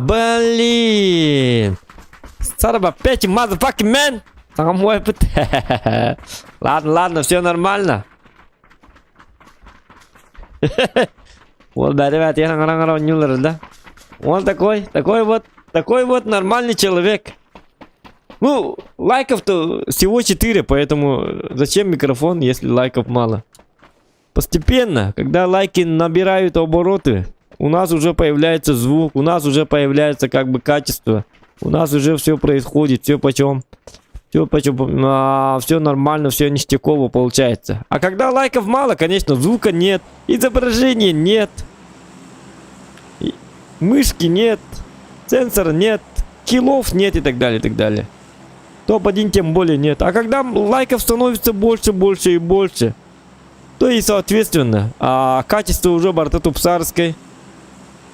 Блин. Son of a bitch, motherfucking man. Мой Ладно, ладно, все нормально. Вот, да, ребят, я на да? Он такой вот нормальный человек. Ну, лайков-то всего 4, поэтому зачем микрофон, если лайков мало? Постепенно, когда лайки набирают обороты, у нас уже появляется звук, у нас уже появляется как бы качество. У нас уже все происходит, все почем, все нормально, все ништяково получается. А когда лайков мало, конечно, звука нет, изображения нет, мышки нет, сенсора нет, киллов нет и так далее, и так далее. Топ-1 тем более нет. А когда лайков становится больше, больше и больше, то и соответственно качество уже бортотупсарской,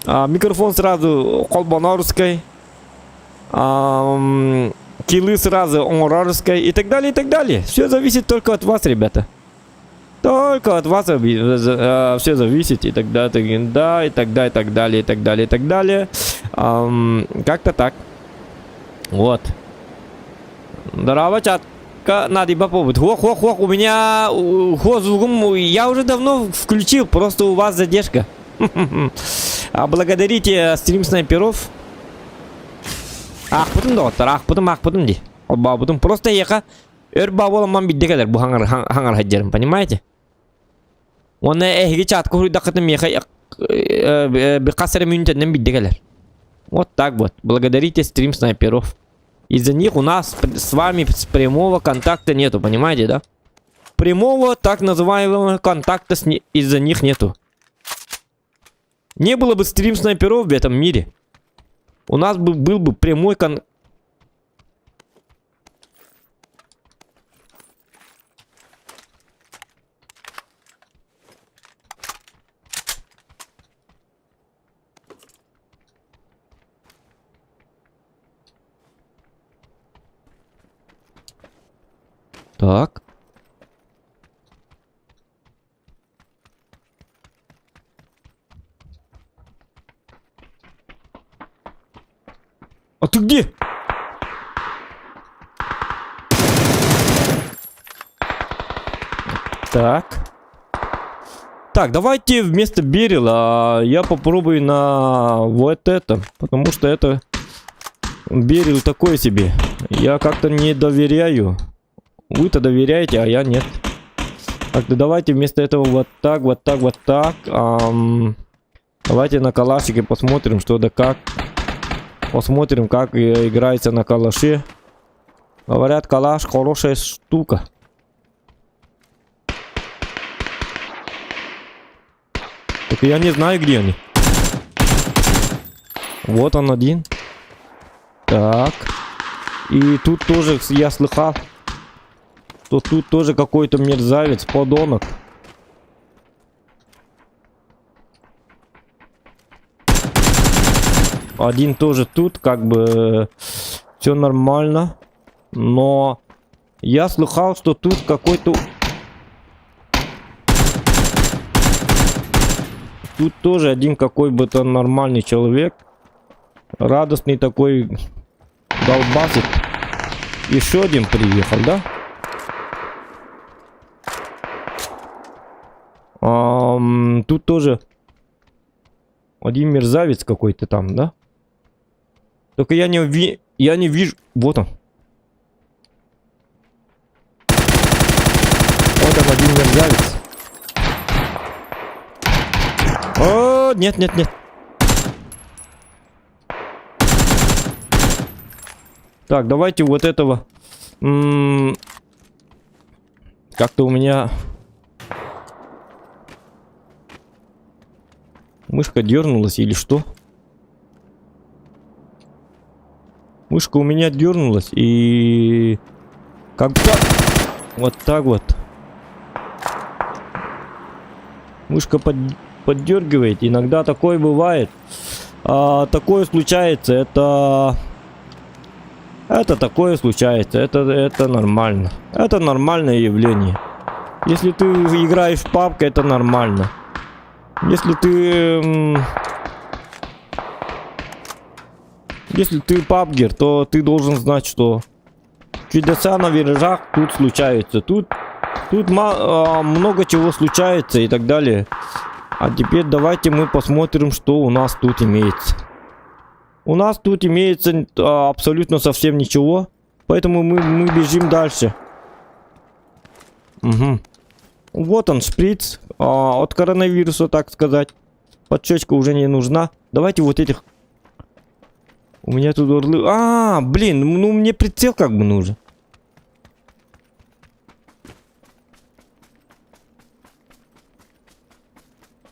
микрофон сразу колбанорской, киллы сразу онрарской и так далее, и так далее. Все зависит только от вас, ребята. Только от вас все зависит и так далее, да, и так далее, и так далее, и так далее, и так далее. Как-то так. Вот. Здорово, чатка. Надо попробовать. Хох, у меня звуком я уже давно включил, просто у вас задержка. Благодарите стрим снайперов. Потом ди. Потом просто яка боламан биддекелер бу хангар хаджерим, понимаете? Он эхги чатка хурдакатым яка бекасер минутен биддекелер. Вот так вот. Благодарите стрим снайперов. Из-за них у нас с вами прямого контакта нету, понимаете, да? Прямого так называемого контакта из-за них нету. Не было бы стрим снайперов в этом мире. У нас был бы прямой контакт. Так. А ты где? Так, давайте вместо Берила я попробую на вот это, потому что это Берил такой себе. Я как-то не доверяю. Вы-то доверяете, а я нет. Так, да давайте вместо этого вот так. Давайте на калашике посмотрим, что да как. Посмотрим, как играется на калаше. Говорят, калаш хорошая штука. Только я не знаю, где они. Вот он один. Так. И тут тоже я слыхал, что тут тоже какой-то мерзавец, подонок. Один тоже тут, как бы все нормально. Но я слыхал, что тут какой-то... Тут тоже один какой бы то нормальный человек. Радостный такой долбасит. Еще один приехал, да? Тут тоже один мерзавец какой-то там, да? Только я не вижу. Вот он. Вот он, один мерзавец. О, нет. Так, давайте вот этого. Как-то у меня мышка дернулась или что? Мышка у меня дернулась и как-то вот так вот. Мышка поддергивает. Иногда такое бывает. Такое случается. Это такое случается. Это нормально. Это нормальное явление. Если ты играешь в PUBG, это нормально. Если ты Если ты пабгер, то ты должен знать, что чудеса на виражах тут случаются. Тут много чего случается и так далее. А теперь давайте мы посмотрим, что у нас тут имеется. У нас тут имеется абсолютно совсем ничего. Поэтому мы бежим дальше. Угу. Вот он, шприц от коронавируса, так сказать. Подшечка уже не нужна. Давайте вот этих. У меня тут орлы. Блин, ну мне прицел как бы нужен.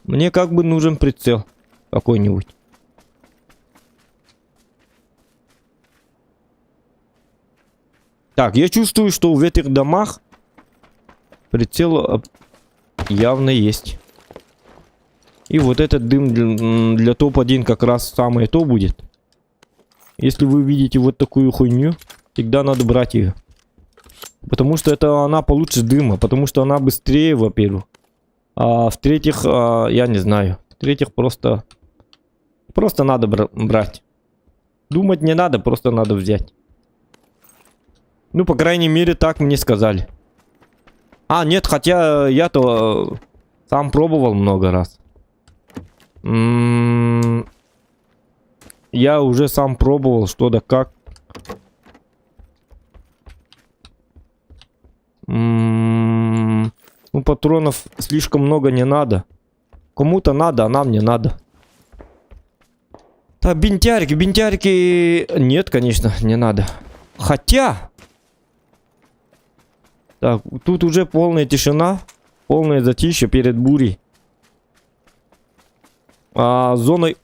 Мне как бы нужен прицел какой-нибудь. Так, я чувствую, что в этих домах прицел явно есть. И вот этот дым для топ-1 как раз самое то будет. Если вы видите вот такую хуйню, всегда надо брать ее. Потому что это она получше дыма. Потому что она быстрее, во-первых. А в-третьих, я не знаю. В-третьих, просто надо брать. Думать не надо, просто надо взять. Ну, по крайней мере, так мне сказали. Нет, хотя я-то сам пробовал много раз. Я уже сам пробовал, что да как. Ну, патронов слишком много не надо. Кому-то надо, а нам не надо. Так, бинтярики. Нет, конечно, не надо. Хотя... Так, тут уже полная тишина. Полное затишье перед бурей. Зоной...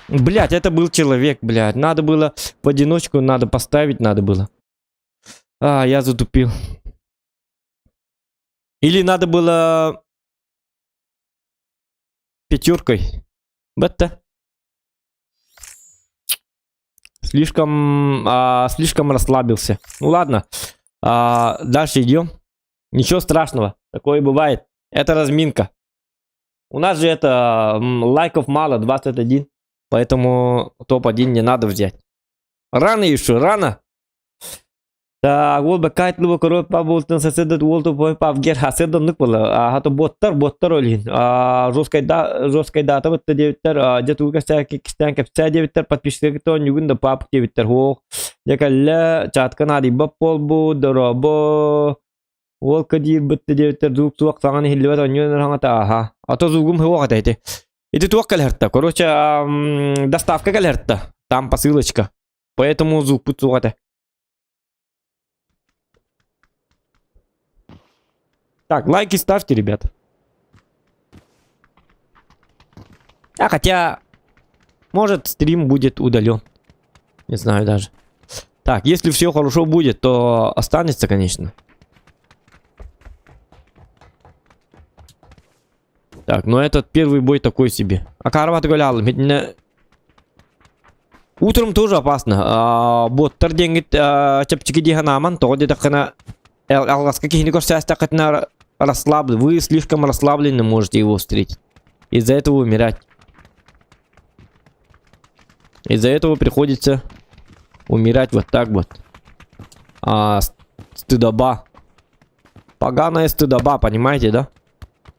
Блять, это был человек, блядь. Надо было в одиночку, надо поставить, надо было. Я затупил. Или надо было... пятеркой. Бетта. Слишком расслабился. Ну ладно. Дальше идем. Ничего страшного. Такое бывает. Это разминка. У нас же это лайков мало, 21. Поэтому топ-1 не надо взять. Рано еще, рано. Так, вот бы кайтлы корот пабултын соседет волту пой павгер хаседон нык было. Хато боттар олин. Жесткой дата вот девиттер. Где-то укася кистен капся девиттер подписчики то нюгун да пап девиттер хох. Якалля чатка нади бапол бу доробо. Волка дир битте девиттер зук суак саганы хиллебет оньон хангата. То зугум хох атайте. Это только алерта. Короче, доставка алерта. Там посылочка. Поэтому звук пуцуата. Так, лайки ставьте, ребята. Хотя, может, стрим будет удален. Не знаю даже. Так, если все хорошо будет, то останется, конечно. Так, но этот первый бой такой себе. Утром тоже опасно. Боттар деньги чапчики диханаман, то где-то хана каких-нибудь корсястакатна расслаблен. Вы слишком расслаблены можете его встретить. Из-за этого умирать. Из-за этого приходится умирать вот так вот. Стыдоба. Поганая стыдоба, понимаете, да?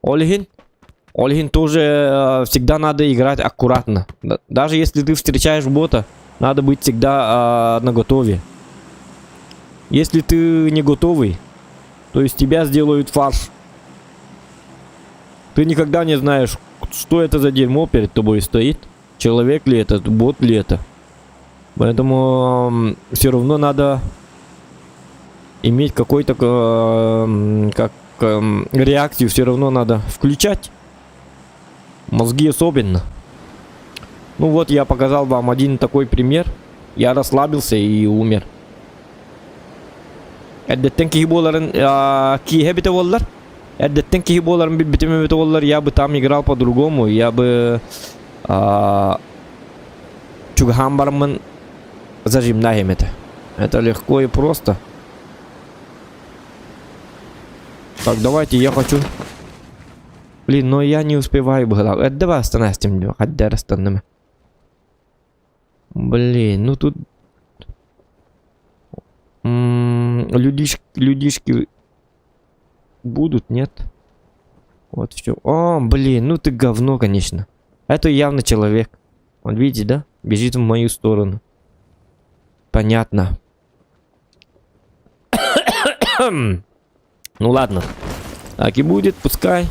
Ольгин тоже всегда надо играть аккуратно. Даже если ты встречаешь бота, надо быть всегда наготове. Если ты не готовый, то из тебя сделают фарш. Ты никогда не знаешь, что это за дерьмо перед тобой стоит. Человек ли это, бот ли это. Поэтому все равно надо иметь какой-то реакцию. Все равно надо включать. Мозги особенно. Ну вот я показал вам один такой пример. Я расслабился и умер. Әддеттен кейі боларын кейі біті олар. Әддеттен кейі боларын бітіме біті олар. Я бы там играл по-другому. Я бы чугхамбармын зажимнаем это. Это легко и просто. Так, давайте, я хочу Блин, но я не успеваю было. Это давай остановимся. Хотя остановим. Блин, ну тут... Людишки будут, нет? Вот все. О, блин, ну ты говно, конечно. Это явно человек. Он, видите, да? Бежит в мою сторону. Понятно. Ну ладно. Так и будет, пускай.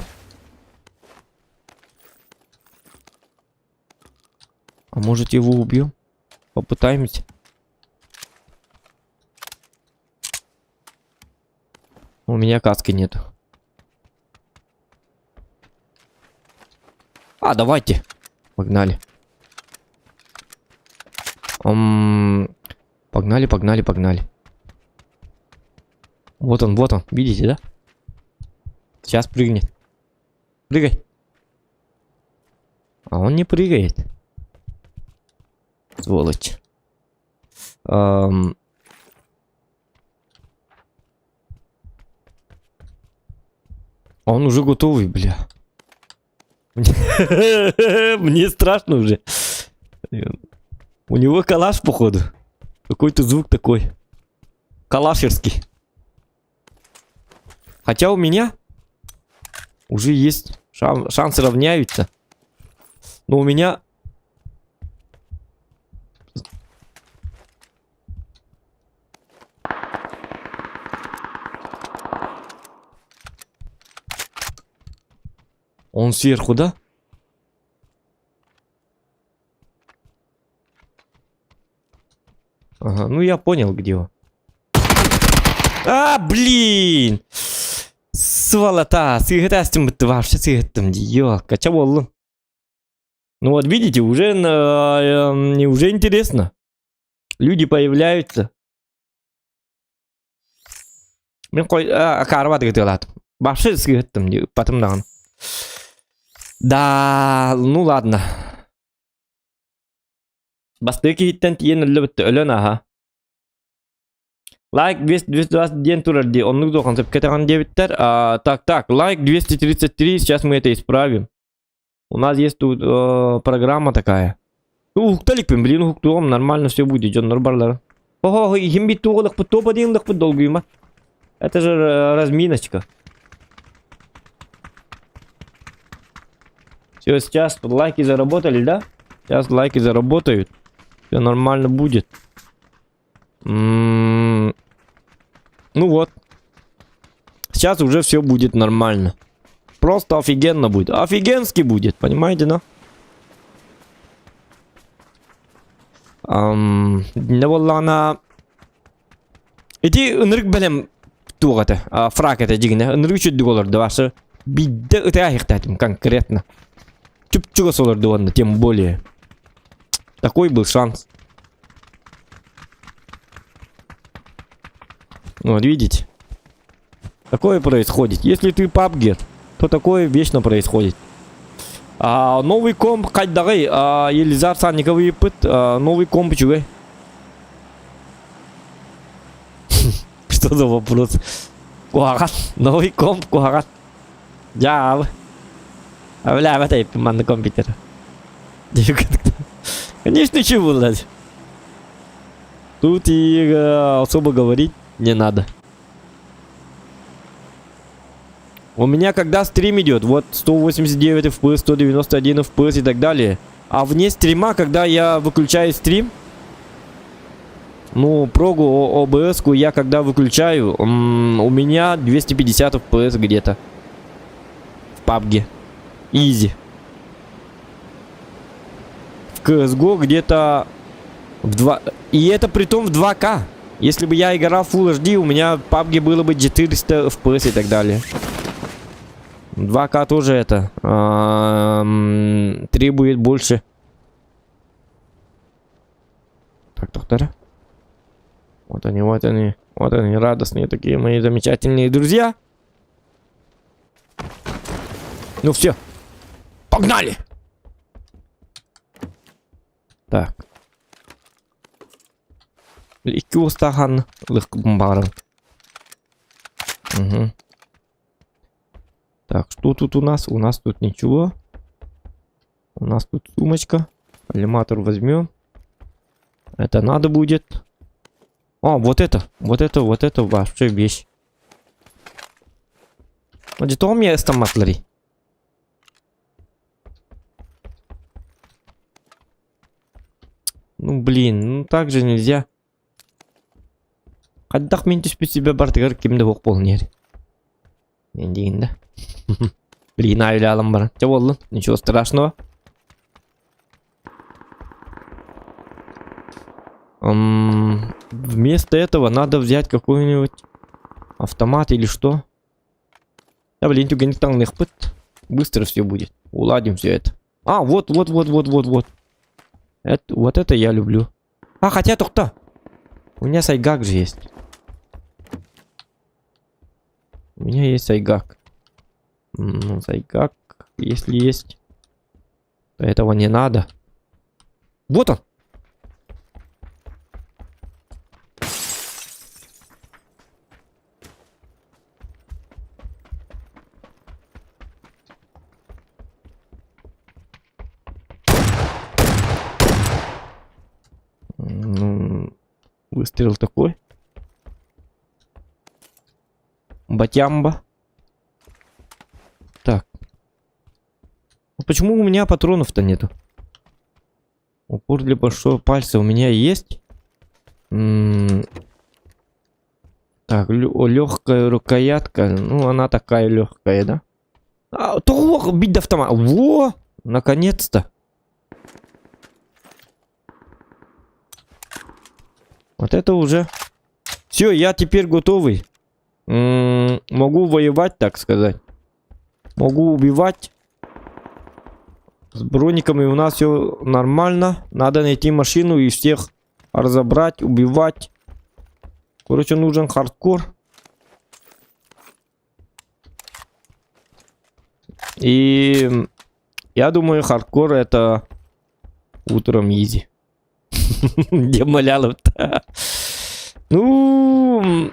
А может его убьем? Попытаемся. У меня каски нету. А, давайте. Погнали. Погнали, погнали, погнали. Вот он, видите, да? Сейчас прыгнет. Прыгай. А он не прыгает. Сволочь. Он уже готовый, бля. Мне страшно уже. У него калаш, походу. Какой-то звук такой. Калашерский. Хотя у меня уже есть шансы равняются. Но у меня... Он сверху, да? Ага, ну я понял, где он. А, блин! Сволота, сыграстим это вообще сыграстим, ёлка, чё болу? Ну вот видите, уже интересно. Люди появляются. Мен кой карват гытылат. Вообще сыграстим, потом да. Да, ну ладно. Бастыки хиттен тиен өлөн аха. Лайк 220 ден турарди. Он нужно концепт кетаган дебиттер. Так, лайк 233. Сейчас мы это исправим. У нас есть тут программа такая. Ну, хукталикпен, блин, хуктуом, нормально все будет, Джон Норбарлар. Ого, химби туолах по топ один лах по долгуйма. Это же разминочка. Все, сейчас лайки заработали, да? Сейчас лайки заработают. Все нормально будет. Ну вот. Сейчас уже все будет нормально. Просто офигенно будет. Офигенски будет, понимаете, да? Да валлана. Эти нырк белем тугата. Фрак это дигне. Нырчу доллар даваше. Бидде это ахтатим конкретно. Чуп-чуга солар дуанна, тем более. Такой был шанс. Вот видите? Такое происходит. Если ты пабгер, то такое вечно происходит. Новый комп, хоть давай, Елизар Санниковый пыт, новый комп чугай. Что за вопрос? Куагат, новый комп, куагат. Я, бля, в этой команде компьютера. Конечно, чего, блядь. Тут и особо говорить не надо. У меня когда стрим идет, вот 189 FPS, 191 FPS и так далее. А вне стрима, когда я выключаю стрим, ну, прогу OBS-ку я когда выключаю, у меня 250 FPS где-то. В PUBG. Easy. В CSGO где-то в 2... И это притом в 2К. Если бы я играл в Full HD, у меня в PUBG было бы 400 FPS и так далее. 2К тоже это требует больше. Так, доктора. Вот они, радостные такие мои замечательные друзья. Ну все, погнали! Так. Iki ustahan лык бомбаром. Угу. Так, что тут у нас? У нас тут ничего. У нас тут сумочка. Коллиматор возьмем. Это надо будет. А, вот это вообще вещь. Вот это у меня эстаматлари. Ну блин, ну так же нельзя. Каддах мен түспүт себе бартыгар кимде бок болнер. Мен дейін да. Блин, айлалым бар. Че болдun? Ничего страшного. Вместо этого надо взять какой-нибудь автомат или что. Да блин, тугенек таңных пыт. Быстро все будет. Уладим все это. А, вот. Вот это я люблю. А, хотя тухта. У меня сайгак же есть. У меня есть сайгак. Ну, сайгак, если есть, то этого не надо. Вот он. Ну, выстрел такой. Батямба. Так. Почему у меня патронов-то нету? Упор для большого пальца у меня есть. Так, легкая рукоятка. Ну, она такая легкая, да? А, то бить до автомата. Во! Наконец-то. Вот это уже. Все, я теперь готовый. Могу воевать, так сказать. Могу убивать. С брониками у нас все нормально. Надо найти машину и всех разобрать, убивать. Короче, нужен хардкор. И я думаю, хардкор это утром изи. Где малялов-то? Ну,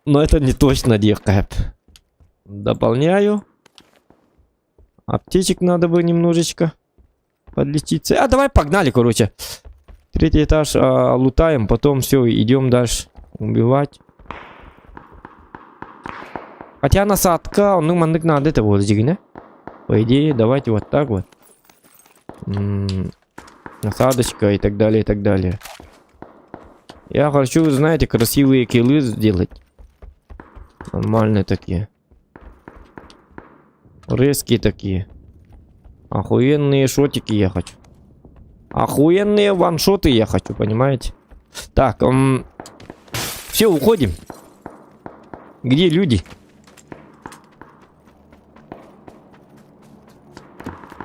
но это не точно декап. Дополняю. Аптечек надо бы немножечко подлечиться. А давай погнали, короче. Третий этаж лутаем, потом все, идем дальше убивать. Хотя насадка, ну мандык надо это вот зигне. По идее, давайте вот так вот. Насадочка и так далее, и так далее. Я хочу, знаете, красивые киллы сделать. Нормальные такие. Резкие такие. Охуенные шотики я хочу. Охуенные ваншоты я хочу, понимаете? Так, все, уходим. Где люди?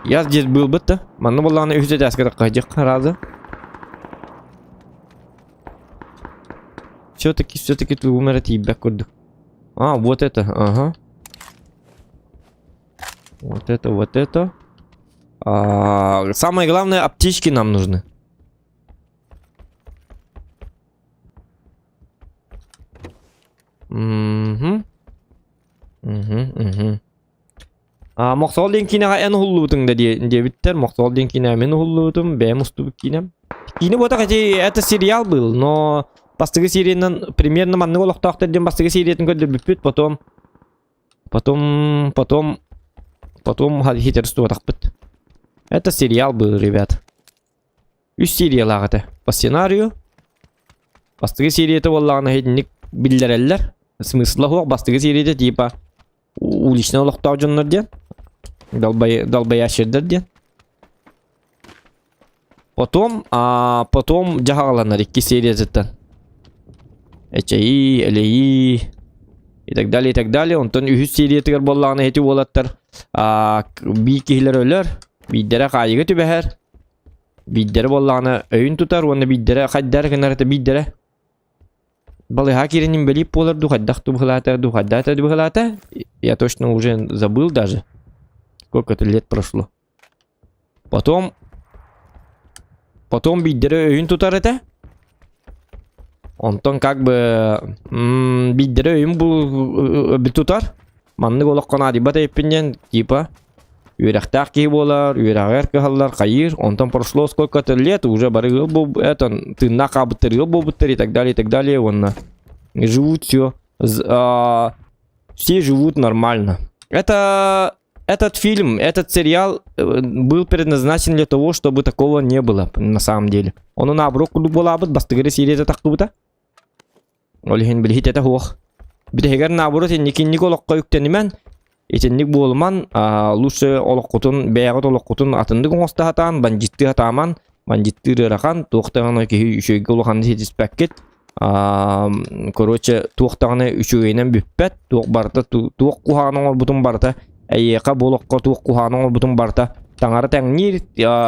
Я здесь был бы-то. Манна была на юзетяска раза. Все-таки ты умерти и бякурду. А, вот это, ага. Вот это. Самое главное, аптечки нам нужны. Мақсал ден кинеға ән хуллуутың да дебиттер. Мақсал ден кинеға мен хуллуутым. Бәм устубы кинем. Кине бота кәте, это сериал был, но бастығы сериянан примерно манны олықтақтар ден бастығы сериятын көдір бүппет. Потом хитерсту атақпыт. Это сериал был, ребят. 3 сериал ағыты. По сценарию. Бастығы серияты олағына хедінік білдерелер. Смысла хоқ. Бастығы серияты типа уличный олықтау жонлар ден. Долбоящердер ден. Потом жағаланар 2 серияты. Эчаи, элеи и так далее, и так далее. Онтон 3 сериятығыр болағына хеті олаттар. Бей кейлер өлер. Биддері қайығы түбәхер. Биддері болағына өйін тұтар. Оны биддері қайдар кінарыты биддері. Балыға керенім біліп болырду. Қайдақты бұғылата. Я точно уже забыл даже. Сколько-то лет прошло. Потом биддері өйін тұтар это. Онтон как бы биддері өйін бұл тұтар. Manlık olak kona bata epinyen типа Юрахтах ки болар, юрагер кахаллар, кайыр, онтан прошло сколько-то лет, уже барыгыл был, это, ты накабытыргыл был и так далее, и так далее, вон, и живут все, все живут нормально. Этот фильм, этот сериал был предназначен для того, чтобы такого не было, на самом деле. Он наоборот, была бы, бастыгыры серия это так-то. Олихин билхит это хох. Битегер наоборот, никин николок каюктенемен, Итенник болман лучше олоққутун бәяғыт олоққутун атынды қоңысты хатан, бандитті хатаман, бандитті рырақан, туқтағаны кейі үшөйгі олоқанды сетіспәккет. Короче, туқтағаны үшөйінен бүппәт, туқ барта, туқ құханың ол бұтын барта, әйеқа болоққа туқ құханың ол бұтын барта, таңары тәңнер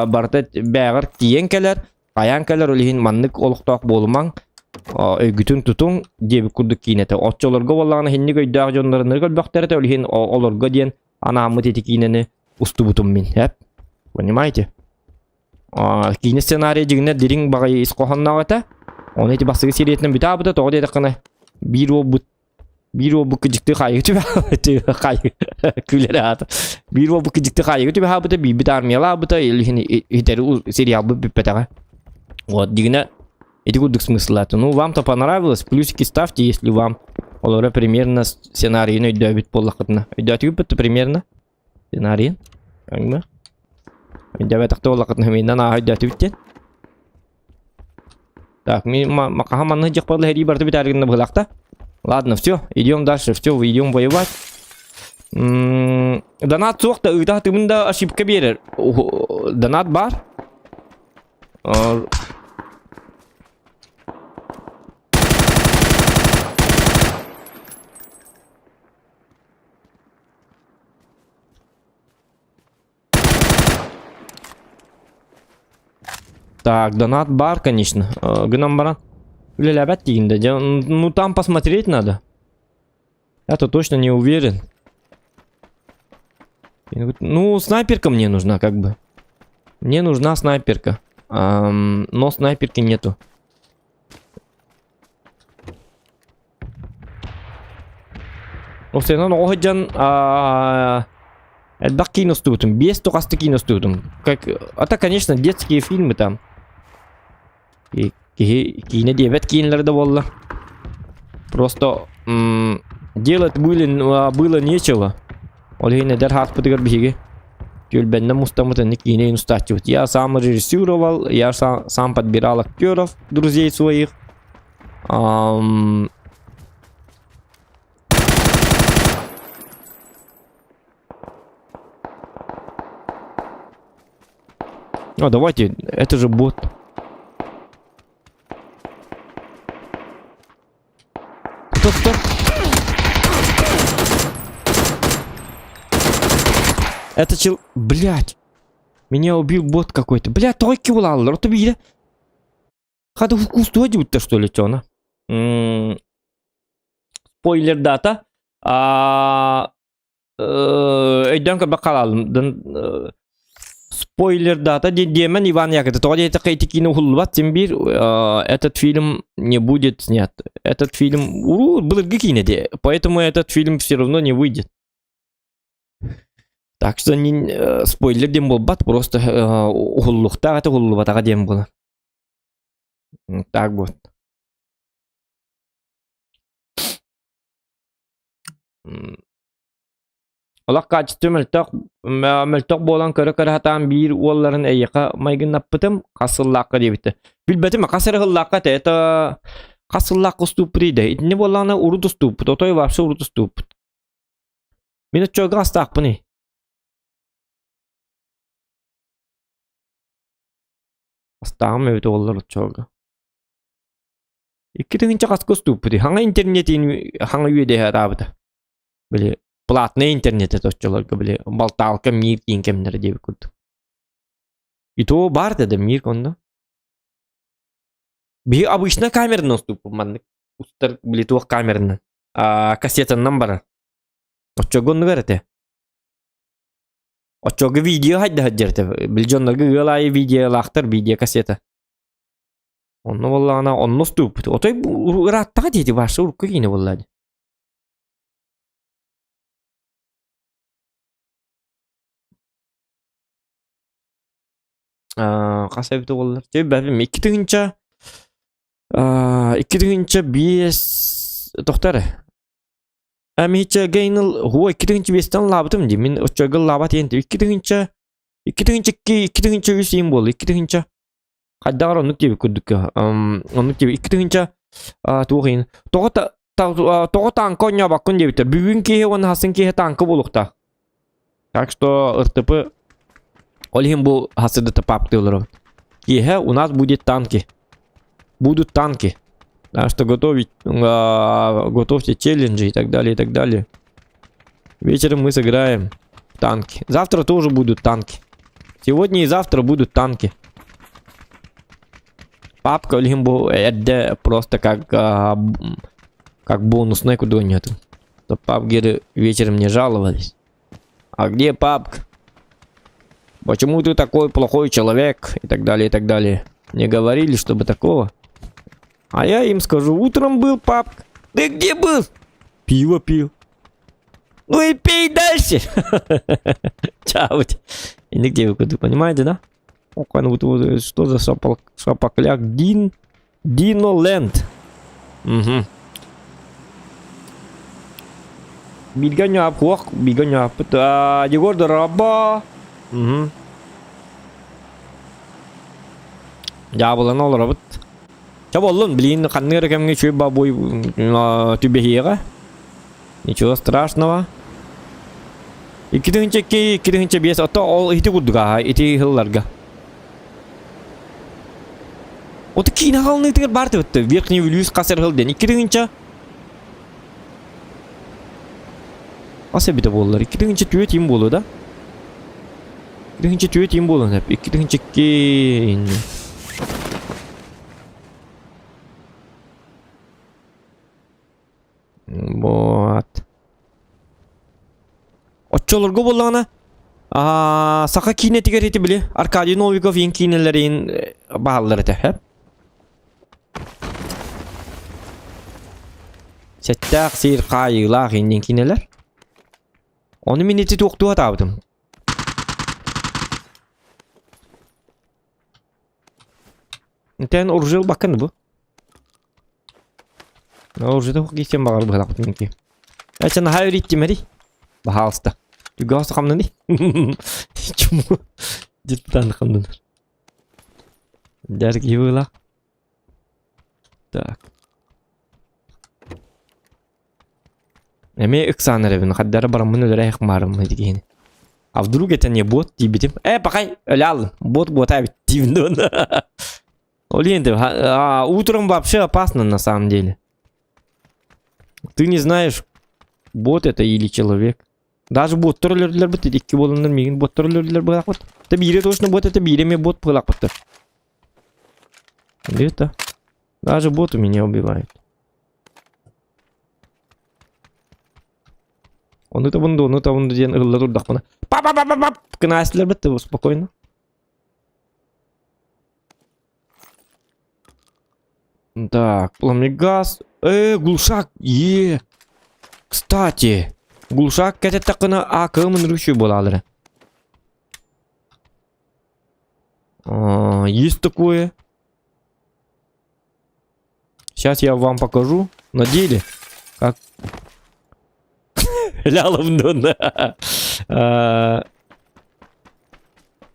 барта бәяғыр тиен кәлер, аян кәлер олейін маннық олықтақ болман, өйгүтүн тутун дебі күрдік кейнеті. Отчолорға болағына хеннік өйдағы жонларыныр көлбәқтәрді өлейін оларға дейін анамы теті кейнені ұсты бұтым мен. Понимаете? Кейні сценарий жігіне дерің бағай исқоқанна ғата. Оны еті басығы сериетінің біті абыда тоғы деді қына бір обы күжікті қайығы түбі күлері аты. Бір обы күжікті қайығы түбі абыда бейбіт армияла абыда етері сериал бұл бүппетаға. Вот, дегіне эти кудык смысла. Ну, вам-то понравилось, плюсики ставьте, если вам олора примерно сценарий, ну, идет поллахатна. Идет это примерно сценарий. Как бы. Идет так поллахатна, меня на идет видите. Так, макахаман на тех подле рибар ты на балахта. Ладно, все, идем дальше, все, идем воевать. Донат сохта, это ты мында ошибка берер. Донат бар. Так, донат бар, конечно. Гном баран. Или опять кинда. Ну, там посмотреть надо. Я-то точно не уверен. Ну, снайперка мне нужна, как бы. Мне нужна снайперка. Но снайперки нету. Все равно огаджан это киностудиум, без токасты киностудиум. Как это, конечно, детские фильмы там. Кино 9 кинолерда волла. Просто делать было нечего. Олегин дерхат подгар биги. Тюльбенна мустамата не кино инстатив. Я сам режиссировал, я сам подбирал актеров, друзей своих. Давайте, это же бот. Стоп. Это чел... Блять. Меня убил бот какой-то. Блять, тройки улал. Рот убили. Хада вкус то что ли, чё, Спойлер дата. Эйденка бакалал. Спойлер дата, демон Иван Яковлевич, то это какие-то кинохулбат, тем этот фильм не будет снят. Этот фильм был в киноде, поэтому этот фильм все равно не выйдет. Так что не спойлер дем был бат, просто хуллухта, это хуллубата дем было. Так вот. Allah kaçtı meltok bolan körü hatan bir oğulların eyyaka maygın napıtım kasıllakı diye bitti. Bilbetim kasırı hıllakı te eta kasıllakı stupride. Ne bolana urudu stup. Totoy varsa urudu stup. Minut çok gastak bu ne? Astağım evet oğulları çok. İki tığınca kaskı stup di. Hangi internetin hangi üyede herabıda? Böyle платный интернет это человек, бля, болталка, мир, кинкемнер девикут. И то бар да мир конда. Би обычно камерный ступ, man, устар, бля, то камерный. Кассета номера. Очогон говорите. Очога видео хадда хаджерте. Билжоннарга гылай видео лахтар видео кассета. Онно валла ана онно ступ. Отой раттага деди башы урукка кине валлади. Каса бите болар. Теб бәбим 2 тыгынча 2 тыгынча 5 тоқтары. Әми хича гейныл хуа 2 тыгынча 5-тан лабытым ди. Мен очогыл лабат енти 2 тыгынча 2 тыгынча 3 ем болды. 2 тыгынча Хаддагар онук тебе күрдүк. Онук тебе 2 тыгынча тугын. Тоғы танка ойна баккын дебитер. Бүгін кеhe оны хасын кеhe танка болуқта. Так что РТП олихим бұл хасыды тапапты олар. Кеhe у нас будет танки. Будут танки. Так что готовьте челленджи и так далее, и так далее. Вечером мы сыграем в танки. Завтра тоже будут танки. Сегодня и завтра будут танки. Папка олихим бұл это просто как бонусная куда нету. То папки вечером не жаловались. А где папка? Почему ты такой плохой человек? И так далее, и так далее. Не говорили, чтобы такого. А я им скажу, утром был папка. Ты где был? Пиво пил. Ну и пей дальше. Чао. И нигде вы куда, понимаете, да? Что за шапокляк? Диноленд. Угу. Бигanya пох, бигanya. Егор дораба. Угу. Жабылы нолар абыт. Чаболын, блин, ханныр кемге чөй бабой түбехиеға. Ничего страшного. 2-2 бес ата ол ити кудга, ити хылларга. Оты кейна қалны тігір барды бітті. Верхний влюс қасыр хылден. 2-2 Аса биті болылар. 2-2 түйе тейім болу да. 2-2 түйе тейім болу. 2-2 кейін. Вот. Отчолырғы болуғана. Сақа кейіне тегер еті біле. Аркадий Новиков ең кейінелер ең бағалылар еті. Сәттәқ сейір қайығылақ ең кейінелер. Onu mineti toqtuğa tapdım. Nten orijinal bakın bu. Orijinal geçen bağır bu halak demek. Açın hayır ettim hadi. Bahalsta. Du gast kamdan ni. Çumu. Cidden kamdan. Der gibi la. Так. Эме ыксаныр эбин хаддары барамын өлөрө хмарым дегени. А вдруг это не бот дибитим? Пакай, лял, бот абит дивин. Олинды, утром вообще опасно на самом деле. Ты не знаешь, бот это или человек. Даже бот төрлөрлөр бит, икки болундан меген бот төрлөрлөр булак бит. Это бире точно бот, это бире ме бот булак бит. Это даже бот у меня убивает. Он это вон ден ыллар урдакмана. Пап. Кынаасылар бит, спокойно. Так, пламегаз. Глушак. Кстати, глушак кете такына акымын рүшү болалыр. Есть такое. Сейчас я вам покажу на деле, как Лялымдын.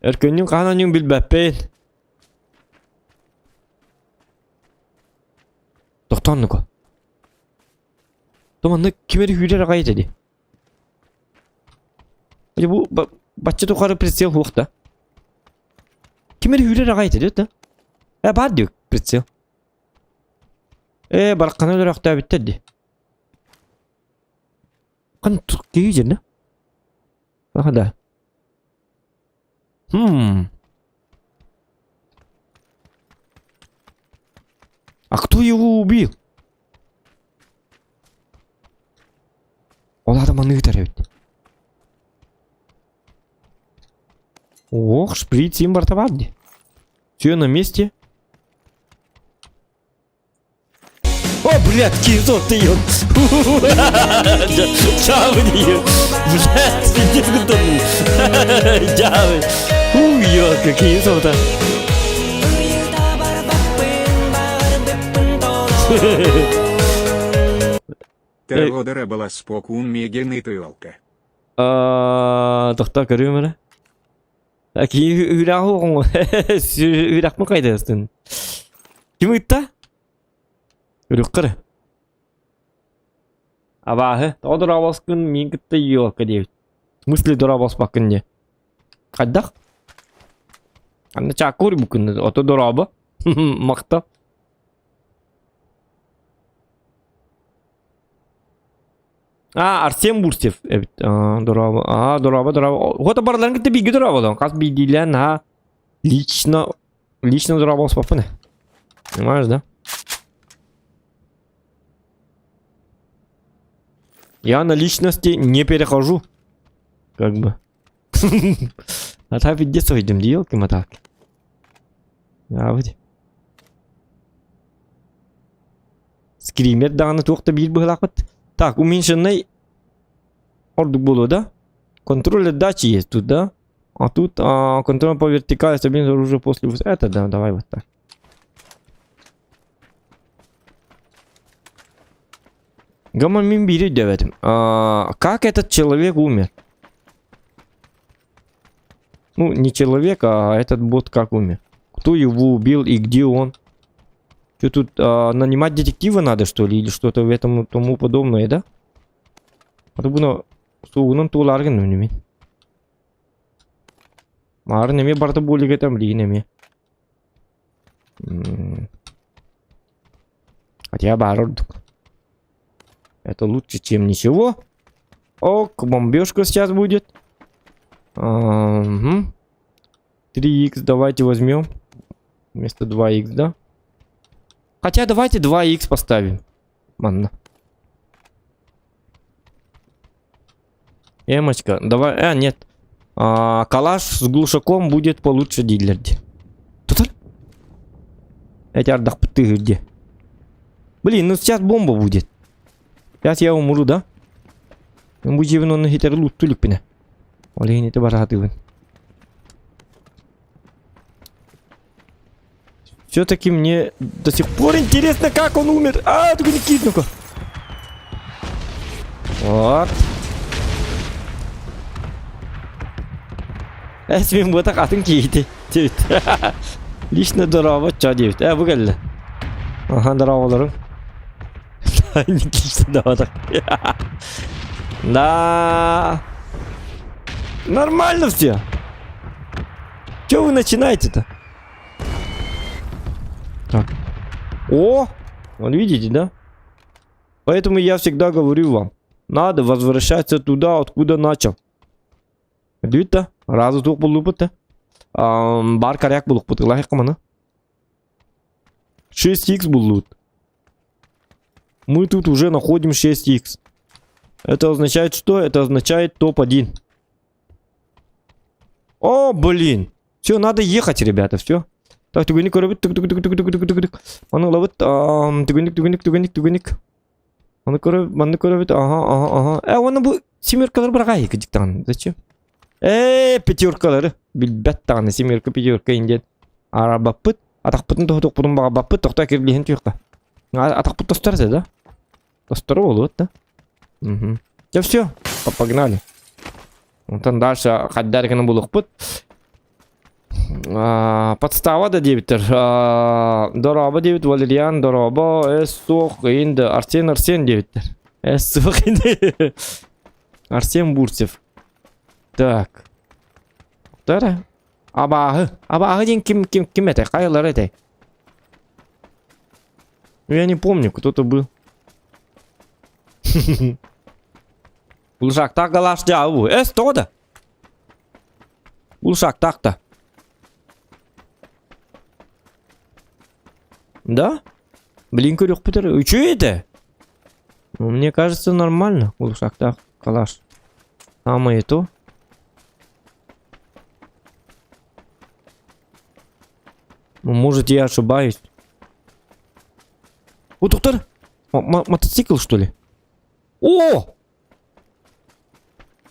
Эркөнүн кананын билбеппен. Токтоннуко. Томанны кимери хүрер агай деди. Бу бачча токары прицел хуакта. Кимери хүрер агай деди да? Бар дик прицел. Барканы өлөрөктө биттеди. Kan Turki aja nah. Ada. А кто его убил? Он адаманы итәрәбит. Ох, шприц им бартабадди. Все на месте. О, блядь, кизот ты ё. Чавни. Блядь, пиздец, кто был. Дявы. Ё, какие инсульты. Тәғодыры была спокун мегені тыйлка. Тоқта көрüyorum öyle. Aki ürak oğun. Ürak mı kaydasın? Kim gitti? Ürak kırı. Abahı. O dura baskın min gitti yok diye. Мысли dura basbakın diye. Kaddak? Anne çakur bugün. Oto dura abı. Makta. Арсен Бурсев. Evet. Дорога. Дорога. Вот обарлан gitti bilgi dora lan. Kas bildilen ha. Лично дора бас папа. Понимаешь, да? Я на личности не перехожу. Как бы. А так ведь детство идем делки матак. А вот. Скример даны тоқта бир быхлақыт. Так, уменьшенный ордук было, да? Контроль отдачи есть тут, да? А тут контроль по вертикали стабильность оружия после... Это, да, давай вот так. Гамма бери 9. Как этот человек умер? Ну, не человек, а этот бот как умер? Кто его убил и где он? Что тут, нанимать детектива надо, что ли? Или что-то в этом тому подобное, да? Потому что он туларген у ними. Марнеми барда более там линиями. Хотя барод. Это лучше, чем ничего. Ок, бомбежка сейчас будет. 3х давайте возьмем. Вместо 2х, да? Хотя давайте 2х поставим. Манна. Эмочка, давай. Нет. Калаш с глушаком будет получше дилерди. Тут? Эти ардахпты где? Блин, ну сейчас бомба будет. Сейчас я умру, да? Будем на хитерлут тулипина. Олень, это баратывай. Все-таки мне до сих пор интересно, как он умер. Только не кидну-ка. Вот. Эсмин вот так атын кейти. Лично дорого, что делать? Выгодно. Ага, дорого. Не лично дорого. Да. Нормально все. Че вы начинаете-то? Так. О! Вот видите, да? Поэтому я всегда говорю вам. Надо возвращаться туда, откуда начал. Видите? Разу тук булупыты. Бар коряк булук путылах камана. 6х булут. Мы тут уже находим 6х. Это означает что? Это означает топ-1. О, блин. Все, надо ехать, ребята, все. Так, тугуник, тугуник. Он ловит, тугуник. Он коровит, ага. Он был семеркалар брагай, диктан. Зачем? Пятеркалары. Билбеттаны, семерка, пятерка инден. Арабапыт. Атақпытын тоқтық бұдың баға баппыт, тоқта керлеген түйіққа. Атақпыт тостарсы, да? Тостары олуыт, да? Да все, погнали. Вот там дальше хаддарканы булықпыт. Подстава да дебиттер. Дороба дебит, Валериан, дороба, эссоқ, енді Арсен дебиттер. Эссоқ енді. Арсен Бурсев. Так. Тара. Абағы ден кем это? Қайлар это? Ну я не помню, кто-то был. Бұл жақта қалаш жауы. Тода. Бұл жақта. Да? Блин, көрек бітір. Что это? Ну, мне кажется, нормально. Бұл жақта қалаш. Самое то. Ну, может, я ошибаюсь. О, доктор! Мотоцикл, что ли? О!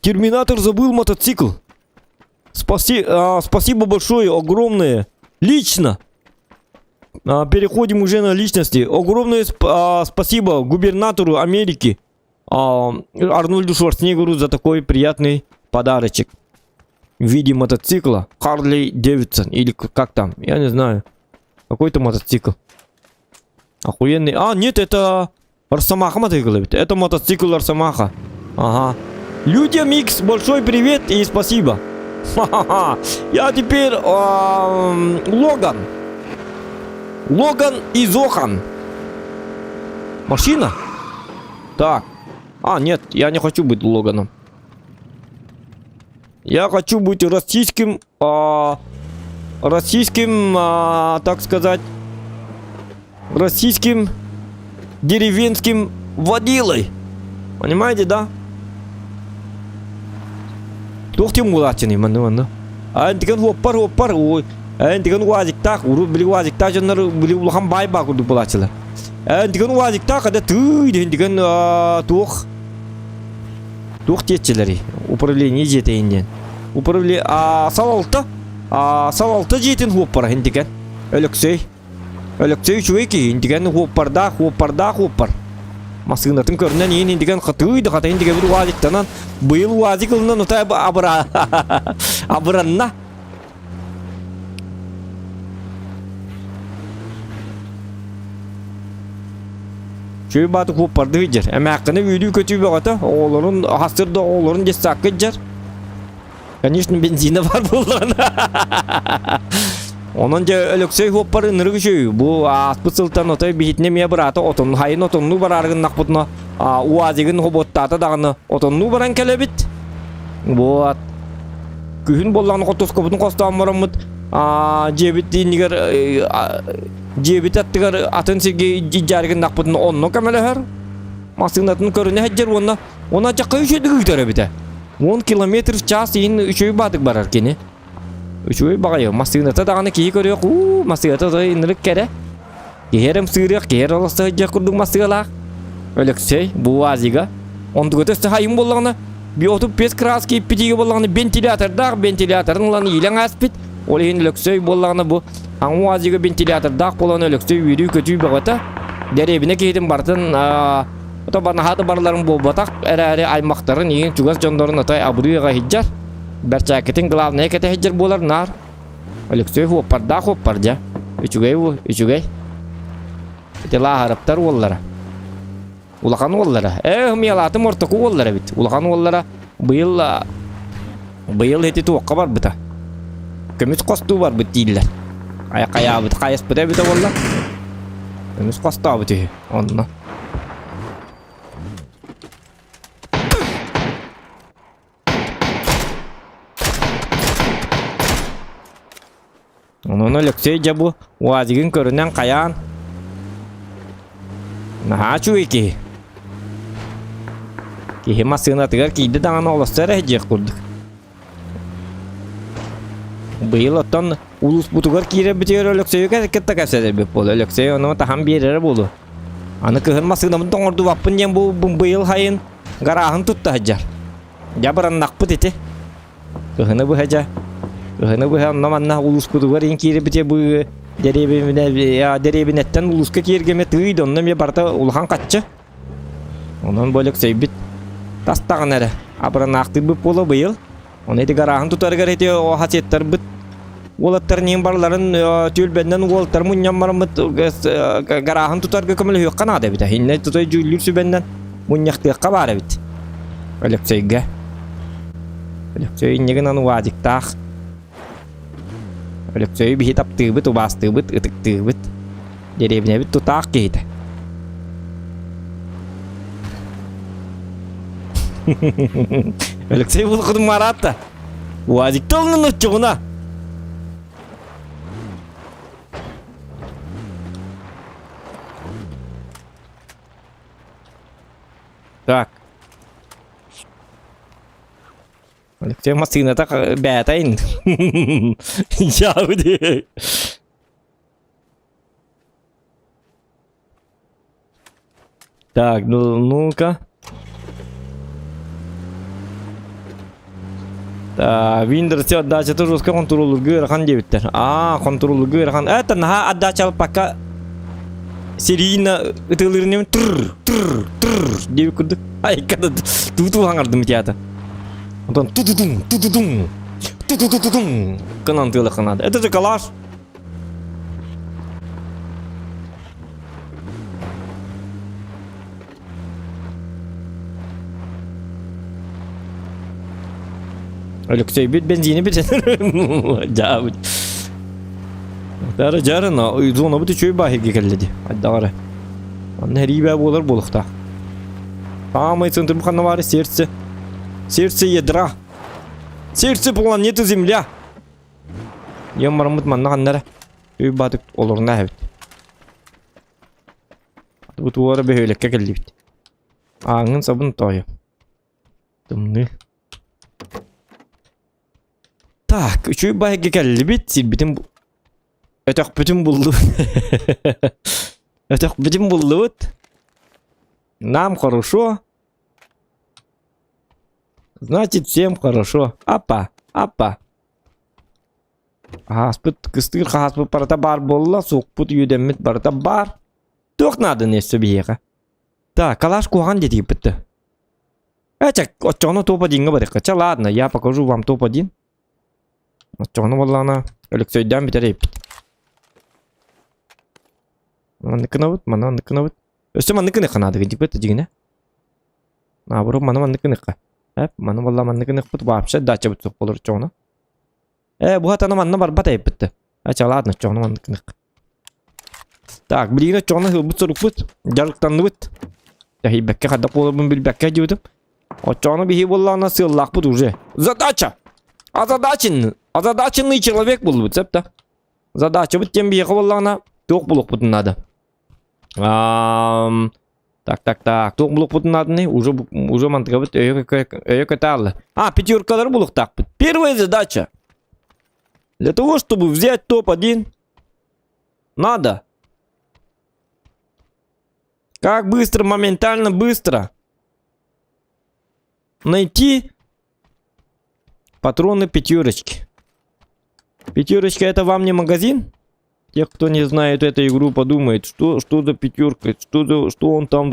Терминатор забыл мотоцикл. Спасибо большое, огромное. Лично. Переходим уже на личности. Огромное спасибо губернатору Америки Арнольду Шварценеггеру за такой приятный подарочек в виде мотоцикла Харли Дэвидсон или как там, я не знаю. Какой-то мотоцикл. Охуенный. Нет, это Росомаха мотоцикл. Это мотоцикл Росомаха. Ага. Людям Икс, большой привет и спасибо. Ха-ха-ха. Я теперь Логан. Логан и Зохан. Машина? Так. Нет, я не хочу быть Логаном. Я хочу быть российским, так сказать, российским деревенским водилой. Понимаете, да? Тухтим улаченый, маны. Антиген хоппар. Ой. Антиген уазик так, били уазик так, жаннар били улхан бай бакурду булачылар. Антиген уазик так, ада тый, антиген тух тетчелери. Управление жетейинден. Управление салалта жетін хоппар антиген. Өлөксөй чуеки антиген хоппар. Масыгнатын көрүнөн ийин антиген кытыйды ката антиген бир уазиктанан быйыл уазик ылынан утай абыранна. Şöyle batı kopardı hıcır. Emekkini büyüdüğü kötü bir kata. Oğulların hasırda oğulların cessak hıcır. Конечно, benzine var bunların. Onunca ölüksey koparı nırgı şöyle. Bu aspı sıltan otay bihitnemeye bıratı. Otonun hayın otonunu barargın nakbutuna. Uazigin hobottata dağını. Otonunu baran kelebit. Bu kühün bollanı kotoskoputun kostan varamıt. Cebit dinliger cebit attıgar atın sigi cicargın nakbutun onno kameleher. Masıgnatın körüne heccer ona çakı üçüydü gültere bite. 10 kilometre ças in üçüyü batık barar kini. Üçüyü bakıyor. Masıgnatı dağını kiyi körüyor. Masıgnatı da inirlik kere. Geherim sığırıyor. Geher olası heccer kurduk masıgılak. Öyle şey bu vaziga. Onu götürse hayım bollağına. Bir otup pes kras kiyip bitiği bollağına ventilatörün lan iyilen aspit. Olehin löksöy bollağına bu. Hangi vaziga ventilatör dağ bollağına löksöy yürüyü kötüyü bakata. Derebine keydim bartın. Ota bana hata barların bol batak. Ere aymaktarın yiyin çugas jonların atay abuduyga hiccar. Berçaketin glavnaya kete hiccar bolar nar. Löksöy hoppar dağ hopparca. Üçügey. Itila haraptar ollara. Ulakan ollara. Miyalatım ortaku ollara bit. Ulakan ollara bıyıl heti tuğakka var bita. Kömüs kostu var bit değiller. Ayağa bit kayas bita bita valla. Kömüs kostu bit onunla. Onunla lökseyce bu. Vazigin köründen kayan. Nah cuy ki masına tıgar ki de dağına olasıra hecek kurduk. Bıyıl otan ulus butugar kire bitiyor ölöksöy ketta kasede bir pol ölöksöy onu taham bir yere bulu. Anı kıhın masına mı doğurdu vapın yen bu bıyıl hayın garahın tutta hecer. Jabaran nakput iti. Kıhını bu hecer. Kıhını bu hem namanna ulus butugar yen kire bitiyor bu derebinetten uluska kirgeme tıydı ondan bir barta ulhan kaççı. Onun bölük seybit tastağın ere. Abran aktı bu polo bıyıl. Onu eti garahın tutar gareti o hasetler bit. Olatlar neyim barların tülbenden olatlar munyan barımıt garahın tutar gıkımlı hüyakkan adı bita. Hinne tutay cüllürsü benden munyaktı kabara bit. Bölük seyge. Bölük seyge inegin anu vacik tağ. Ölüksöy bir hitap tığbıt, ubas tığbıt, ıtık tığbıt. Derebine bit tutak giydi. Ölüksöy bulukudum maratta. Vazikte olunun uççuğuna. Tak. Ölüksöy masina tak betayin. Jauh deh. Так, ну-ка. Windows отдача жестко контроллерге ырхан дебиттер. Контроллерге ырхан. Это наха отдача алып пока серийно ытылырынем тыр деп күрдүк. Ай када туту хаңардым тията. Онтон тутудун. Канан тылы канады. Это же калаш. Алексей бит бензини бит. Да. Дара жарына зона бит чөй бахиге келди. Аддары. Анна рибе болар болукта. Самый центр бухана бар сердце. Сердце ядра. Сердце планеты Земля. Я марамут манна ханнара. Чөй бадык олорна бит. Бут уара беһөлеккә келди бит. Аңын сабын тойы. Тымны. Так, чөй бахиге келди бит. Силбитим Ötök bütün buldu. Ötök bütün buldu. Нам хорошо. Значит, всем хорошо. Апа. Хаспыт кыстыр хаспыт барата бар болла. Соқпыт юдеммит барата бар. Ток надо не собиеха. Так, калаш кухан деди бітті. Отчону топ-1 барыка. Ладно, я покажу вам топ-1. Отчону боллана. Алексейден битерейп. Маныкынабыт, маныкынабыт. Өсі маныкынық қанады гендик бетті дегіне. Бұрып маныкыныққа. Маны болла маныкынық бұт бапшы, дача бұт соқ болыр чоғына. Бұғатаны манына бар бат әйіп бітті. Ладно, чоғына маныкынық. Так, білігіне чоғына хыл бұт сұрық бұт. Жарықтанды бұт. Бәкке қадақ болыр бұн біл бәкке деудім. Чоғына бейі боллағына сыллақ бұт уже. Задача! Озадаченный человек был бұт, сәпті. Задача бұт тем бейі боллағына тоқ бұлық бұтын надо. Так. Тоқ бұлық бұтын надо не? Уже мантыға бұт өйе катарлы. Пятеркалар бұлық так бұт. Первая задача. Для того, чтобы взять топ-1, надо. Как быстро, моментально быстро найти патроны пятерочки. Пятерочка это вам не магазин? Те, кто не знает эту игру, подумает, что за пятерка, что он там,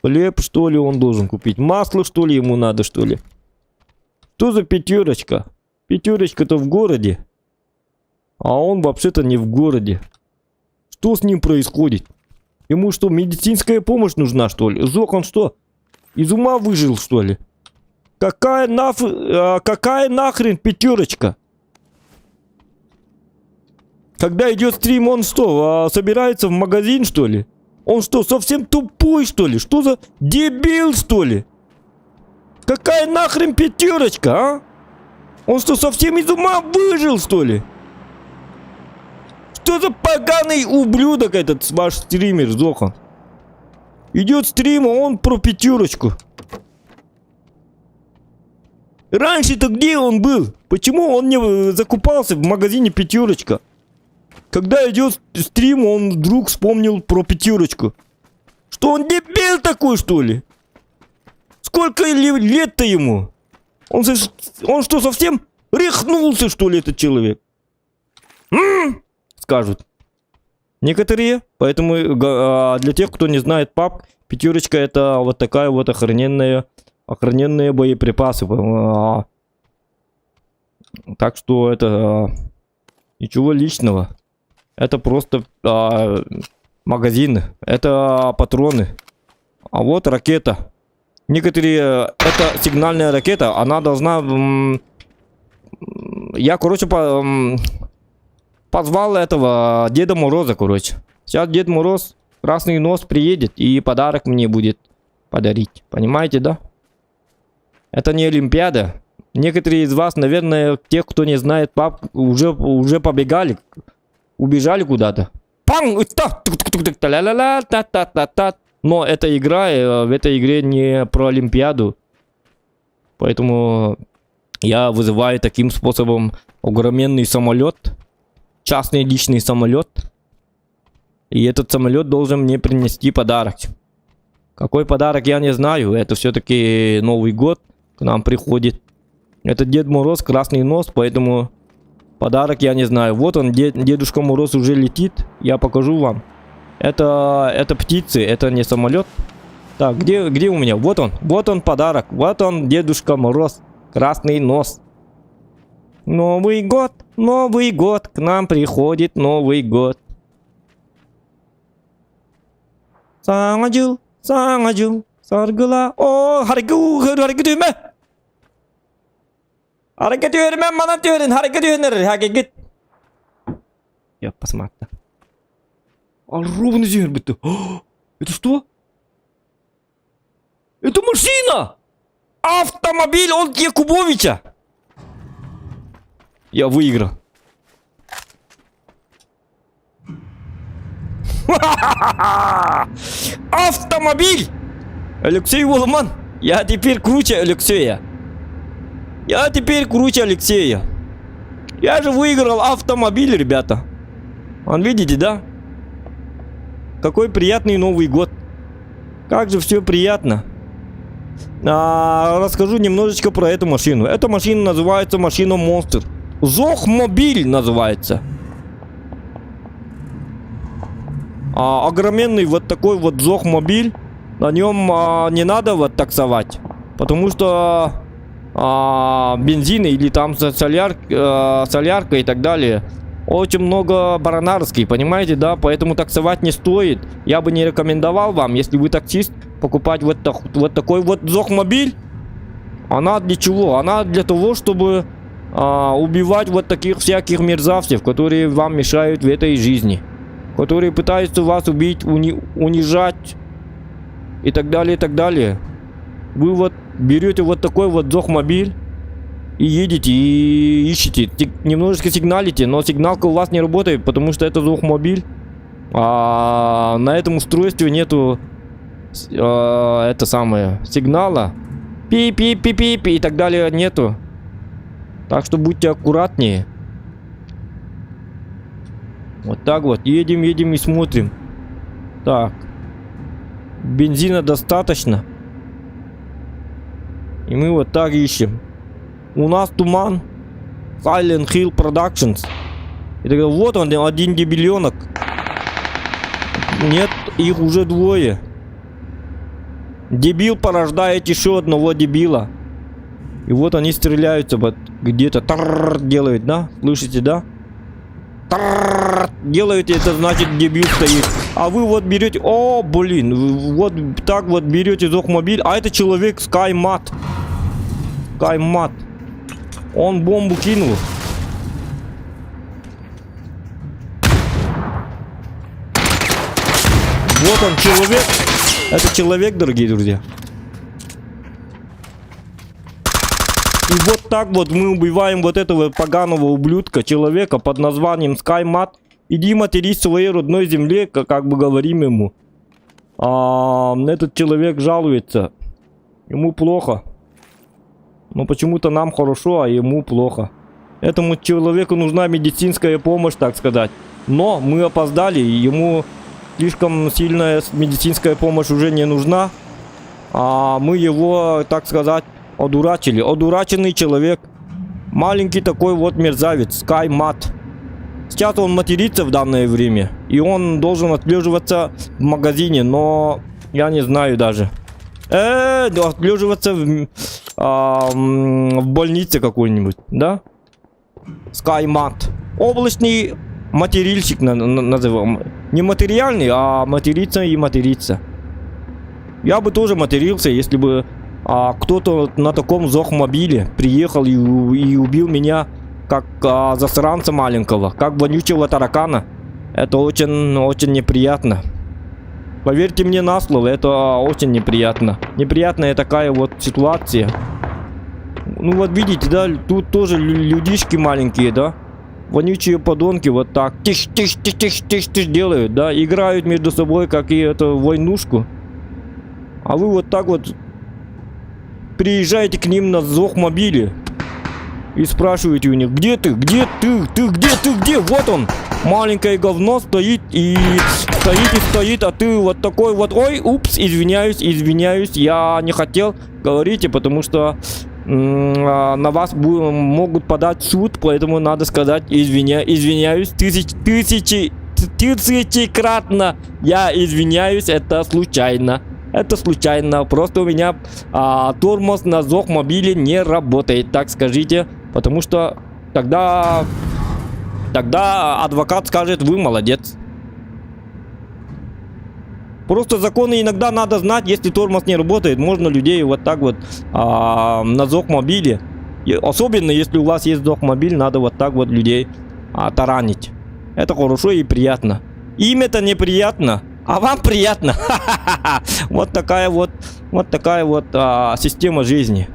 хлеб, что ли, он должен купить, масло, что ли, ему надо, что ли. Что за пятерочка? Пятерочка-то в городе, а он вообще-то не в городе. Что с ним происходит? Ему что, медицинская помощь нужна, что ли? Зок, он что, из ума выжил, что ли? Какая нахрен пятерочка? Когда идет стрим, он что, собирается в магазин, что ли? Он что, совсем тупой, что ли? Что за дебил, что ли? Какая нахрен пятерочка, а? Он что, совсем из ума выжил, что ли? Что за поганый ублюдок этот ваш стример, Зохан? Идет стрим, а он про пятерочку. Раньше-то где он был? Почему он не закупался в магазине пятерочка? Когда идет стрим, он вдруг вспомнил про пятерочку. Что он дебил такой, что ли? Сколько лет-то ему? Он что, совсем рехнулся, что ли, этот человек? Скажут некоторые. Поэтому для тех, кто не знает пап, пятерочка это вот такая вот охраненные боеприпасы. Так что это ничего личного. Это просто магазины, это патроны. А вот ракета. Некоторые, это сигнальная ракета, она должна... Я, короче, позвал этого Деда Мороза, короче. Сейчас Дед Мороз, красный нос, приедет и подарок мне будет подарить. Понимаете, да? Это не Олимпиада. Некоторые из вас, наверное, тех, кто не знает пап, уже побегали. Убежали куда-то. Но эта игра, в этой игре не про Олимпиаду. Поэтому я вызываю таким способом огроменный самолет. Частный личный самолет. И этот самолет должен мне принести подарок. Какой подарок, я не знаю. Это все-таки Новый год к нам приходит. Это Дед Мороз, красный нос, поэтому подарок я не знаю. Вот он, Дедушка Мороз уже летит. Я покажу вам. Это птицы, это не самолет. Так, где у меня? Вот он подарок. Вот он, Дедушка Мороз, красный нос. Новый год, к нам приходит Новый год. Саңа жыл, саргыла. О, hareket etme. Hareket etme, bana diyorsun, hareket etme, hareket. Я посмотрел. А ровно зер быты. Это что? Это машина! Автомобиль от Якубовича! Я выиграл. Автомобиль! Алексей Воломан, я теперь круче Алексея. Я же выиграл автомобиль, ребята. Вон, видите, да? Какой приятный Новый год. Как же все приятно. Расскажу немножечко про эту машину. Эта машина называется машина Монстр. Зохмобиль называется. Огроменный вот такой вот Зохмобиль. На нем не надо вот таксовать. Потому что бензин или там солярка и так далее. Очень много баранарский, понимаете, да? Поэтому таксовать не стоит. Я бы не рекомендовал вам, если вы таксист, покупать вот такой вот Зохмобиль. Она для чего? Она для того, чтобы убивать вот таких всяких мерзавцев, которые вам мешают в этой жизни. Которые пытаются вас убить, унижать и так далее, и так далее. Вы вот берете вот такой вот Зохмобиль и едете, и ищете, немножечко сигналите, но сигналка у вас не работает, потому что это Зохмобиль. На этом устройстве нету это самое сигнала. Пи-пи-пи-пи-пи и так далее нету. Так что будьте аккуратнее. Вот так вот. Едем и смотрим. Так. Бензина достаточно. И мы вот так ищем. У нас туман. Silent Hill Productions. И тогда вот он, один дебиленок. Нет, их уже двое. Дебил порождает еще одного дебила. И вот они стреляются вот где-то. Делают, да? Слышите, да? Делают, это значит дебил стоит. А вы вот берете. О, блин. Вот так вот берете Зохмобиль. А это человек Скаймат. Он бомбу кинул. Вот он, человек. Это человек, дорогие друзья. И вот так вот мы убиваем вот этого поганого ублюдка, человека под названием Скаймат. Иди матерись в своей родной земле, как бы говорим ему. Этот человек жалуется. Ему плохо. Но почему-то нам хорошо, а ему плохо. Этому человеку нужна медицинская помощь, так сказать. Но мы опоздали, и ему слишком сильная медицинская помощь уже не нужна. Мы его, так сказать, одурачили. Одураченный человек. Маленький такой вот мерзавец. Скаймат. Сейчас он матерится в данное время. И он должен отлеживаться в магазине. Но я не знаю даже. Отлеживаться в больнице какой-нибудь. Да? Скаймат. Облачный материльщик называем. Не материальный, а материться и материться. Я бы тоже матерился, если бы кто-то на таком Зохмобиле приехал и убил меня как засранца маленького, как вонючего таракана. Это очень неприятно. Поверьте мне на слово, это очень неприятно. Неприятная такая вот ситуация. Ну вот видите, да, тут тоже людишки маленькие, да. Вонючие подонки вот так тиш делают, да. Играют между собой, как и эту войнушку. А вы вот так вот приезжаете к ним на Зохмобиле и спрашиваете у них: где ты? Где? Вот он, маленькое говно стоит, а ты вот такой вот. Ой, упс, извиняюсь, я не хотел, говорите, потому что на вас могут подать в суд, поэтому надо сказать извиняюсь тысячекратно. Я извиняюсь, это случайно. Это случайно. Просто у меня тормоз на Зохмобиле не работает, так скажите. Потому что тогда адвокат скажет, вы молодец. Просто законы иногда надо знать, если тормоз не работает, можно людей вот так вот на Зохмобиле. Особенно если у вас есть Зохмобиль, надо вот так вот людей таранить. Это хорошо и приятно. Им-то неприятно, а вам приятно. Вот такая вот система жизни.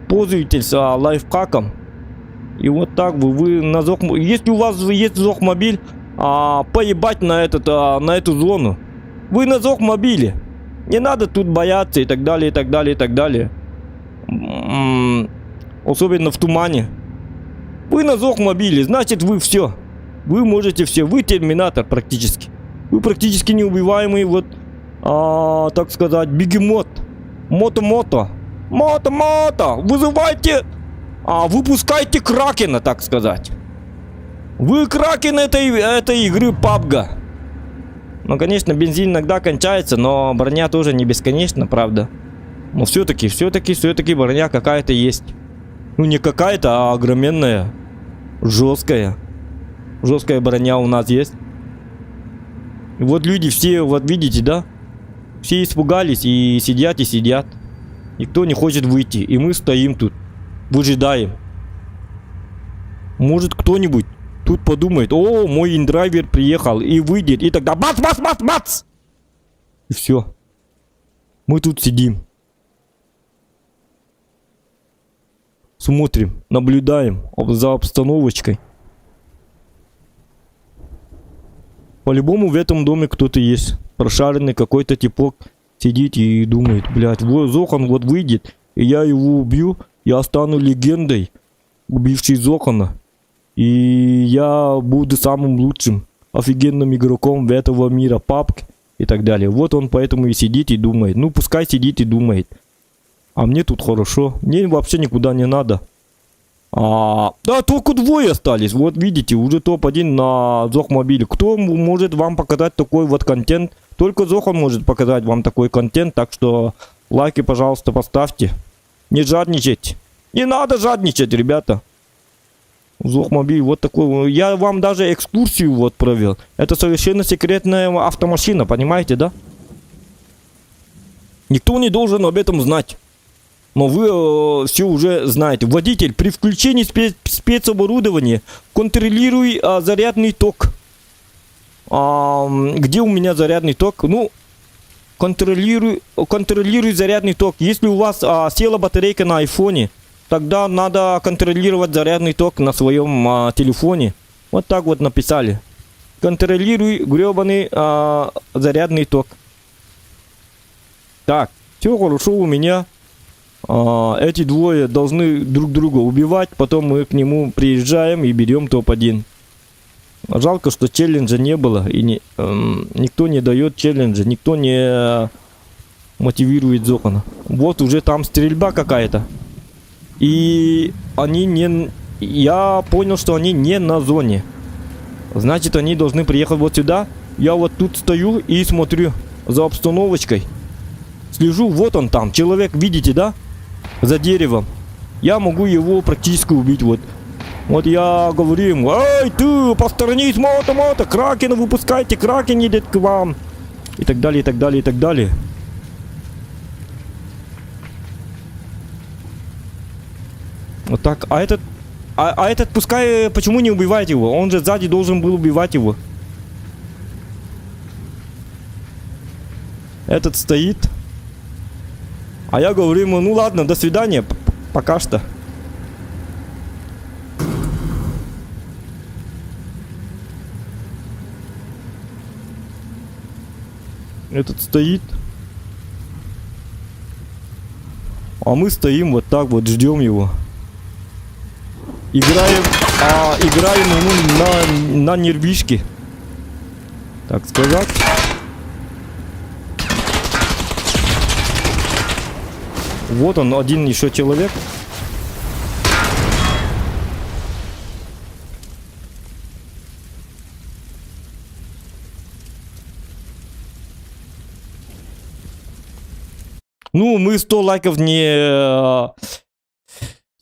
Пользуйтесь лайфхаком. И вот так вы на Зохмобиле. Если у вас есть Зохмобиль, поебать на эту зону. Вы на Зохмобиле. Не надо тут бояться и так далее, и так далее, и так далее. Особенно в тумане. Вы на Зохмобиле, значит вы все. Вы можете все. Вы терминатор практически. Вы практически неубиваемый, вот, так сказать, бегемот. Мото-мото. Мото-мото. Вызывайте, выпускайте Кракена, так сказать. Вы Кракен этой игры PUBG. Ну, конечно, бензин иногда кончается, но броня тоже не бесконечна, правда. Но все-таки броня какая-то есть. Ну, не какая-то, а огроменная. Жесткая. Жесткая броня у нас есть. И вот люди все, вот видите, да? Все испугались и сидят, и сидят. Никто не хочет выйти. И мы стоим тут, выжидаем. Может, кто-нибудь тут подумает, о, мой индрайвер приехал, и выйдет, и тогда бац, бац, бац, бац! И все. Мы тут сидим. Смотрим, наблюдаем за обстановочкой. По-любому в этом доме кто-то есть. Прошаренный какой-то типок сидит и думает, блядь, вот Зохан вот выйдет, и я его убью, я стану легендой, убивший Зохана. И я буду самым лучшим, офигенным игроком этого мира PUBG и так далее. Вот он поэтому и сидит и думает. Ну, пускай сидит и думает. А мне тут хорошо. Мне вообще никуда не надо. Да, только двое остались. Вот видите, уже топ-1 на Зохмобиле. Кто может вам показать такой вот контент? Только Зохан может показать вам такой контент. Так что лайки, пожалуйста, поставьте. Не жадничайте. Не надо жадничать, ребята. Зохмобиль вот такой. Я вам даже экскурсию вот провел. Это совершенно секретная автомашина, понимаете, да? Никто не должен об этом знать. Но вы все уже знаете. Водитель, при включении спецоборудования контролируй зарядный ток. Где у меня зарядный ток? Ну, контролируй зарядный ток. Если у вас села батарейка на айфоне, тогда надо контролировать зарядный ток на своем телефоне. Вот так вот написали. Контролируй гребаный зарядный ток. Так, все хорошо у меня. Эти двое должны друг друга убивать. Потом мы к нему приезжаем и берем топ-1. Жалко, что челленджа не было. И никто не дает челленджа. Никто не мотивирует Зохана. Вот уже там стрельба какая-то. И они не... Я понял, что они не на зоне. Значит, они должны приехать вот сюда. Я вот тут стою и смотрю за обстановочкой. Слежу, вот он там. Человек, видите, да? За деревом. Я могу его практически убить, вот. Вот я говорю ему, эй, ты, посторонись, мото-мото, Кракена выпускайте, Кракен едет к вам. И так далее, и так далее, и так далее. Вот так. А этот пускай, почему не убивает его? Он же сзади должен был убивать его. Этот стоит. А я говорю ему, ну ладно, до свидания, пока что. Этот стоит. А мы стоим вот так вот, ждем его. Играем ему на нервишки, так сказать. Вот он, один еще человек. Ну, мы 100 лайков не...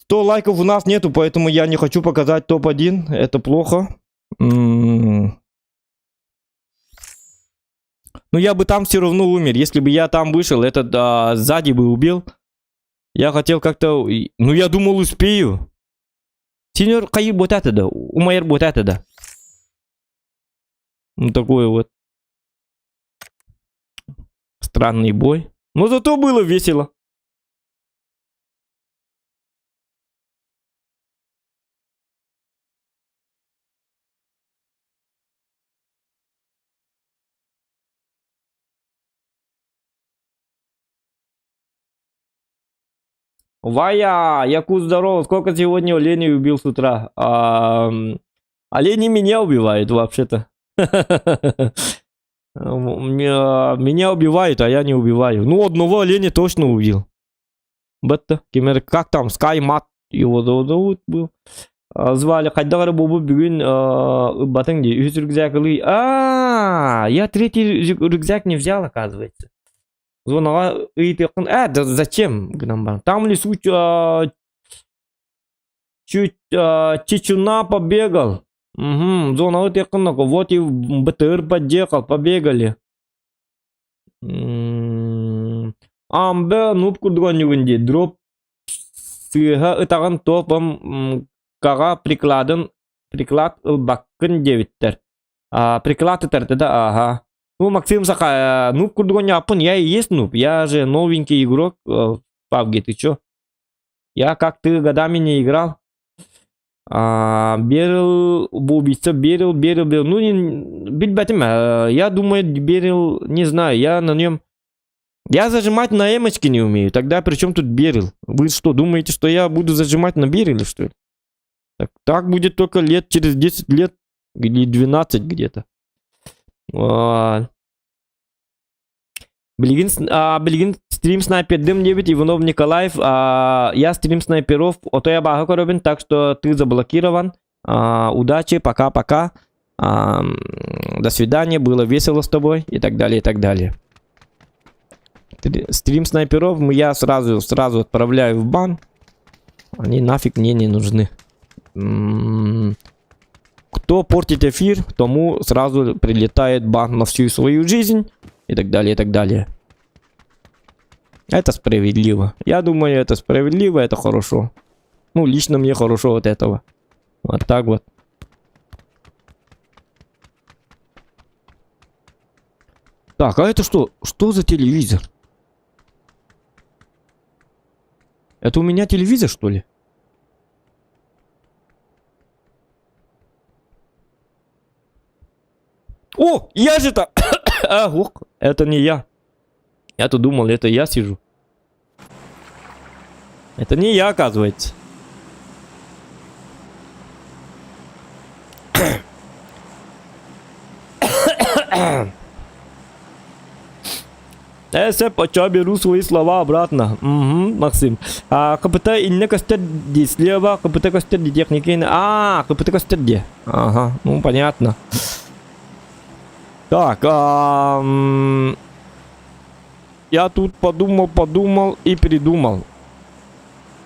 100 лайков у нас нету, поэтому я не хочу показать топ-1. Это плохо. Ну, я бы там все равно умер. Если бы я там вышел, этот сзади бы убил. Я хотел как-то... Ну, я думал, успею. Сеньор Каир вот это да. Умайер вот это да. Ну, такой вот. Странный бой. Но зато было весело. Вая, Якут, здорово. Сколько сегодня оленей убил с утра? Олени меня убивают вообще-то. Меня убивают, а я не убиваю. Ну, одного оленя точно убил. Бетта, как там, Скаймат его зовут был. Звали, хайдагары бобу бүгін батың де, үз рюкзак ылый. Я третий рюкзак не взял, оказывается. Зонага ыйтыкын. Да зачем? Там в лесу чуть чечуна побегал. Угу, зонага тыкын. Вот и БТР подъехал, побегали. Амбе нуп курдгон югунде. Дроп сыга ытаган топом кага приклад баккын девиттер. Приклад ытарды да, ага. Ну, Максим Саха, нуб курдгон япын, я и есть нуб. Я же новенький игрок в PUBG, ты чё? Я как ты годами не играл. Берил, убийца, берил. Ну, битбатим, я думаю, берил, не знаю, я на нем... Я зажимать на эмочке не умею. Тогда при чем тут берил? Вы что, думаете, что я буду зажимать на бериле, что ли? Так будет только лет, через 10 лет, или 12 где-то. Блин, стрим снайпер Дым 9, Иванов Николаев. Я стрим снайперов, ото я бага коробин, так что ты заблокирован. Удачи, пока-пока. До свидания, было весело с тобой, и так далее, и так далее. Стрим снайперов я сразу отправляю в бан. Они нафиг мне не нужны. Кто портит эфир, тому сразу прилетает бан на всю свою жизнь. И так далее, и так далее. Это справедливо. Я думаю, это справедливо, это хорошо. Ну, лично мне хорошо от этого. Вот так вот. Так, а это что? Что за телевизор? Это у меня телевизор, что ли? О, я же-то... Ох, это не я. Я-то думал, это я сижу. Это не я, оказывается. Я беру свои слова обратно. Угу, Максим. КПТ инне костер слева, КПТ костер техники. КПТ костер где? Ага, ну понятно. Так, я тут подумал и передумал.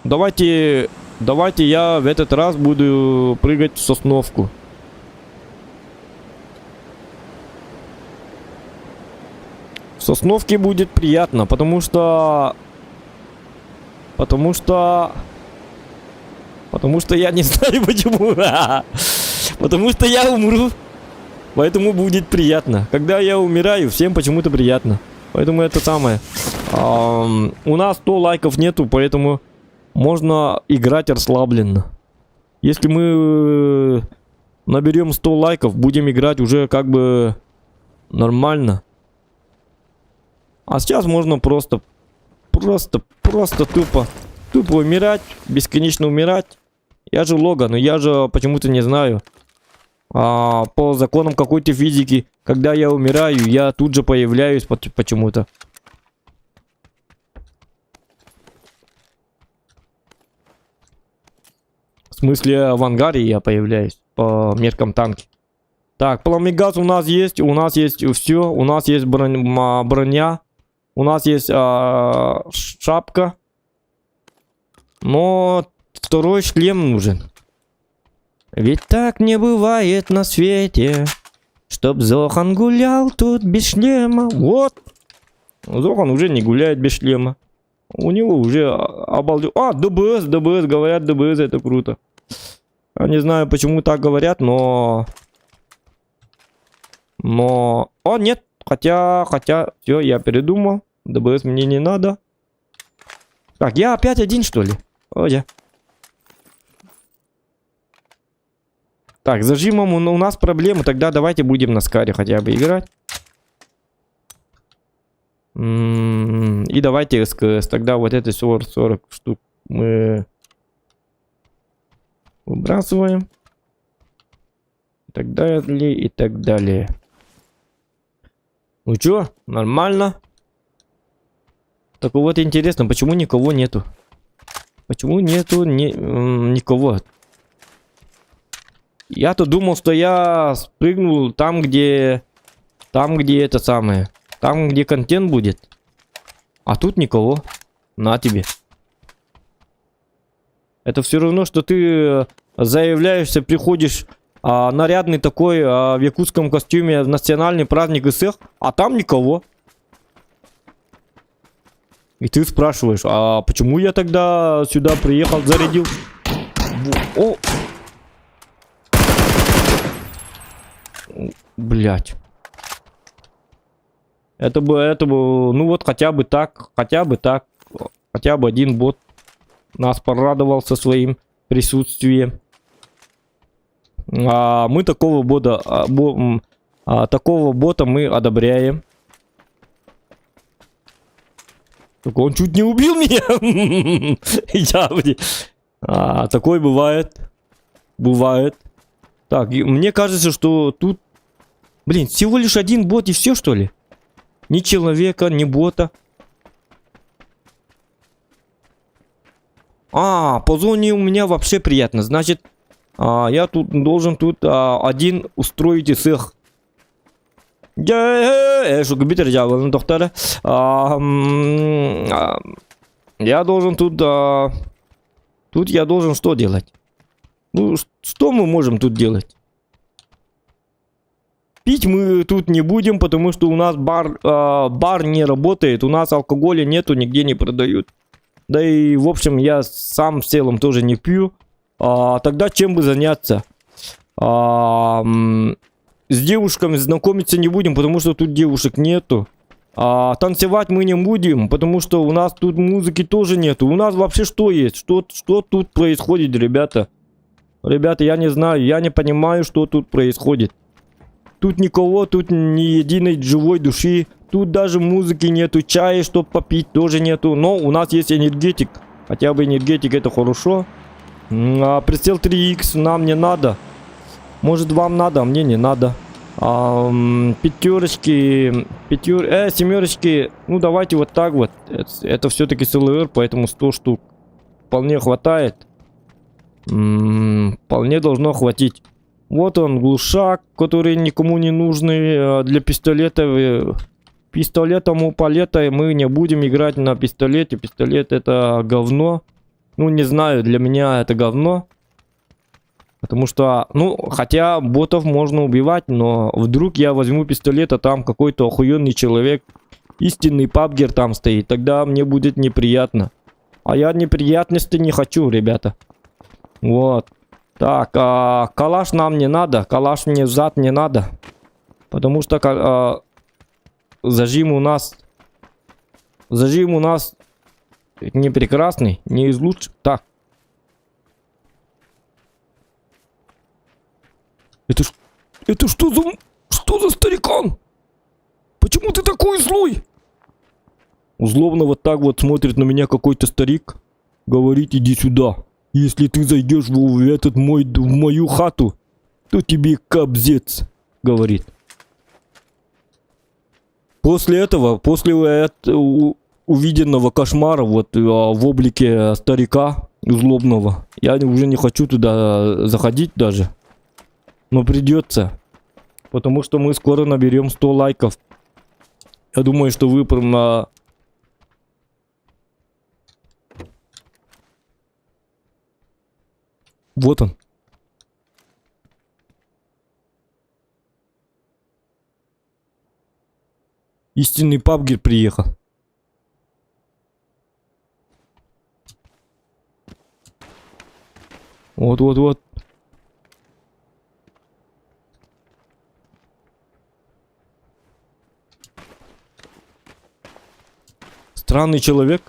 Давайте я в этот раз буду прыгать в сосновку. В сосновке будет приятно, потому что я не знаю почему. Потому что я умру. Поэтому будет приятно. Когда я умираю, всем почему-то приятно. Поэтому это самое. У нас 100 лайков нету, поэтому можно играть расслабленно. Если мы наберем 100 лайков, будем играть уже как бы нормально. А сейчас можно просто тупо умирать, бесконечно умирать. Я же Логан, но я же почему-то не знаю. По законам какой-то физики, когда я умираю, я тут же появляюсь почему-то. смысле, в ангаре я появляюсь по меркам танки. Так, пламегаз у нас есть все. У нас есть броня. У нас есть шапка. Но второй шлем нужен. Ведь так не бывает на свете, чтоб Зохан гулял тут без шлема. Вот. Зохан уже не гуляет без шлема. У него уже обалдел. ДБС, говорят, ДБС это круто. Я не знаю, почему так говорят, но... нет. Хотя, все, я передумал. ДБС мне не надо. Так, я опять один, что ли? Я. Так, с зажимом у нас проблемы. Тогда давайте будем на скаре хотя бы играть. И давайте СКС. Тогда вот это 40 штук мы выбрасываем. И так далее, и так далее. Ну чё, нормально. Так вот интересно, почему никого нету? Почему нету никого? Я-то думал, что я спрыгнул там, где это самое. Там, где контент будет. А тут никого. На тебе. Это все равно, что ты заявляешься, приходишь нарядный такой в якутском костюме в национальный праздник ИСЭХ, а там никого. И ты спрашиваешь, а почему я тогда сюда приехал, зарядил? О! Блять. Это бы, ну вот хотя бы так. Хотя бы один бот нас порадовал со своим присутствием. Мы такого бота мы одобряем. Только он чуть не убил меня. Такое бывает. Бывает. Так, мне кажется, что тут... Блин, всего лишь один бот и все, что ли? Ни человека, ни бота. По зоне у меня вообще приятно. Значит, я тут должен один устроить ИСЭХ. Я должен тут я должен что делать? Ну, что мы можем тут делать? Пить мы тут не будем, потому что у нас бар не работает. У нас алкоголя нету, нигде не продают. Да и, в общем, я сам в целом тоже не пью. Тогда чем бы заняться? С девушками знакомиться не будем, потому что тут девушек нету. Танцевать мы не будем, потому что у нас тут музыки тоже нету. У нас вообще что есть? Что тут происходит, ребята? Ребята, я не знаю, я не понимаю, что тут происходит. Тут никого, тут ни единой живой души. Тут даже музыки нету, чая, чтобы попить, тоже нету. Но у нас есть энергетик. Хотя бы энергетик, это хорошо. Прицел 3х нам не надо. Может, вам надо, а мне не надо. Пятерочки, семерочки. Ну, давайте вот так вот. Это все-таки СЛР, поэтому 100 штук вполне хватает. Вполне должно хватить. Вот он, глушак, который никому не нужный. Для пистолета. Пистолетом у палета мы не будем играть на пистолете. Пистолет это говно. Ну, не знаю, для меня это говно. Потому что, ну, хотя ботов можно убивать, но вдруг я возьму пистолет, а там какой-то охуенный человек, истинный пабгер там стоит. Тогда мне будет неприятно. А я неприятности не хочу, ребята. Вот. Так, калаш нам не надо. Калаш мне взад не надо. Потому что зажим у нас не прекрасный, не из лучших. Так. Это что за старикан? Почему ты такой злой? Злобно вот так вот смотрит на меня какой-то старик. Говорит, иди сюда. Если ты зайдешь в мою хату, то тебе кобзец, говорит. После увиденного кошмара вот в облике старика злобного, Я уже не хочу туда заходить даже. Но придется. Потому что мы скоро наберем 100 лайков. Я думаю, что вы прям... Вот он. Истинный PUBG приехал. Вот. Странный человек.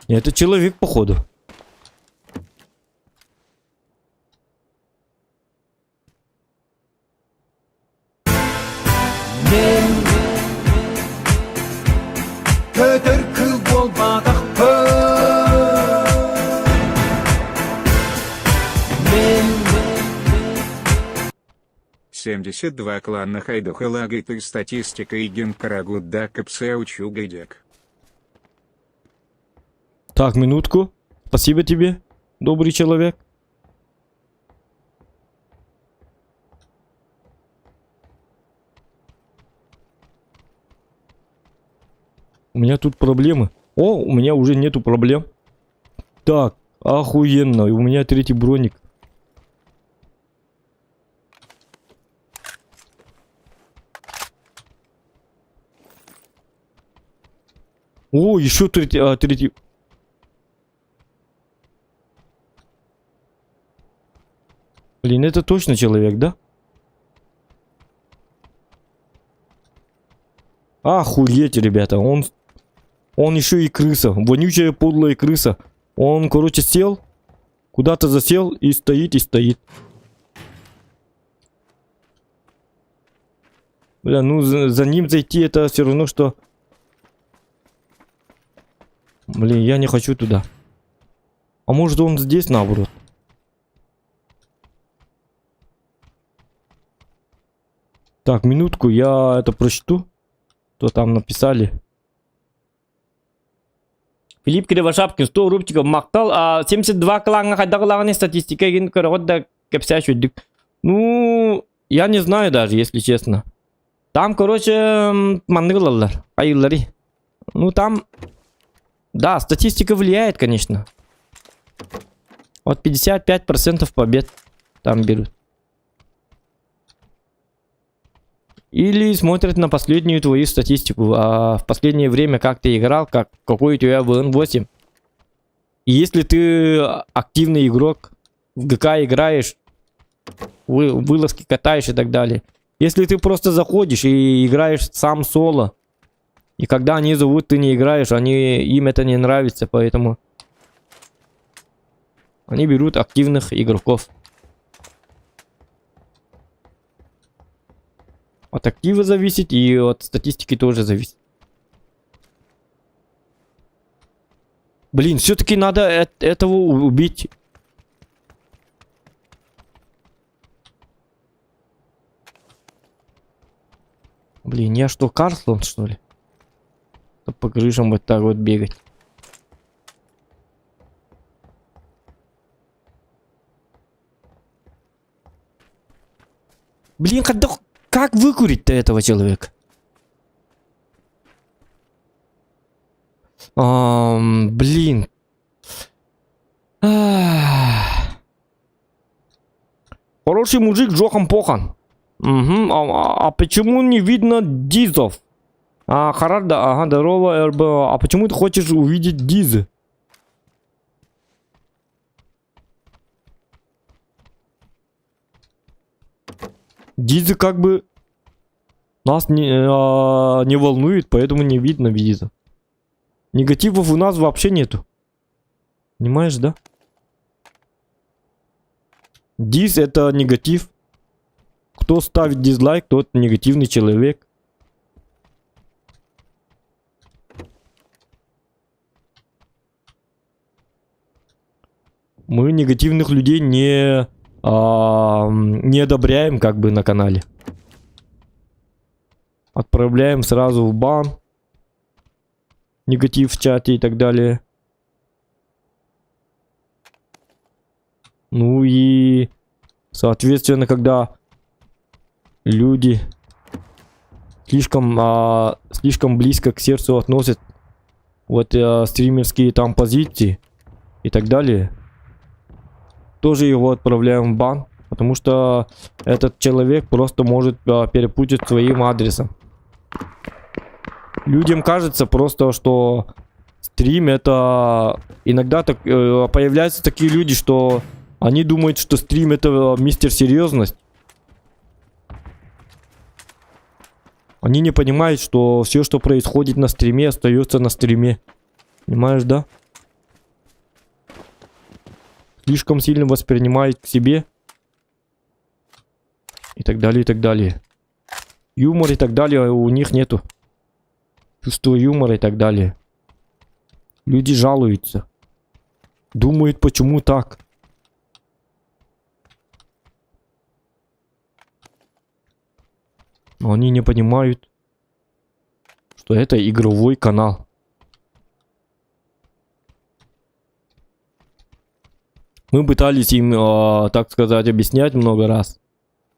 Это человек, походу. болмадық 72 клана Хайдуха лагает и статистика и генкарагуда капсеучу гайдек. Так, минутку. Спасибо тебе, добрый человек. У меня тут проблемы. О, у меня уже нету проблем. Так, охуенно. У меня 3-й броник. О, еще 3-й. Блин, это точно человек, да? Охуеть, ребята. Он еще и крыса. Вонючая подлая крыса. Он, короче, сел. Куда-то засел и стоит, и стоит. Бля, ну за ним зайти это все равно, что... Блин, я не хочу туда. А может он здесь наоборот? Так, минутку, я это прочту. Что там написали. Филипп Кривошапкин 100 рубчиков мақтал, а 72 кланға қайдағылағыны статистика еген көріғыд да кәпсә шөйдік. Ну, я не знаю даже, если честно. Там, короче, мандылалар, айыллары. Ну, там... Да, статистика влияет, конечно. Вот 55% побед там берут. Или смотрят на последнюю твою статистику. А в последнее время как ты играл, какой у тебя ВН8. И если ты активный игрок, в ГК играешь, вылазки катаешь и так далее. Если ты просто заходишь и играешь сам соло, и когда они зовут, ты не играешь, им это не нравится, поэтому они берут активных игроков. От актива зависит и от статистики тоже зависит. Блин, все-таки надо этого убить. Блин, я что, Карслон, что ли? По крышам вот так вот бегать. Блин, как выкурить-то этого человека? Блин. Хороший мужик Джохан Похан. Угу. А почему не видно дизов? Харада, ага, здорово, РБ. А почему ты хочешь увидеть дизы? Дизы как бы нас не волнует, поэтому не видно диза. Негативов у нас вообще нету. Понимаешь, да? Диз это негатив. Кто ставит дизлайк, тот негативный человек. Мы негативных людей не одобряем как бы на канале. Отправляем сразу в бан. Негатив в чате и так далее. Ну и, соответственно, когда люди слишком близко к сердцу относят вот стримерские там позиции и так далее, тоже его отправляем в бан, потому что этот человек просто может перепутать своим адресом. Людям кажется просто, что стрим это... Иногда так, появляются такие люди, что они думают, что стрим это мистер серьезность. Они не понимают, что все, что происходит на стриме, остается на стриме. Понимаешь, да? Слишком сильно воспринимают к себе. И так далее, и так далее. Юмор и так далее у них нету. Чувство юмора и так далее. Люди жалуются. Думают, почему так. Но они не понимают, что это игровой канал. Мы пытались им, так сказать, объяснять много раз.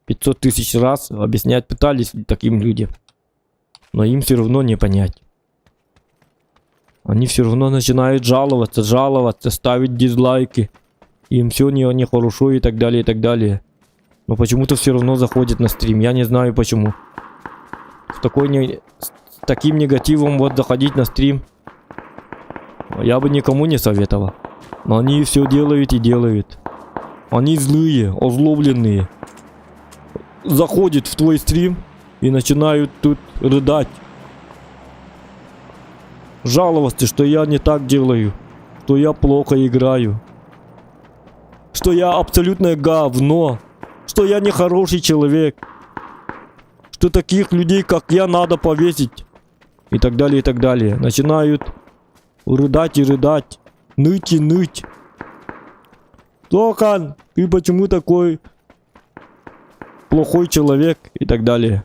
500 тысяч раз объяснять пытались таким людям. Но им все равно не понять. Они все равно начинают жаловаться, ставить дизлайки. Им все нехорошо и так далее, и так далее. Но почему-то все равно заходят на стрим. Я не знаю почему. С таким негативом вот заходить на стрим я бы никому не советовал. Но они все делают и делают. Они злые, озлобленные. Заходят в твой стрим и начинают тут рыдать. Жаловаться, что я не так делаю. Что я плохо играю. Что я абсолютное говно. Что я не хороший человек. Что таких людей, как я, надо повесить. И так далее, и так далее. Начинают рыдать и рыдать. Ныть и ныть. Тохан, ты почему такой плохой человек? И так далее.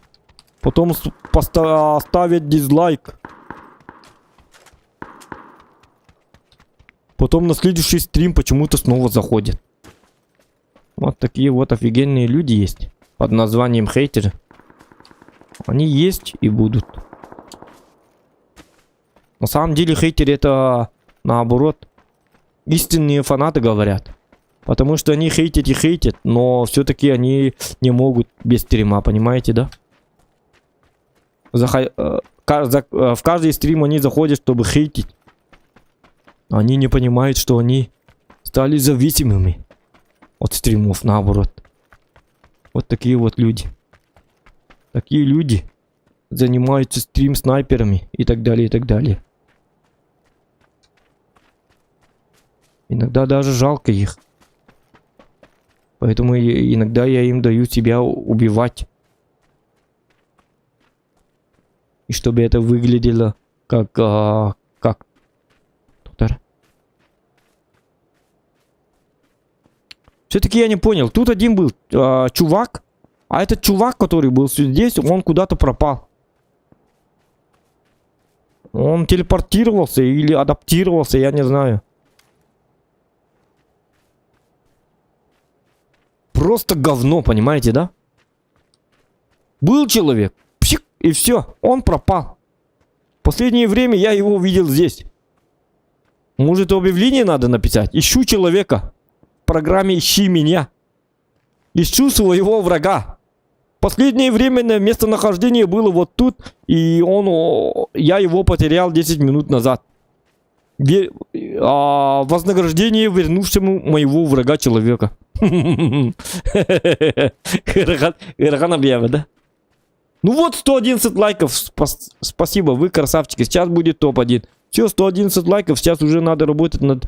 Потом ставят дизлайк. Потом на следующий стрим почему-то снова заходят. Вот такие вот офигенные люди есть. Под названием хейтеры. Они есть и будут. На самом деле хейтеры это наоборот. Истинные фанаты говорят. Потому что они хейтят и хейтят. Но все-таки они не могут без стрима. Понимаете, да? В каждый стрим они заходят, чтобы хейтить. Они не понимают, что они стали зависимыми от стримов, наоборот. Вот такие вот люди. Такие люди занимаются стрим-снайперами и так далее, и так далее. Иногда даже жалко их. Поэтому иногда я им даю себя убивать. И чтобы это выглядело как... Все-таки я не понял. Тут один был чувак. А этот чувак, который был здесь, он куда-то пропал. Он телепортировался или адаптировался, я не знаю. Просто говно, понимаете, да? Был человек, пшик, и все, он пропал. В последнее время я его видел здесь. Может, объявление надо написать? Ищу человека. В программе «Ищи меня». Ищу своего врага. Последнее время местонахождение было вот тут, и я его потерял 10 минут назад. Вознаграждение вернувшему моего врага человека. Ирхан объява, да? Ну вот 111 лайков. Спасибо, вы красавчики. Сейчас будет топ-1. Все, 111 лайков. Сейчас уже надо работать над...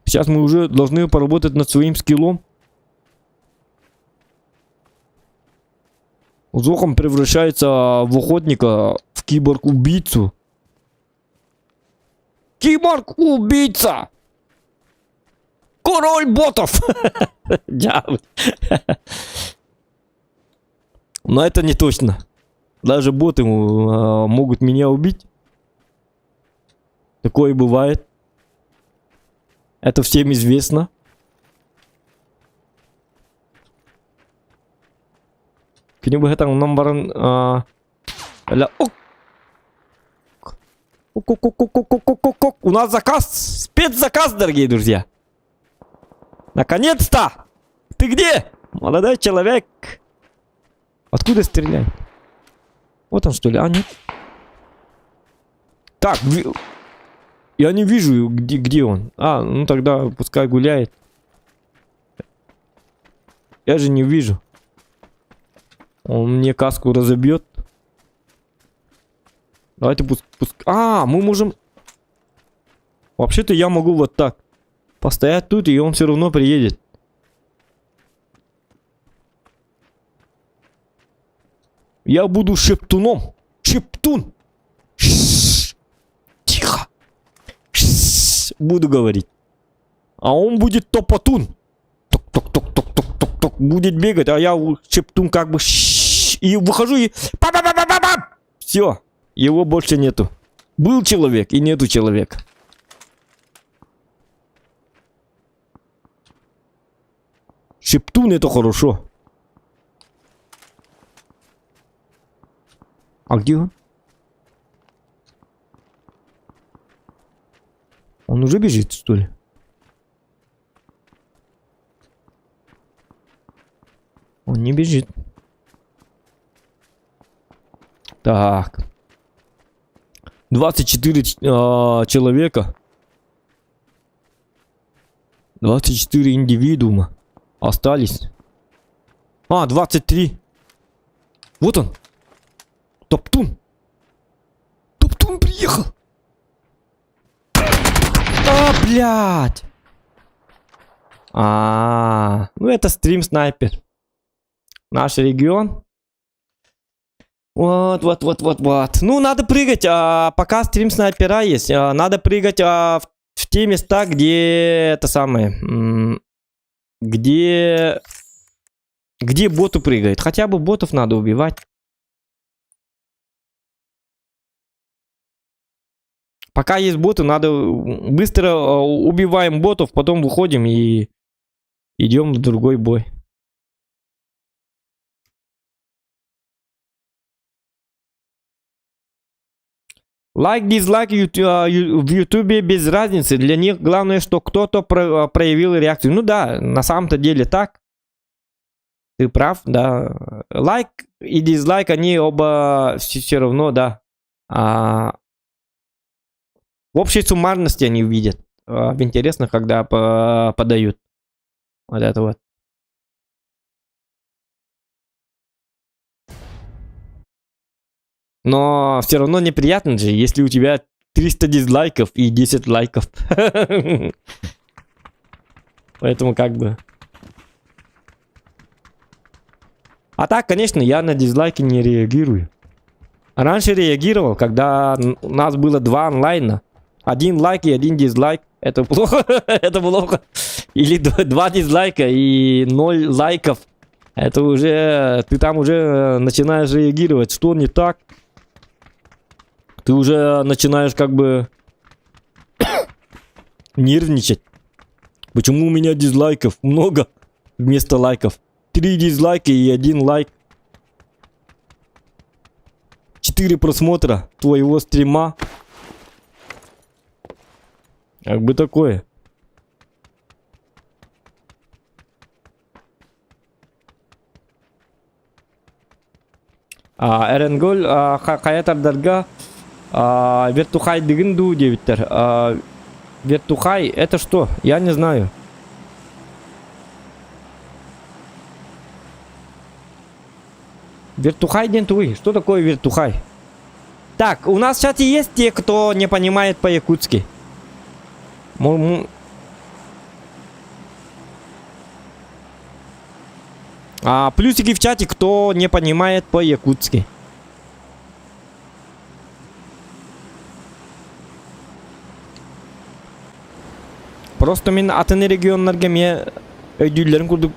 Сейчас мы уже должны поработать над своим скиллом. Зохом превращается в охотника, в киборг-убийцу. Киборг-убийца! Король ботов! Но это не точно. Даже боты могут меня убить. Такое бывает. Это всем известно. Кini бахатang номерон у нас заказ, спецзаказ, дорогие друзья. Наконец-то! Ты где? Молодой человек. Откуда стреляет? Вот он, что ли? А, нет. Так, я не вижу, где он. А, ну тогда пускай гуляет. Я же не вижу. Он мне каску разобьет. Давайте пусть... А, мы можем... Вообще-то я могу вот так постоять тут, и он все равно приедет. Я буду шептуном. Шептун. Тихо. Буду говорить. А он будет топотун. Ток-ток-ток-ток-ток-ток. Будет бегать, а я шептун как бы... И выхожу и... Все. Его больше нету. Был человек и нету человека. Шептун это хорошо. А где он? Он уже бежит, что ли? Он не бежит. Так. 24 человека. 24 индивидуума остались. А, 23. Вот он. Топтун. Топтун приехал. А, блядь. Ну это стрим-снайпер. Наш регион. Вот. Ну, надо прыгать, пока стрим снайпера есть. Надо прыгать в те места, где это самое. Где боты прыгают. Хотя бы ботов надо убивать. Пока есть боты, надо быстро убиваем ботов, потом выходим и идем в другой бой. Лайк, дизлайк в Ютубе без разницы. Для них главное, что кто-то проявил реакцию. Ну да, на самом-то деле так. Ты прав, да. Лайк и дизлайк, они оба все равно, да. В общей суммарности они увидят. Интересно, когда подают. Вот это вот. Но все равно неприятно же, если у тебя 300 дизлайков и 10 лайков. Поэтому как бы... А так, конечно, я на дизлайки не реагирую. Раньше реагировал, когда у нас было 2 онлайна. 1 лайк и 1 дизлайк. Это плохо. Это плохо. Или 2 дизлайка и 0 лайков. Это уже... Ты там уже начинаешь реагировать. Что не так? Ты уже начинаешь как бы нервничать. Почему у меня дизлайков много вместо лайков? 3 дизлайка и 1 лайк. 4 просмотра твоего стрима. Как бы такое. Эренгол хаятардарга вертухай дигинду девиттер. Вертухай это что? Я не знаю. Вертухай дентуй. Что такое вертухай? Так, у нас в чате есть те, кто не понимает по-якутски. Плюсики в чате, кто не понимает по-якутски. Просто мен атыны регионнарга өйдүллерин курдук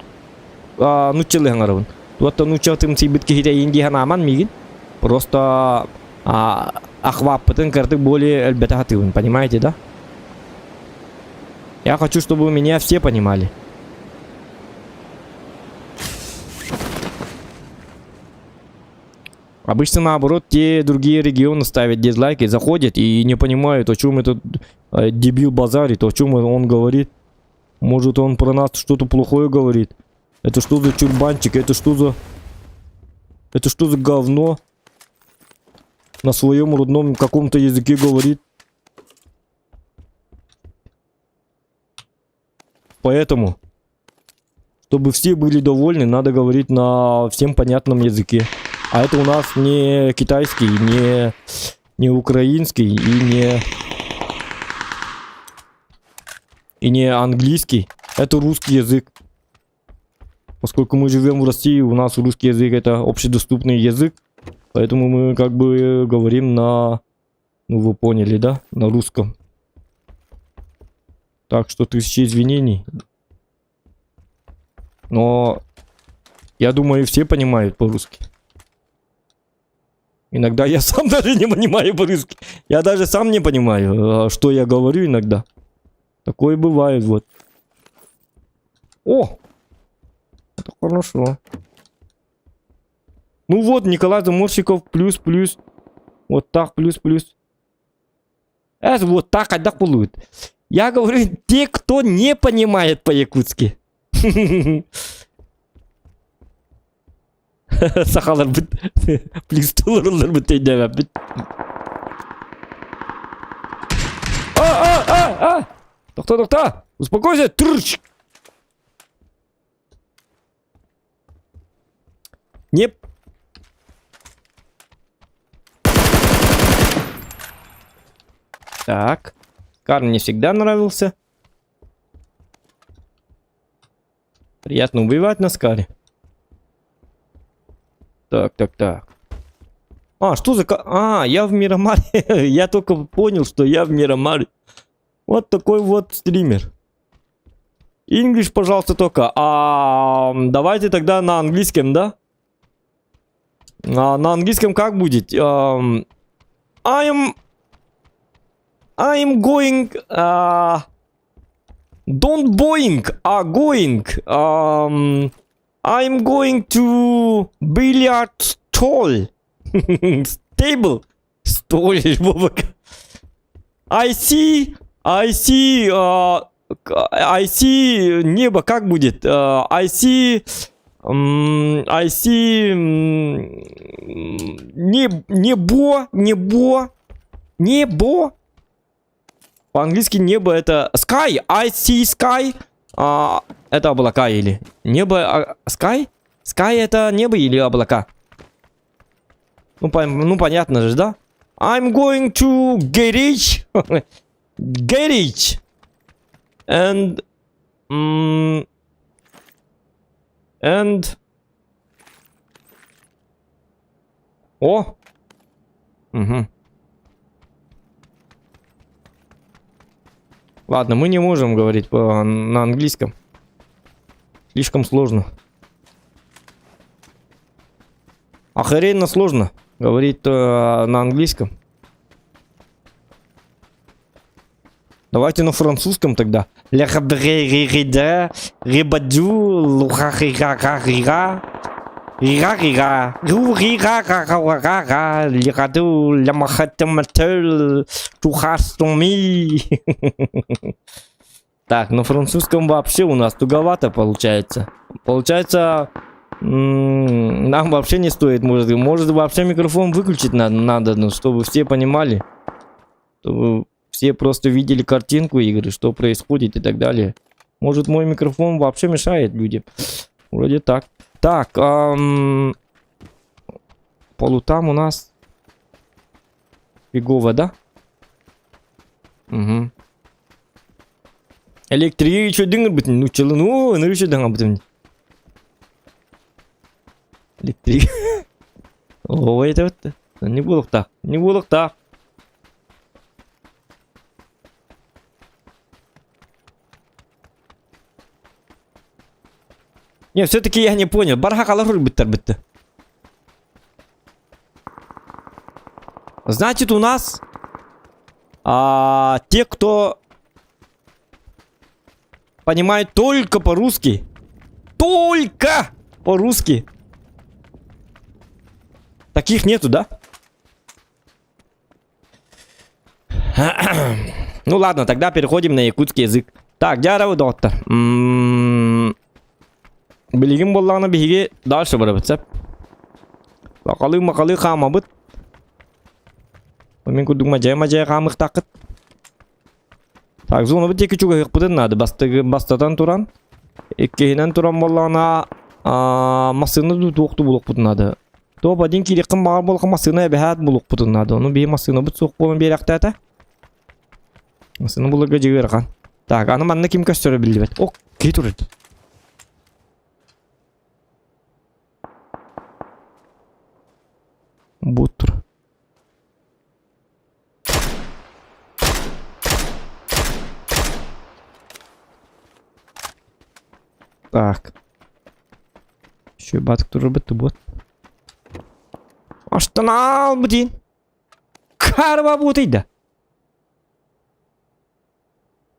нуччылыгын арабын. Туатта нуччатым сибитке хите инди ханаман мигин. Просто ахваппытын кырдык более элбета хатыбын, понимаете, да? Я хочу, чтобы меня все понимали. Обычно наоборот, те другие регионы ставят дизлайки, заходят и не понимают, о чем этот дебил базарит, о чем он говорит. Может, он про нас что-то плохое говорит. Это что за чурбанчик? Это что за говно? На своем родном каком-то языке говорит. Поэтому, чтобы все были довольны, надо говорить на всем понятном языке. А это у нас не китайский, не украинский и не английский. Это русский язык. Поскольку мы живем в России, у нас русский язык это общедоступный язык. Поэтому мы как бы говорим на... Ну вы поняли, да? На русском. Так что 1000 извинений. Но я думаю, все понимают по-русски. Иногда я сам даже не понимаю по-русски. Я даже сам не понимаю, что я говорю иногда. Такое бывает, вот. О! Это хорошо. Ну вот, Николай Заморщиков, плюс. Вот так, плюс. Это вот так, когда пулует. Я говорю, те, кто не понимает по-якутски. Сахалар бит. Плюс туларлар бит дейдеме бит. Токта. Успокойся. Трыч. Не. Так. Кар мне всегда нравился. Приятно убивать на Скаре. Так. А, что за... А, я в Мирамаре. Я только понял, что я в Мирамаре. Вот такой вот стример. English, пожалуйста, только. Давайте тогда на английском, да? На английском как будет? I'm going... Don't boing, going. I'm going to billiard stall. Stable. Stall. I see небо, как будет? I see небо. По-английски небо это sky. I see sky. Это облака или небо? Sky? Sky это небо или облака? Ну понятно же, да? I'm going to garage. Garage. And О. Угу. Ладно, мы не можем говорить на английском. Слишком сложно. Охрененно сложно говорить на английском. Давайте на французском тогда. Так, на французском вообще у нас туговато получается. Получается, нам вообще не стоит, может вообще микрофон выключить надо, ну, чтобы все понимали. Чтобы все просто видели картинку игры, что происходит и так далее. Может, мой микрофон вообще мешает людям. Вроде так. Так, по лутам у нас фигово, да? Угу. Электрик, что дынгер бытен? Ну, челы, ну еще дынгер бытен. Электрик. Ой, это вот. Не булок так. Не булок так. Не, все-таки я не понял. Барха калахур битте. Значит, у нас те, кто понимают только по-русски. Только по-русски. Таких нету, да? Ну ладно, тогда переходим на якутский язык. Так, дядя доктор. Билигин боллағына биге дальше барабыт, сәп. Мақалы қамабыт. Мен күрдік мажай қамық тақыт. Так, зоны бит екі чуға хықпыдын нады. Бастатан туран. Еккейінен туран боллағына масыны тоқты бұлық бұдын нады. То бадин кирекін бағар болға масыны әбәхәт бұлық бұдын нады. Оны бей масыны бұд соқ болын бей рақтайта. Масыны бұлыға жегер қан. Так, аны манны ким көстері білді бәт. О, кей тұрды. Бутыр. Так. Еще баток тоже бітті бот. Аштанал бітін. Карва бутыйды.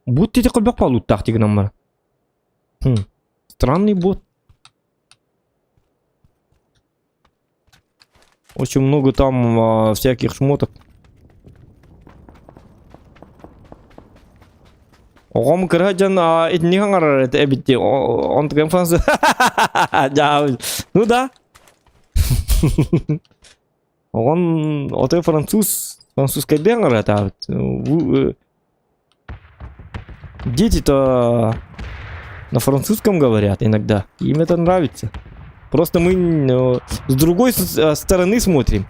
Бот дейді қылбақ па луттақ деген амар. Странный бот. Очень много там всяких шмоток. Оғам кіргіжен етіне қаңар әбітте. Он тіген француз. Ну да. Оған оты француз. Француз кәдбе қаңар әбіт. Дети-то на французском говорят иногда. Им это нравится. Просто мы с другой стороны смотрим.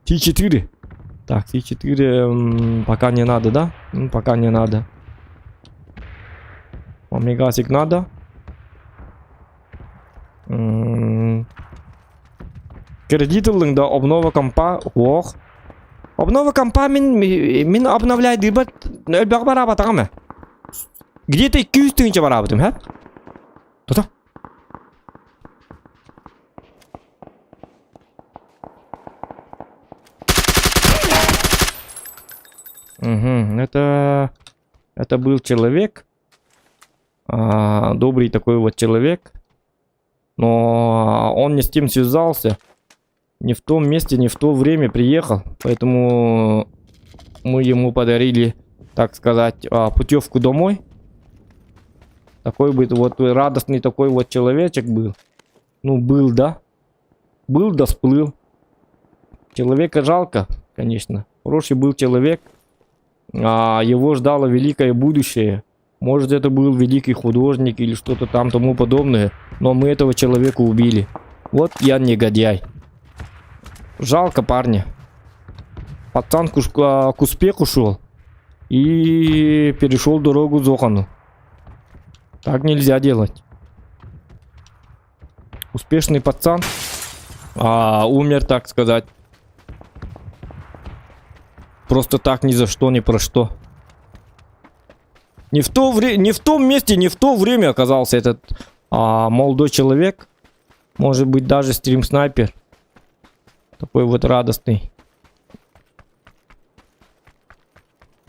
T4. Так, T4 пока не надо, да? Пока не надо. Омегасик надо. Кредитлың да обнова компа. Ох. Обнова компа мен обновляй дыбат. Өлбәк бара батағамы? Где-то 200 тысяч бара батым, ха? Тота. Угу, это был человек. Добрый такой вот человек. Но он не с тем связался. Не в том месте, не в то время приехал. Поэтому мы ему подарили, так сказать, путевку домой. Такой бы вот радостный такой вот человечек был. Ну, был, да? Был, да сплыл. Человека жалко, конечно. Хороший был человек. Его ждало великое будущее. Может, это был великий художник или что-то там тому подобное. Но мы этого человека убили. Вот я негодяй. Жалко парня. Пацан к успеху шел. И перешел дорогу Зохану. Так нельзя делать. Успешный пацан. Умер, так сказать. Просто так ни за что, ни про что. Не в том месте, не в то время оказался этот молодой человек. Может быть, даже стрим-снайпер. Такой вот радостный.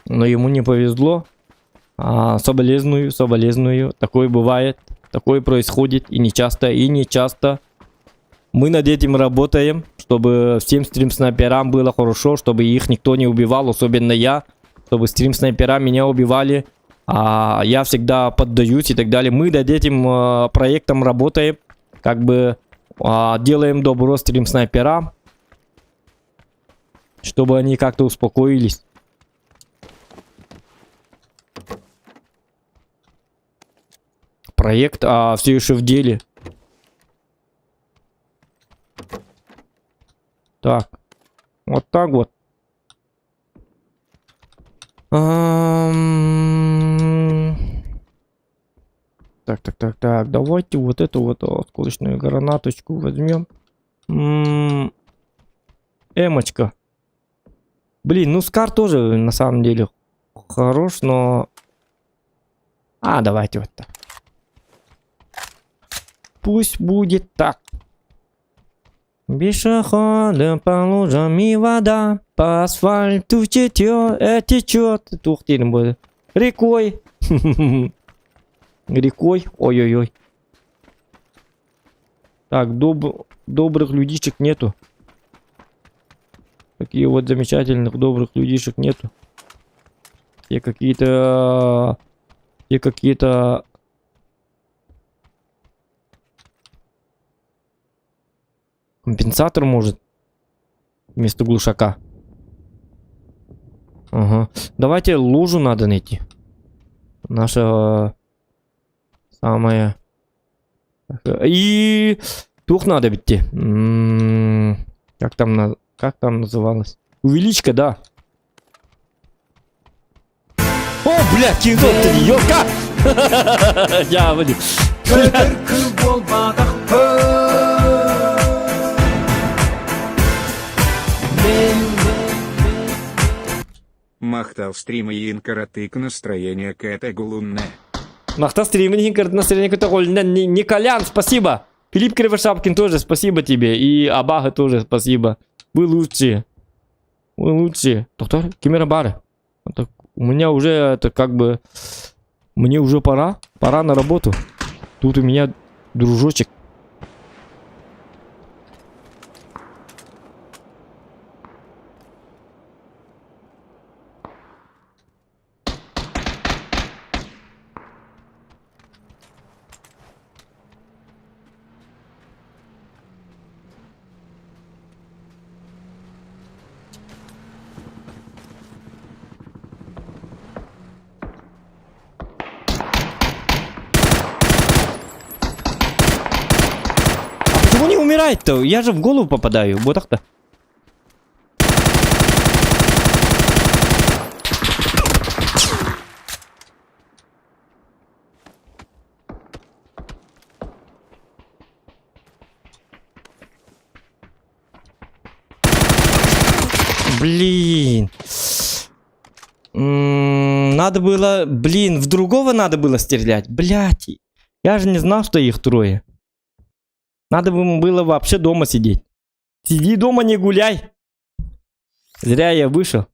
Но ему не повезло. Соболезную. Такое бывает. Такое происходит. И не часто. Мы над этим работаем. Чтобы всем стрим-снайперам было хорошо. Чтобы их никто не убивал. Особенно я. Чтобы стрим-снайпера меня убивали. Я всегда поддаюсь и так далее. Мы над этим проектом работаем. Как бы делаем добро стрим-снайперам. Чтобы они как-то успокоились. Проект все еще в деле. Так. Вот так вот. Так. Давайте вот эту вот осколочную гранаточку возьмем. Эмочка. Блин, ну Скар тоже на самом деле хорош, но... Давайте вот так. Пусть будет так. Пешеходы по лужам и вода, по асфальту течет. Тух деймін болды. Рекой. Рекой. Ой-ой-ой. Так, добрых людишек нету. Такие вот замечательных добрых людишек нету. Те какие-то... Компенсатор может. Вместо глушака. Ага. Давайте лужу надо найти. Наша... Самая... И... Тух надо идти. Как там называлось? Увеличка, да. О, блядь, кино ты, ёлка! Я, блин. Махтал стрима и инкаратык настроение кэта гулунне. Махта стриминг, настроение какое-то гольное. Николян, спасибо. Филипп Кривошапкин тоже спасибо тебе. И Абага тоже спасибо. Вы лучшие. Вы лучшие. Доктор, Кимерабары. У меня уже это как бы... Мне уже пора. Пора на работу. Тут у меня дружочек. Почему не умирает-то? Я же в голову попадаю. Вот так-то. Блин. Надо было... Блин, в другого надо было стрелять. Блять. Я же не знал, что их трое. Надо было вообще дома сидеть. Сиди дома, не гуляй. Зря я вышел.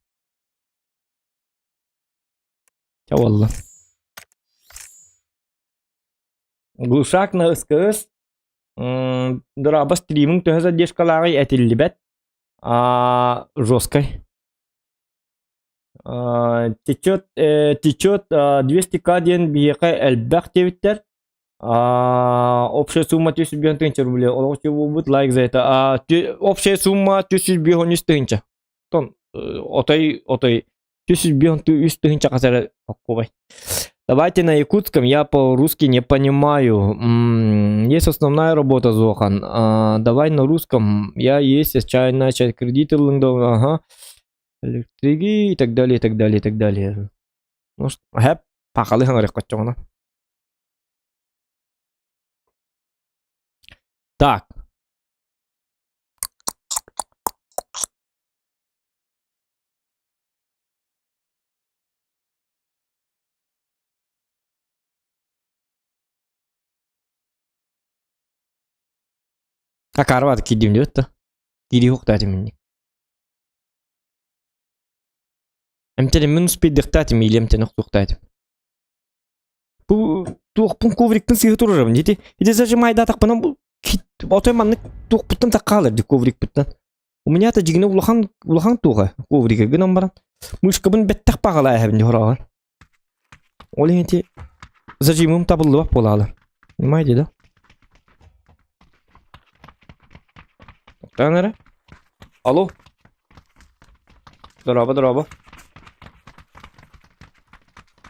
Чавалла. Глушак на СКС. Драба стриминг. Тоже задержка лагай. Это ребят. Жесткой. Течет 200к ден биеқа әлбәқ дебіттер. Общая сумма 300 рублей. Олғычы будет лайк за это. Общая сумма 300 тысяч. Отай 300 касары. Давайте на якутском. Я по-русски не понимаю. Есть основная работа, Зохан. Давай на русском. Я есть отчаянно часть кредиты. Ага. Электрики и так далее, и так далее, и так далее. Ну что, пахали хангарих кочона. Так. Как арват кидим дёт-то? Киди хуктати минни. Эмтеле минус 5 дыктати ми илемте нухтухтати. Тух ковриктен сыгы турарым. Иди зажимай да так панам отой манны тух буттан таккалыр ди коврик буттан. У меня-то жигине улахан туга ковриге гынан баран. Мышкабын беттак багала хабин хораган. Оленти зажимым табылды бак болалар. Понимаете, да? Танера? Алло? Драба.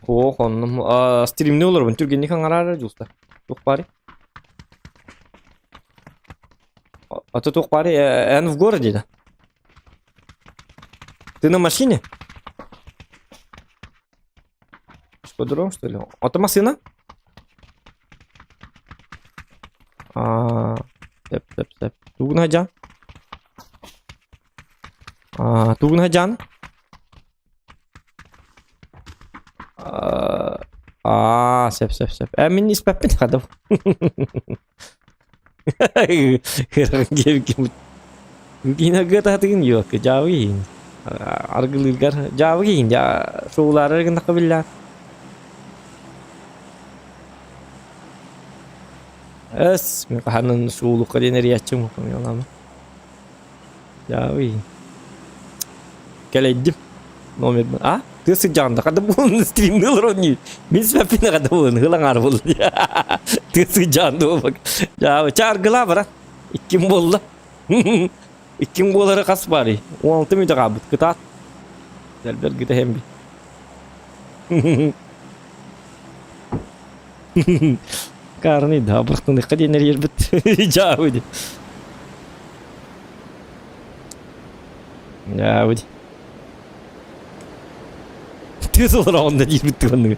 О, он стрим не улар, вон не хангарара жуста. Тух пари. А ты тух пари, он в городе, да? Ты на машине? Шкодром, что ли? А ты машина? Теп. Тугнаджан. Тугнаджан. Сеп. Мен испаппен хадав. Ginaga tatın yok. Jauh giyin. Argılırgar. Jauh giyin. Ya soğular argın nakabillah. Es. Mekahanan soğulu kali nereye açım. Yolama. Jauh giyin. Geldim. Nomor ah itu sejanda kada pun stream dulu ronyi min sebabnya kada pun hilang arbol itu sejanda bak ya çar gela bara ikim bolla ikim bollara kas bari 16 meter kabut ketat gelber kita hembi karni da bıraktın ne kadar nereye bit jauh di jauh di Ты он на дебютный.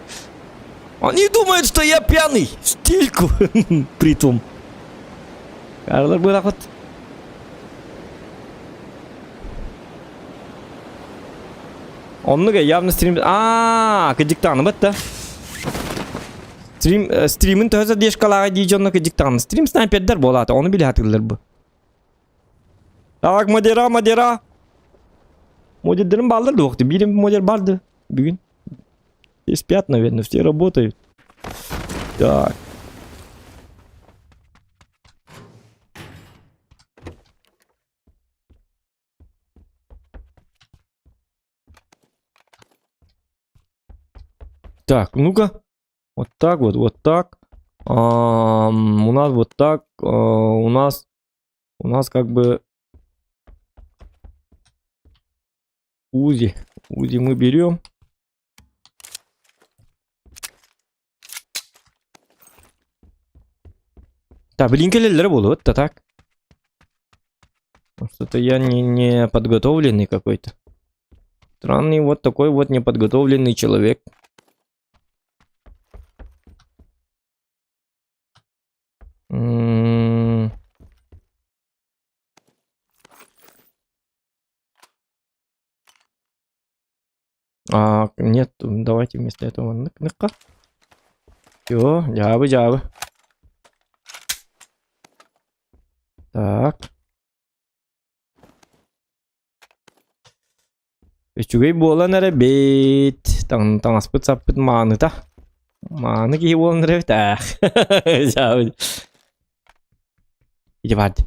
Они думают, что я пьяный. Стильку. Притом. Karlar böyle akut. Onunla явно stream. Gıcıktanı bitti. Stream'in tözü deş kalağı diyeceğim onunla gıcıktanı. Stream sniperler bolatı. Onu bile hatırlar bu. Tak modera. Модердерим балдар да вақты. Биrim модер барды. Бүгін. Все спят, наверное, все работают. Так. Так, ну-ка. Вот так вот, вот так. У нас вот так. У нас как бы Узи. Узи мы берем. Да, блинкелелер был, вот так. Что-то я не подготовленный какой-то. Странный вот такой вот неподготовленный человек. Нет, давайте вместо этого нык-ныка. Все, жабы. Так. Үчүгей болан әрәбет. Таңаспыт саппыт маны та. Маны кей болан әрәбет. Жабы. Иди барды.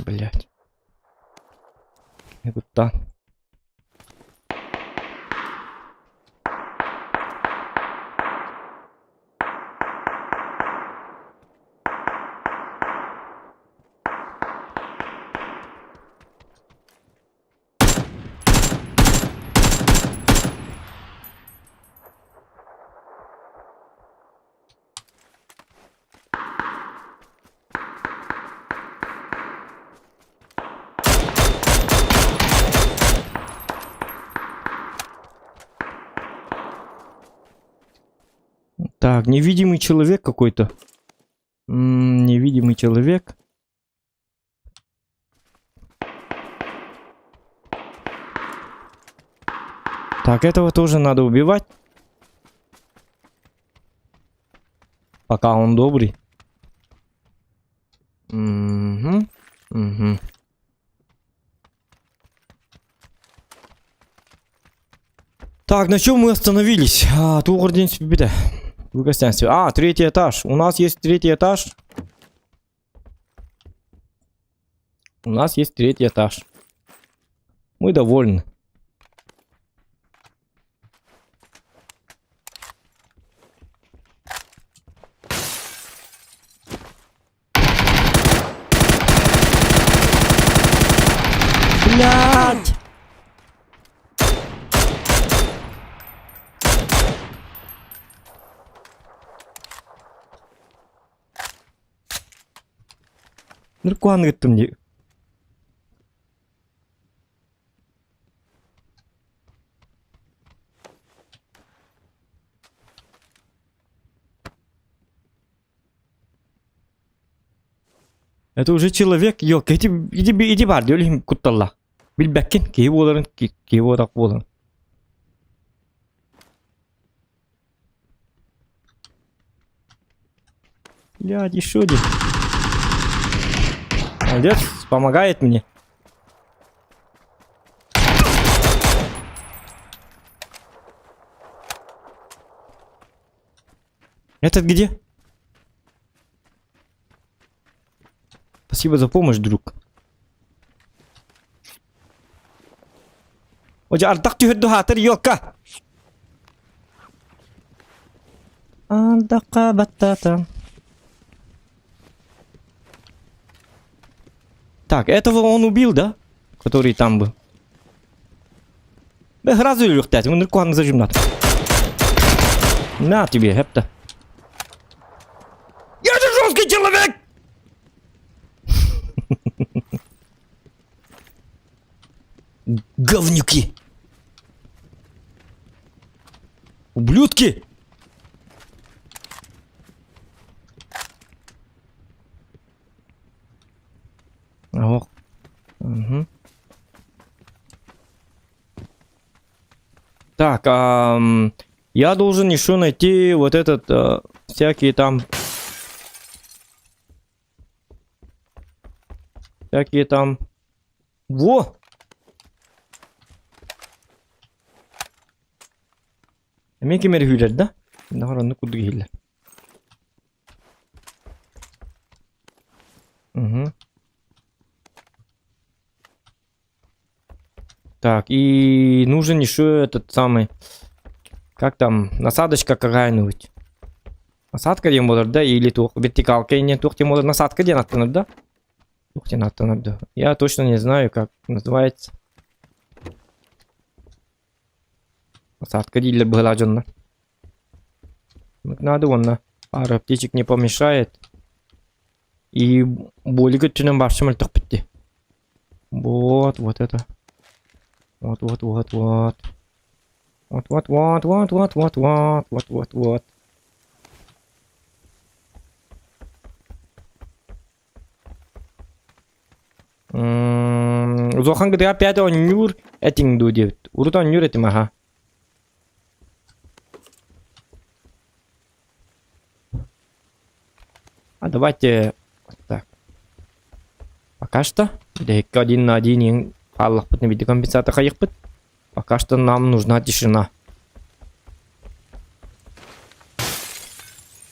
Блять. Куда? Так, невидимый человек какой-то. Невидимый человек. Так, этого тоже надо убивать. Пока он добрый. Угу. Так, на чем мы остановились? Тугр день спиде. В гостинстве. Третий этаж. У нас есть третий этаж. У нас есть третий этаж. Мы довольны. Ныркуаны гыттым ди. Это уже человек. Yok, иди бар, диолим кутталла. Билбеккен, кей боларын, кей болак боларын. Блядь, еще один. Молодец, помогает мне. Этот где? Спасибо за помощь, друг. Hoca ardaq tühürdü hatır yokka. Ardaqa battata. Так, этого он убил, да? Который там был. Бе сразу лёгтать, он руками зажим надо. На тебе, хепта. Я же жесткий человек! Говнюки! Ублюдки! Ох. Угу. Так, я должен еще найти вот этот, всякие там... Всякие там... Во! Мен кемер хүйлер да? Нахаранны кудуг хилер. Угу. Так, и нужен еще этот самый... Как там? Насадочка какая-нибудь. Насадка дем болар, да? Или тух вертикалка не тух тем болар. Насадка дем аттанып, да? Тух дем аттанып, да. Я точно не знаю, как называется. Насадка дилер была жонна. Надо вон пару птичек не помешает. И более гытчинен баршым өлтөк битти. Вот это. Вот. Вот. Зохан гыды опять он нюр этим дудит. Урутан нюр этим, ага. А давайте так. Пока что. Один на один. Аллах пытный виде компенсатор хаях. Пока что нам нужна тишина.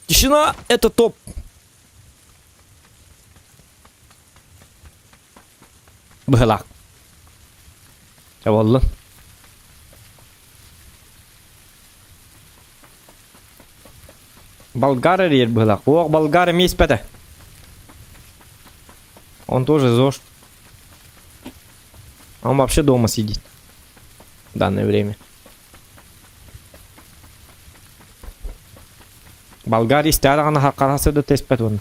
Тишина — это топ. Бхалак. Чавалла. Болгары рер бхалак. Ох, болгары месть пята. Он тоже ЗОЖ. Он вообще дома сидит. В данное время. Болгария стярағана хақарасы да теспет он.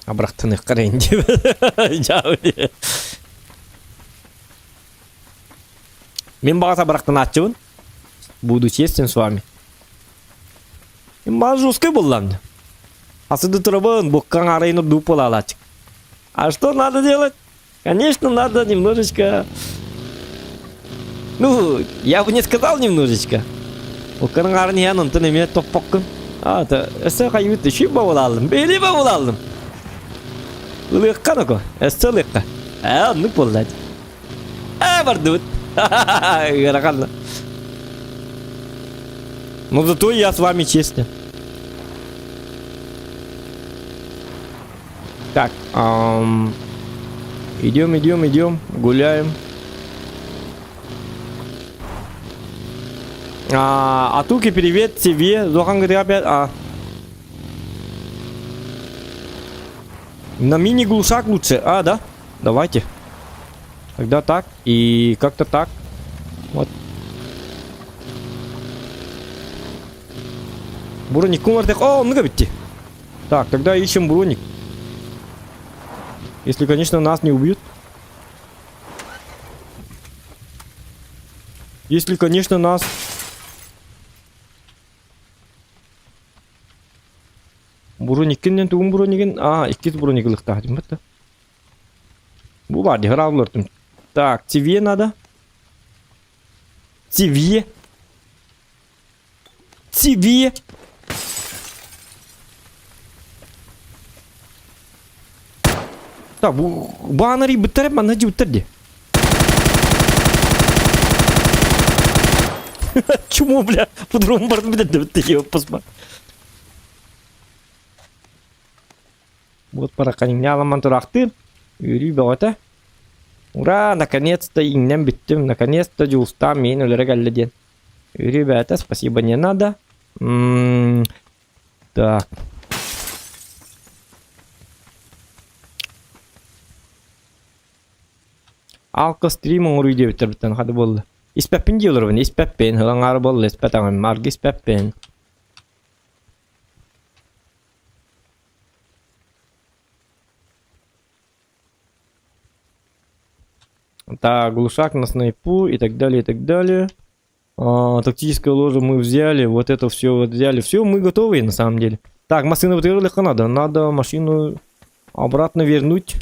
Абрақтынық қарайын деп. Жауы. Мен бағаса абрақтын атчыбын. Буду честен с вами. Мен баға жесткой болам. Асыды тұрабын, бұққан арайын ұрдуып бола алачық. А что надо делать? Конечно, надо немножечко... Ну, я бы не сказал немножечко. Бұққан арайын ұнтын еме топпаққын. Әсі қайымытты шүй бауыл алдым. Бейлі бауыл алдым. Лыққан око. Әсі лыққа. Онлық болды. Барды бұд. Ғарақанлы. Но зато я с вами честен. Так, идем, гуляем. Атуки, привет тебе. Зохан говорит опять. На мини-глушак лучше. Да? Давайте. Тогда так. И как-то так. Вот. Броник кумартек. Ну-ка битти. Так, тогда ищем броник. Если, конечно, нас не убьют. Если, конечно, нас... Броникинен тугун брониген... А, иккис броник лыктахтым бітті. Бұл бар, дегір алылыртым. Так, тебе надо. Тебе. Тебе. Так, bu bağınarı bitirip bana bitirdi. Чему, бля? По-другому можно bitirdi его посмотри. Вот пора каним аламан турактыр. Юрий баута. Ура, наконец-то иннен биттим. Наконец-то жуустам мен өлері кәлледен. Ребята, спасибо, не надо. Так. Алка стримің ұрый деп біттірбіттен қады болды. Испәппен де олырбын, испәппен. Хылан ары болды, испәтаңын. Марғы испәппен. Так, глушак на снайпу и так далее, и так далее. Тактическое ложе мы взяли, вот это все вот взяли. Все, мы готовы на самом деле. Так, машину легко надо. Надо машину обратно вернуть.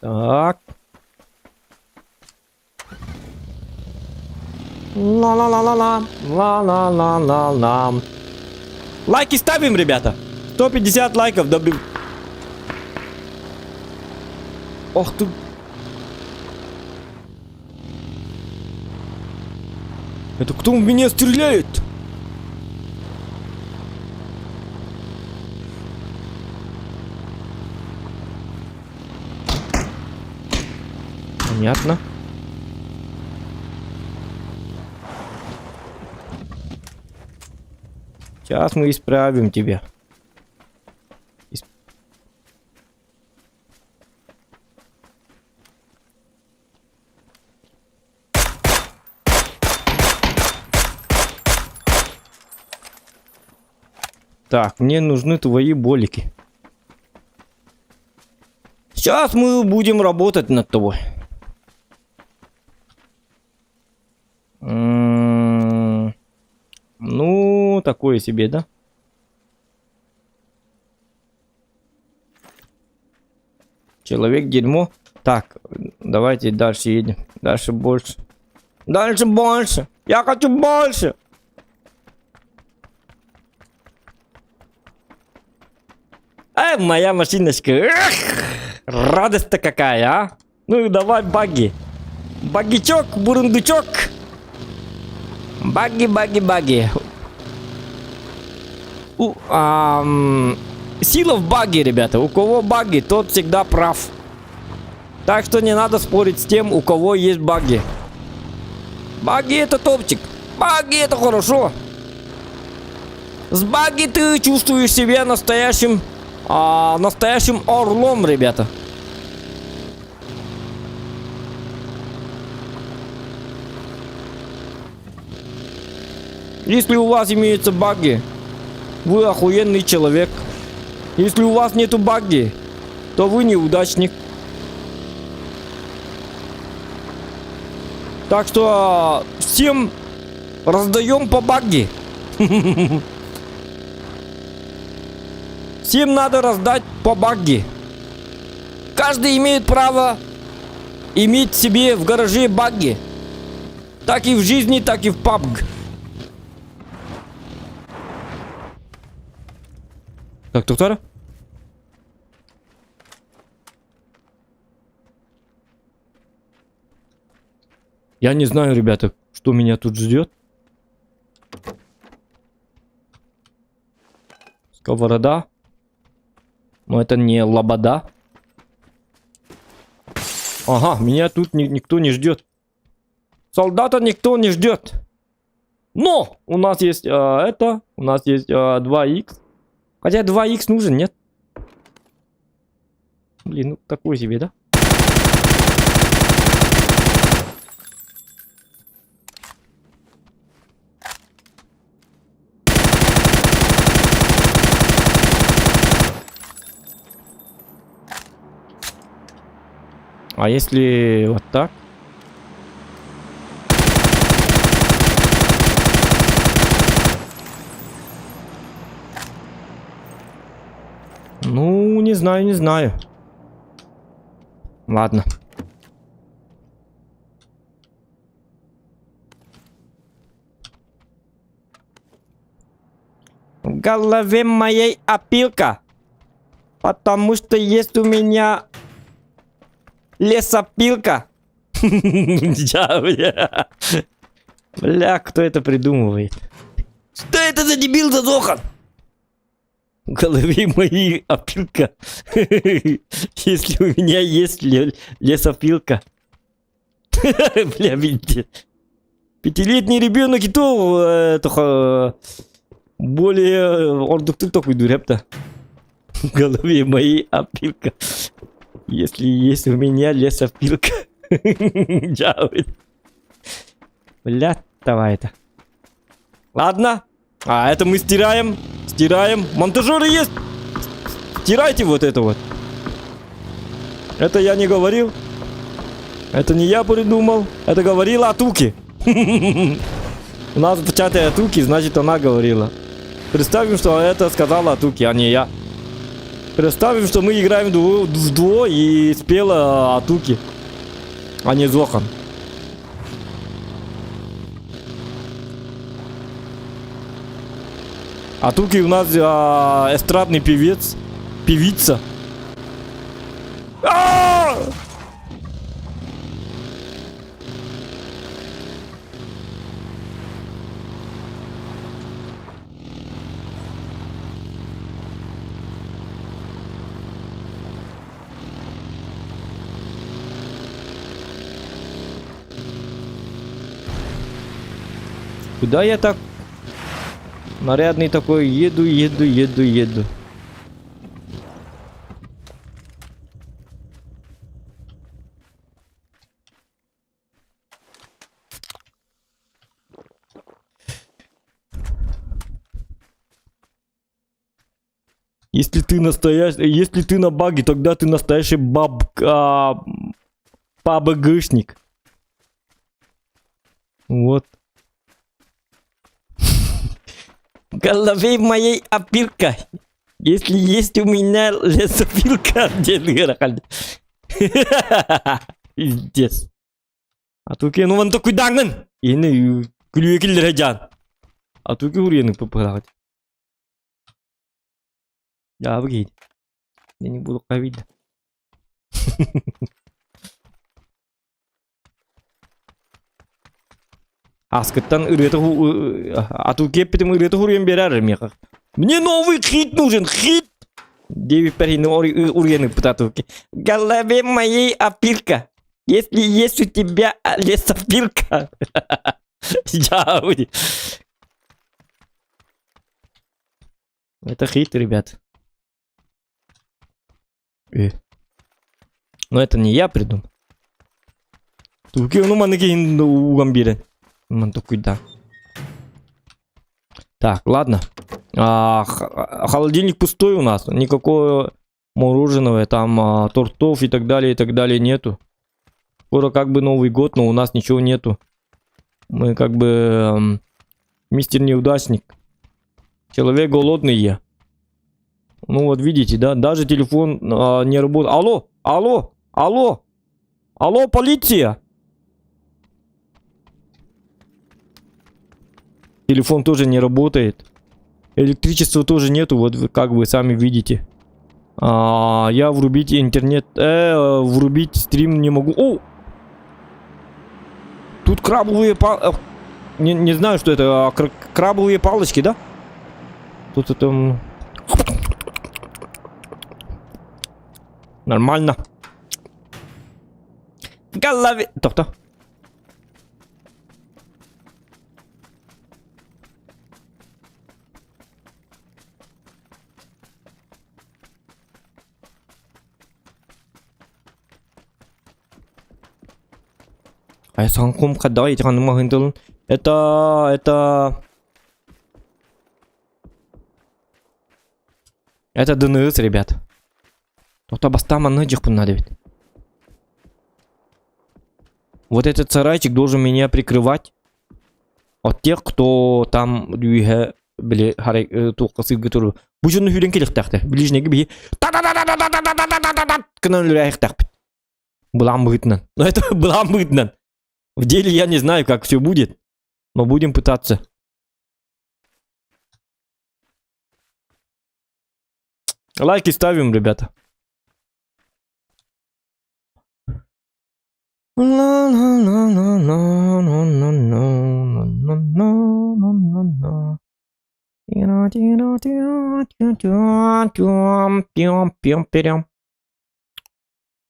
Так. Ла-ла-ла-ла-ла. Ла-ла-ла-ла-ла. Лайки ставим, ребята. 150 лайков добив. Ох ты. Это кто в меня стреляет? Понятно. Сейчас мы исправим тебя. Так, мне нужны твои болики. Сейчас мы будем работать над тобой. Ну, такое себе, да? Человек дерьмо. Так, давайте дальше едем. Дальше больше. Дальше больше. Я хочу больше. Моя машиночка. Эх, радость-то какая, а? Ну давай, багги. Багичок, бурундучок. Багги, багги, багги. Сила в баге, ребята. У кого баги, тот всегда прав. Так что не надо спорить с тем, у кого есть баги. Баги это топчик. Баги это хорошо. С баги ты чувствуешь себя настоящим орлом, ребята. Если у вас имеются баги, вы охуенный человек. Если у вас нету баги, то вы неудачник. Так что всем раздаем по баги. Всем надо раздать по баги. Каждый имеет право иметь себе в гараже баги. Так и в жизни, так и в PUBG. Так, Туктара? Я не знаю, ребята, что меня тут ждет. Сковорода. Но это не лобода. Ага, меня тут никто не ждет. Солдата никто не ждет. Но у нас есть это. У нас есть 2х. Хотя 2х нужен, нет? Блин, ну такой себе, да? А если вот так? Ну, не знаю, не знаю. Ладно. В голове моей опилка. Потому что есть у меня лесопилка. Бля, кто это придумывает? Что это за дебил задохан? В голове моей опилка. Если у меня есть лесопилка. Бля, видите. Пятилетний ребенок и то более ордуктук такой дуреп-то. В голове моей опилка. Если есть у меня лесопилка. Бля, давай это. Ладно. А это мы стираем. Стираем. Монтажеры есть. Стирайте вот это вот. Это я не говорил. Это не я придумал. Это говорила Атуки. У нас в чате Атуки, значит она говорила. Представим, что это сказала Атуки, а не я. Представим, что мы играем в дуо и спела Атуки, а не Зохан. Атуки у нас эстрадный певец. Певица. Куда я так нарядный такой еду? Если ты настоящий, если ты на баге, тогда ты настоящий ПБГшник. Вот. В голове моей опилка. Если есть у меня лесопилка, пиздец. А тут ну вон такой данган. Ені күлүекілер жан. А тут уренің попырағыд. Я обгейд. Я не буду ковид. Аскыттан үреті ату кеппетім үреті хүрген берер меха. Мне новый хит нужен, хит! Девять парень уренных пытатуки. В голове моей опилка. Если есть у тебя лесопилка. Это хит, ребят. Но это не я придумал. Туки, ну манеки у гамбира. Да. Так, ладно. Холодильник пустой у нас. Никакого мороженого, там тортов и так далее нету. Скоро как бы Новый год, но у нас ничего нету. Мы как бы мистер неудачник. Человек голодный я. Ну вот видите, да? Даже телефон не работает. Алло, алло, алло, алло, полиция! Телефон тоже не работает. Электричества тоже нету, вот как вы сами видите. Я врубить интернет, врубить стрим не могу. О! Тут крабовые палочки. Не знаю, что это. Крабовые палочки, да? Тут это... Нормально. В голове... Тобто. Санком кадай это ДНС, ребят. То бастама надо ведь. вот этот сарайчик должен меня прикрывать от тех, кто там дүйе біле туққасы гүтірі. Бұл жөнді хүйлен келек тақты. Ближнегі бейі кінан үләйік тақпет. Бұлан бұғытынан. Но это бұлан бұғытынан. В деле я не знаю, как все будет, но будем пытаться. Лайки ставим, ребята.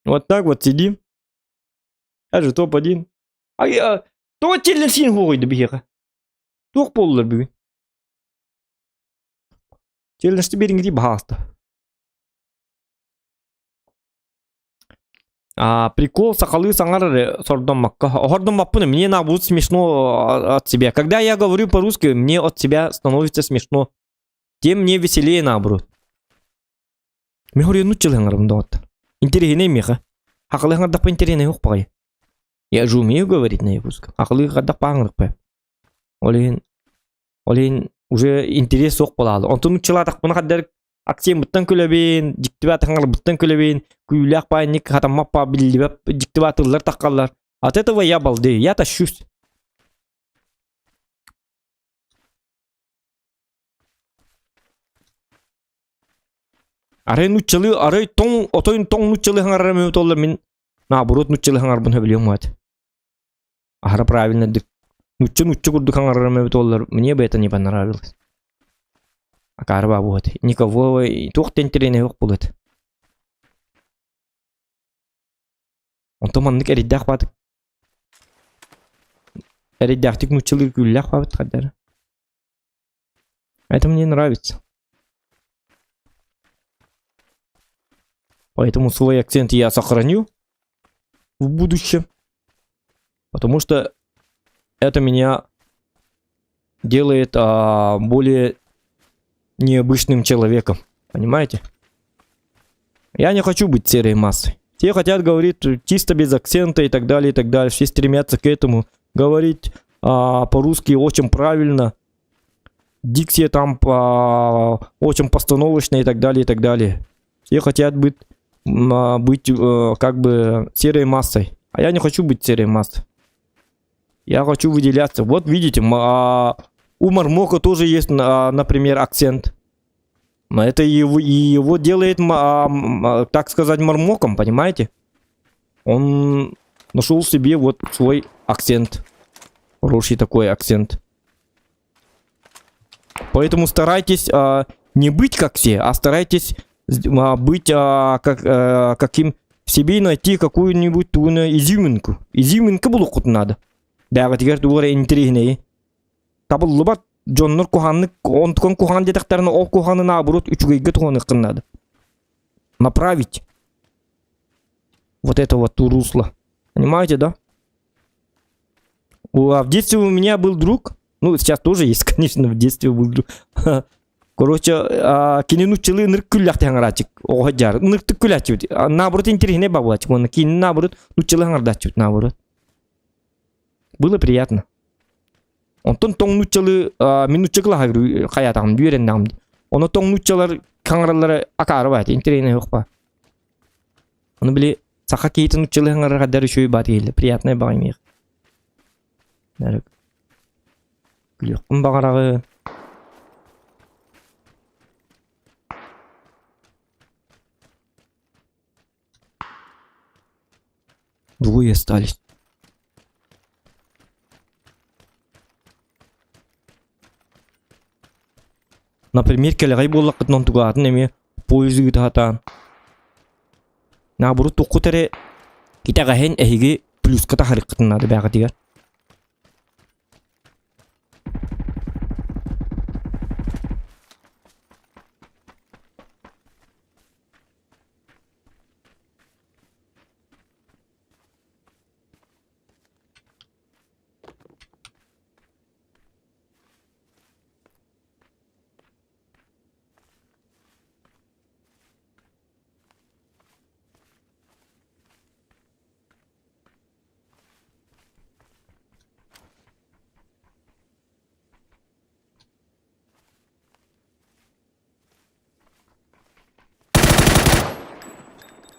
Вот так вот сидим. Я же топ-1. То челлерсин қойды бейеға. Тоқ болылар бүгін. Челлерсті беріңгі дейіп бағасты. Прикол, сақалы саңар сордон макка. Ордон маппыны, мне будет смешно от себя. Когда я говорю по-русски, мне от себя становится смешно. Тем мне веселее наоборот. Мен говорю, ну челлерсин вот. Интереснее меха. Ақылы ғардақ па интереснее жоқ пағай. Я же умею говорить на якутском. Ақылы ғардақ па аңырық па. Олейн уже интерес соқ болалы. Онтын ұчыладақ бұны қаддар аксен бұттан көлебейін, диктибат аңыр бұттан көлебейін, күйләқ пайник, хатамап па білдібәп, диктибатырлар таққалар. От этого я балдею, я тащусь. Арай нуччылы, арай тоң, отойын тоң нуччылы хаңарам өт олар, мен наоборот нуччылы хаңар бұны білем өт. Ара правильно дик. Нуччы курды хаңарам өт олар, мне бы это не понравилось. Акарба вот. Никого тух тентерене yok булат. Он томаннык эриддах батык. Эриддахтык нуччылы күллях бат каддар. Это мне нравится. Поэтому свой акцент я сохраню в будущем. Потому что это меня делает более необычным человеком. Понимаете? Я не хочу быть серой массой. Все хотят говорить чисто без акцента и так далее, и так далее. Все стремятся к этому. Говорить по-русски очень правильно. Дикция там очень постановочная и так далее, и так далее. Все хотят быть как бы серой массой. А я не хочу быть серой массой. Я хочу выделяться. Вот видите, у Мармока тоже есть, например, акцент. Это его делает, так сказать, Мармоком, понимаете? Он нашел себе вот свой акцент. Хороший такой акцент. Поэтому старайтесь не быть как все, а старайтесь быть каким в себе, найти какую-нибудь изюминку. Изюминка было хоть надо. Да, теперь говоря интереснее. Табыллы бат, Джоннор куханны, он ткон кухан детекторны, ол куханы наоборот, üçüгейге туханы надо. Направить. Вот это вот русло. Понимаете, да? В детстве у меня был друг. Ну, сейчас тоже есть, конечно, в детстве был друг. Короче, кинину чилы нырк күллях тәңіратик. Оға жар. Ныркты күллячик. Наоборот, интереснее бабулачик. Он кинин наоборот, нучилы хаңардачик, наоборот. Было приятно. Онтон тоң нуччалы минутчыгла хагру хаятам дүйрендам. Оны тоң нуччалар каңралары акары бат, интересный жоқ па. Оны биле саха кейтен нуччалы хаңралар кадары шөй бат келді. Приятный багымек. Нәрік. Күлөккін бағарағы. Двое остались. Например, келегай боллақ қытнан туғатын әме поезі ғытағатан. Наоборот, тоққы тәрі кетағайын әйге плюсқа тақарық қытынады бәғі дегер.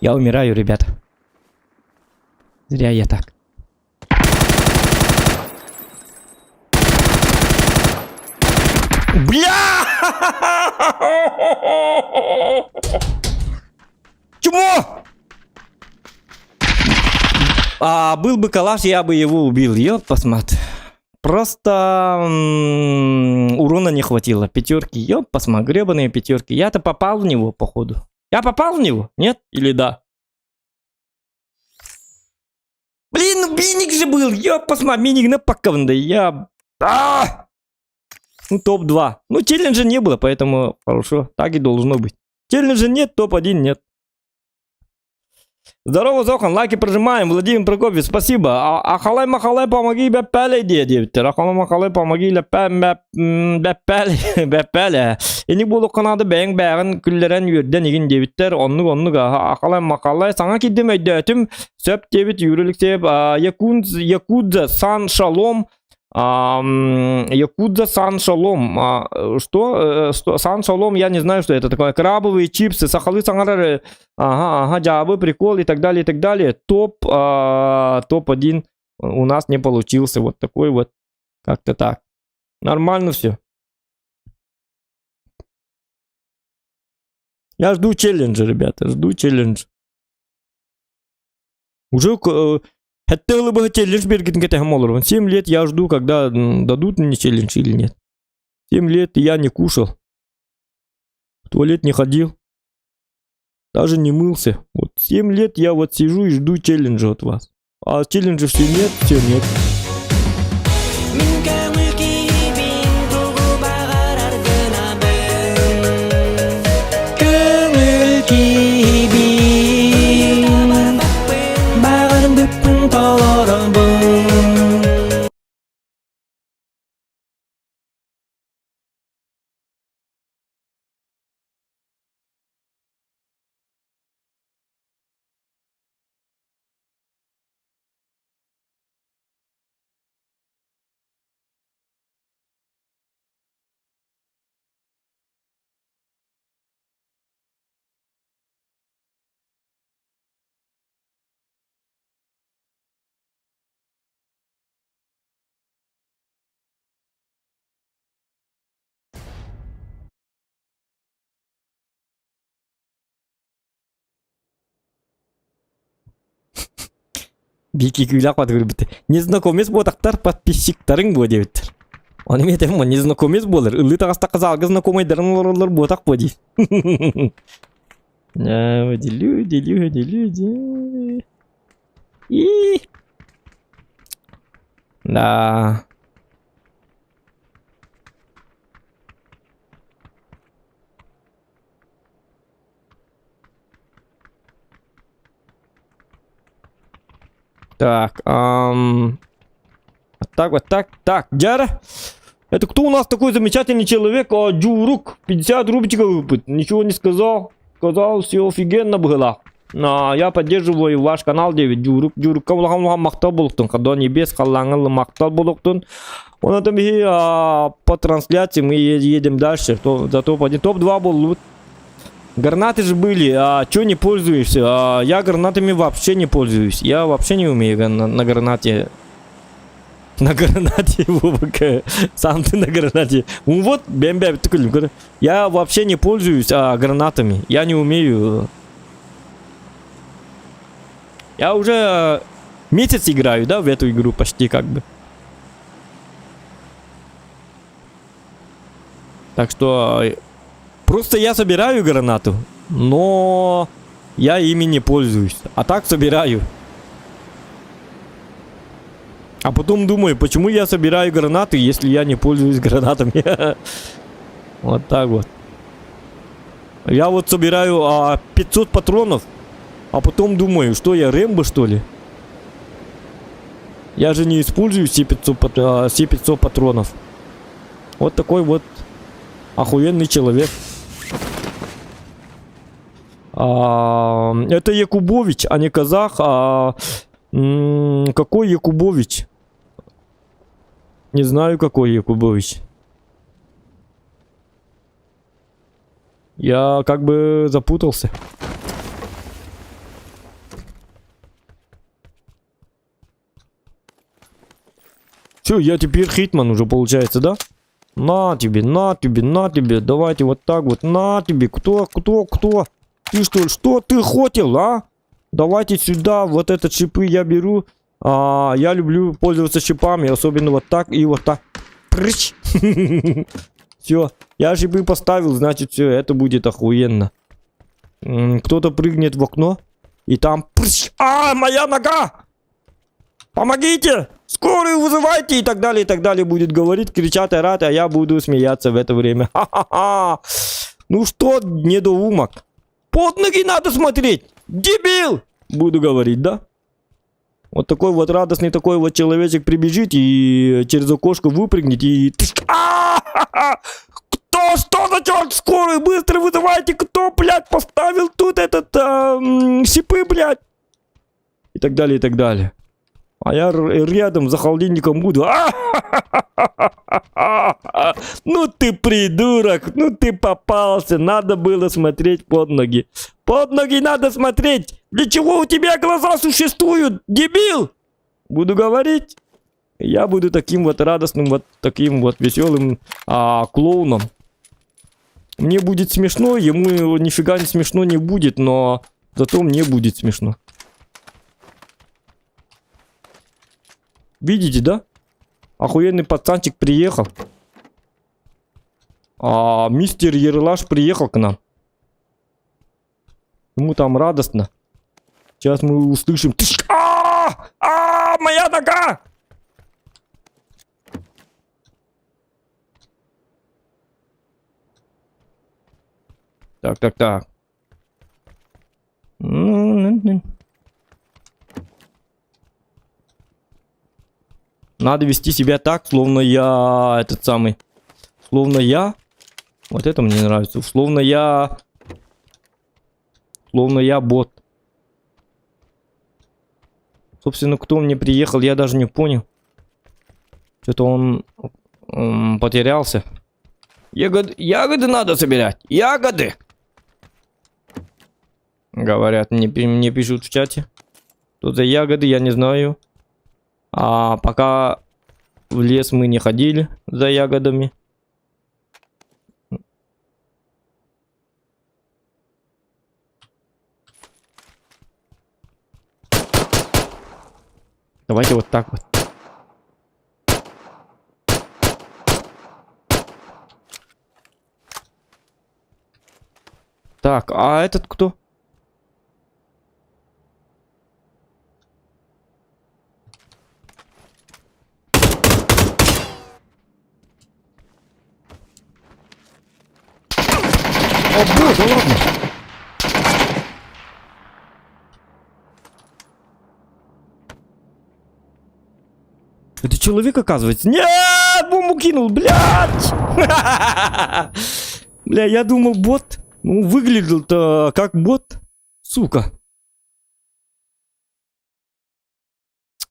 Я умираю, ребята. Зря я так. Бля! Чему? Был бы калаш, я бы его убил. Ёп, посмотри. Просто урона не хватило. Пятерки. Ёп, посмотри, гребаные пятерки. Я-то попал в него, походу. Я попал в него? Нет? Или да? Блин, ну биник же был. Ёп, посмотри, биник напакован. Я... Ну, топ-2. Ну, челленджа не было, поэтому хорошо. Так и должно быть. Челленджа нет, топ-1 нет. Здорово, Зохан, лайки прожимаем. Владимир Прокопьев, спасибо. Ахалай-махалай, помоги бепеле, дедевтер. Ахалай-махалай, помоги бепеле. Ені болу қанады бәң бәғін күллерен үйерден еген дебіттер. Оннық. Ахалай-махалай, саңа кедем әйдәтім. Сөп дебіт, юрілік себ. Якудза, сан шалом. Якудза Сан Шалом. Что? Сан Шалом, я не знаю, что это такое. Крабовые чипсы, сахалы, сангары. Ага, джабы, прикол и так далее, и так далее. Топ-1 у нас не получился. Вот такой вот. Как-то так. Нормально все. Я жду челленджа, ребята. Жду челлендж. Уже... Хотя бы челлендж бергетинге тем олар. 7 лет я жду, когда дадут мне челлендж или нет. 7 лет я не кушал. В туалет не ходил. Даже не мылся. Вот 7 лет я вот сижу и жду челленджа от вас. А челленджа все нет, все нет. Бики күйләк атыр бит. Незнакомец ботактар подписчиктарың бу дебит. Аны мен айтам, незнакомец болар. Ылы тагыста кызалгы знакомыйдарын олар ботак бу ди. Люди. И да. Так, так, Джара. Это кто у нас такой замечательный человек? Джурук, 50 рубчиков выпад. Ничего не сказал. Сказал, все офигенно было. Я поддерживаю ваш канал, 9. Джурук, кавлахам мактал болуктун. Кадо небес, каллаңыл мактал болуктун. Он там по трансляции мы едем дальше. За топ-1, топ-2 был. Гранаты же были, чё не пользуешься? Я гранатами вообще не пользуюсь. Я вообще не умею на гранате. На гранате, Вовка. Сам ты на гранате. Ну вот, бэм-бэм. Я вообще не пользуюсь гранатами. Я не умею. Я уже месяц играю, да, в эту игру почти как бы. Так что... Просто я собираю гранату, но я ими не пользуюсь. А так собираю. А потом думаю, почему я собираю гранаты, если я не пользуюсь гранатами. Вот так вот. Я вот собираю 500 патронов, а потом думаю, что я Рэмбо, что ли? Я же не использую все 500 патронов. Вот такой вот охуенный человек. Это Якубович, а не казах. Какой Якубович? Не знаю, какой Якубович. Я как бы запутался. Все, я теперь хитман уже получается, да? На тебе, на тебе, на тебе. Давайте вот так вот. На тебе. Кто? Ты что ты хотел, а? Давайте сюда. Вот этот шипы я беру. Я люблю пользоваться шипами. Особенно вот так и вот так. Все. Я шипы поставил, значит все. Это будет охуенно. Кто-то прыгнет в окно. И там... моя нога! Помогите! Скорую вызывайте! И так далее будет говорить, кричать, орать, а я буду смеяться в это время. Ха-ха-ха! Ну что, недоумок? Под ноги надо смотреть! Дебил! Буду говорить, да? Вот такой вот радостный такой вот человечек прибежит и через окошко выпрыгнет и... Кто? Что за черт? Скорую быстро вызывайте! Кто, блядь, поставил тут этот... шипы, блядь? И так далее. А я рядом за холодильником буду. Ну ты придурок, ну ты попался. Надо было смотреть под ноги. Под ноги надо смотреть. Для чего у тебя глаза существуют, дебил? Буду говорить. Я буду таким вот радостным, вот таким вот веселым клоуном. Мне будет смешно, ему нифига не смешно не будет, но зато мне будет смешно. Видите, да? Охуенный пацанчик приехал. Мистер Ералаш приехал к нам. Ему там радостно. Сейчас мы услышим. Моя нога! Так. Надо вести себя так, словно я этот самый. Словно я. Вот это мне нравится. Словно я бот. Собственно, кто мне приехал, я даже не понял. Что-то он потерялся. Ягоды надо собирать. Ягоды! Говорят, мне пишут в чате. Что за ягоды, я не знаю. Пока в лес мы не ходили за ягодами. Давайте вот так вот. Так, а этот кто? О, боже, ладно. Это человек, оказывается. Нет, бомбу кинул, блядь. Бля, я думал бот. Ну, выглядел-то как бот. Сука.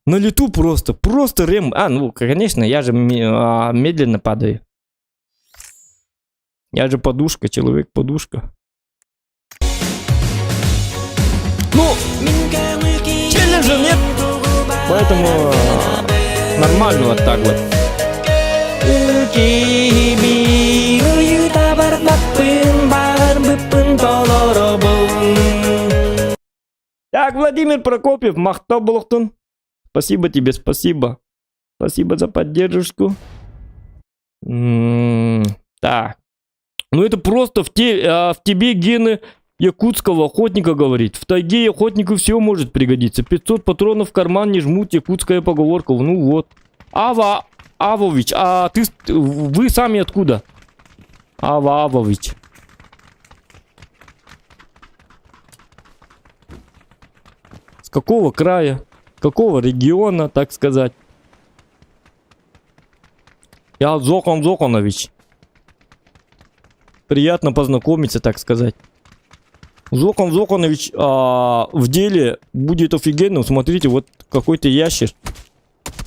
На лету просто. Просто рем. Ну, конечно, я же медленно падаю. Я же подушка, человек-подушка. Ну, челленджа нет. Поэтому нормально вот так вот. Так, Владимир Прокопьев, Махтоблохтун. Спасибо тебе, спасибо. Спасибо за поддержку. Так. Ну это просто в тебе гены якутского охотника говорит. В тайге охотнику все может пригодиться. 500 патронов в карман не жмут, якутская поговорка. Ну вот. Авович, вы сами откуда? Авович. С какого края? Какого региона, так сказать? Я Зоханович. Приятно познакомиться, так сказать. Зоханович в деле будет офигенным. Смотрите, вот какой-то ящер.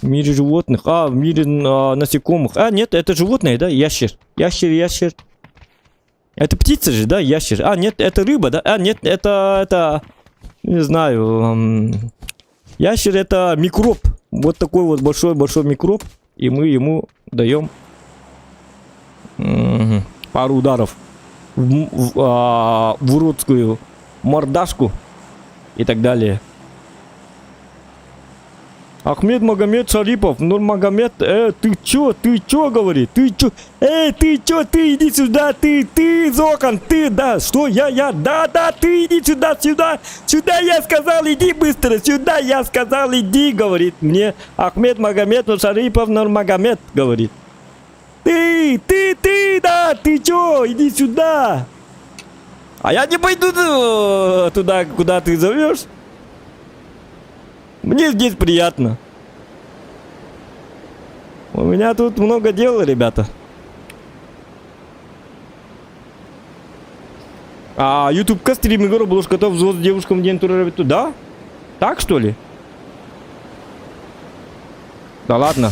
В мире животных. В мире насекомых. Нет, это животное, да? Ящер. Ящер. Это птица же, да? Ящер. Нет, это рыба, да? Нет, это... Не знаю. Ящер это микроб. Вот такой вот большой микроб. И мы ему даем пару ударов в уродскую мордашку и так далее. Ахмед Магомед Шарипов, Нурмагомед, ты чё, говорит, ты чё, ты чё, ты иди сюда, ты из окон, ты, да, что, да, ты иди сюда, сюда, я сказал, иди быстро, сюда, я сказал, иди, говорит мне Ахмед Магомед Шарипов Нурмагомед, говорит. Ты, да, ты чё, иди сюда. А я не пойду туда, куда ты зовешь. Мне здесь приятно. У меня тут много дел, ребята. А YouTube-ка стрим Егор Блушкотов взвод с девушком день тура. Да? Так что ли? Да ладно.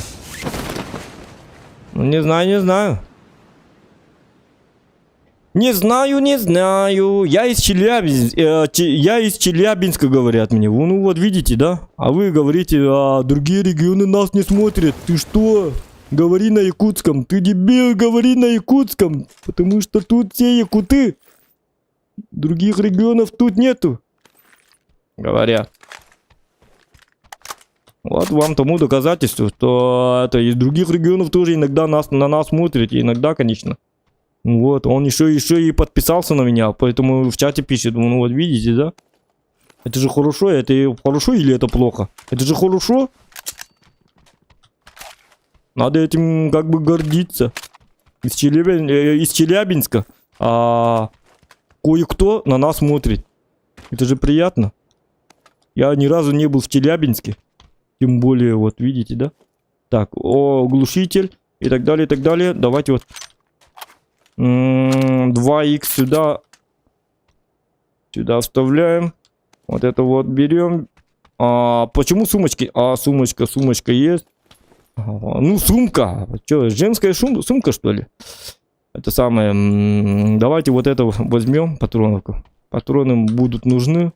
Не знаю. Не знаю. Я из Челябинска, говорят мне. Ну вот видите, да? А вы говорите, другие регионы нас не смотрят. Ты что? Говори на якутском. Ты дебил, говори на якутском. Потому что тут все якуты. Других регионов тут нету. Говорят. Вот вам тому доказательство, что это из других регионов тоже иногда на нас смотрят. И иногда, конечно. Вот, он еще и подписался на меня, поэтому в чате пишет, ну вот видите, да? Это же хорошо, это хорошо или это плохо? Это же хорошо. Надо этим как бы гордиться. Из Челябинска кое-кто на нас смотрит. Это же приятно. Я ни разу не был в Челябинске. Тем более, вот видите, да? Так, глушитель и так далее, и так далее. Давайте вот 2х сюда вставляем. Вот это вот берем. Почему сумочки? Сумочка есть. Ну, сумка. Что, женская сумка, что ли? Это самое. Давайте вот это возьмем, патроновку. Патроны будут нужны.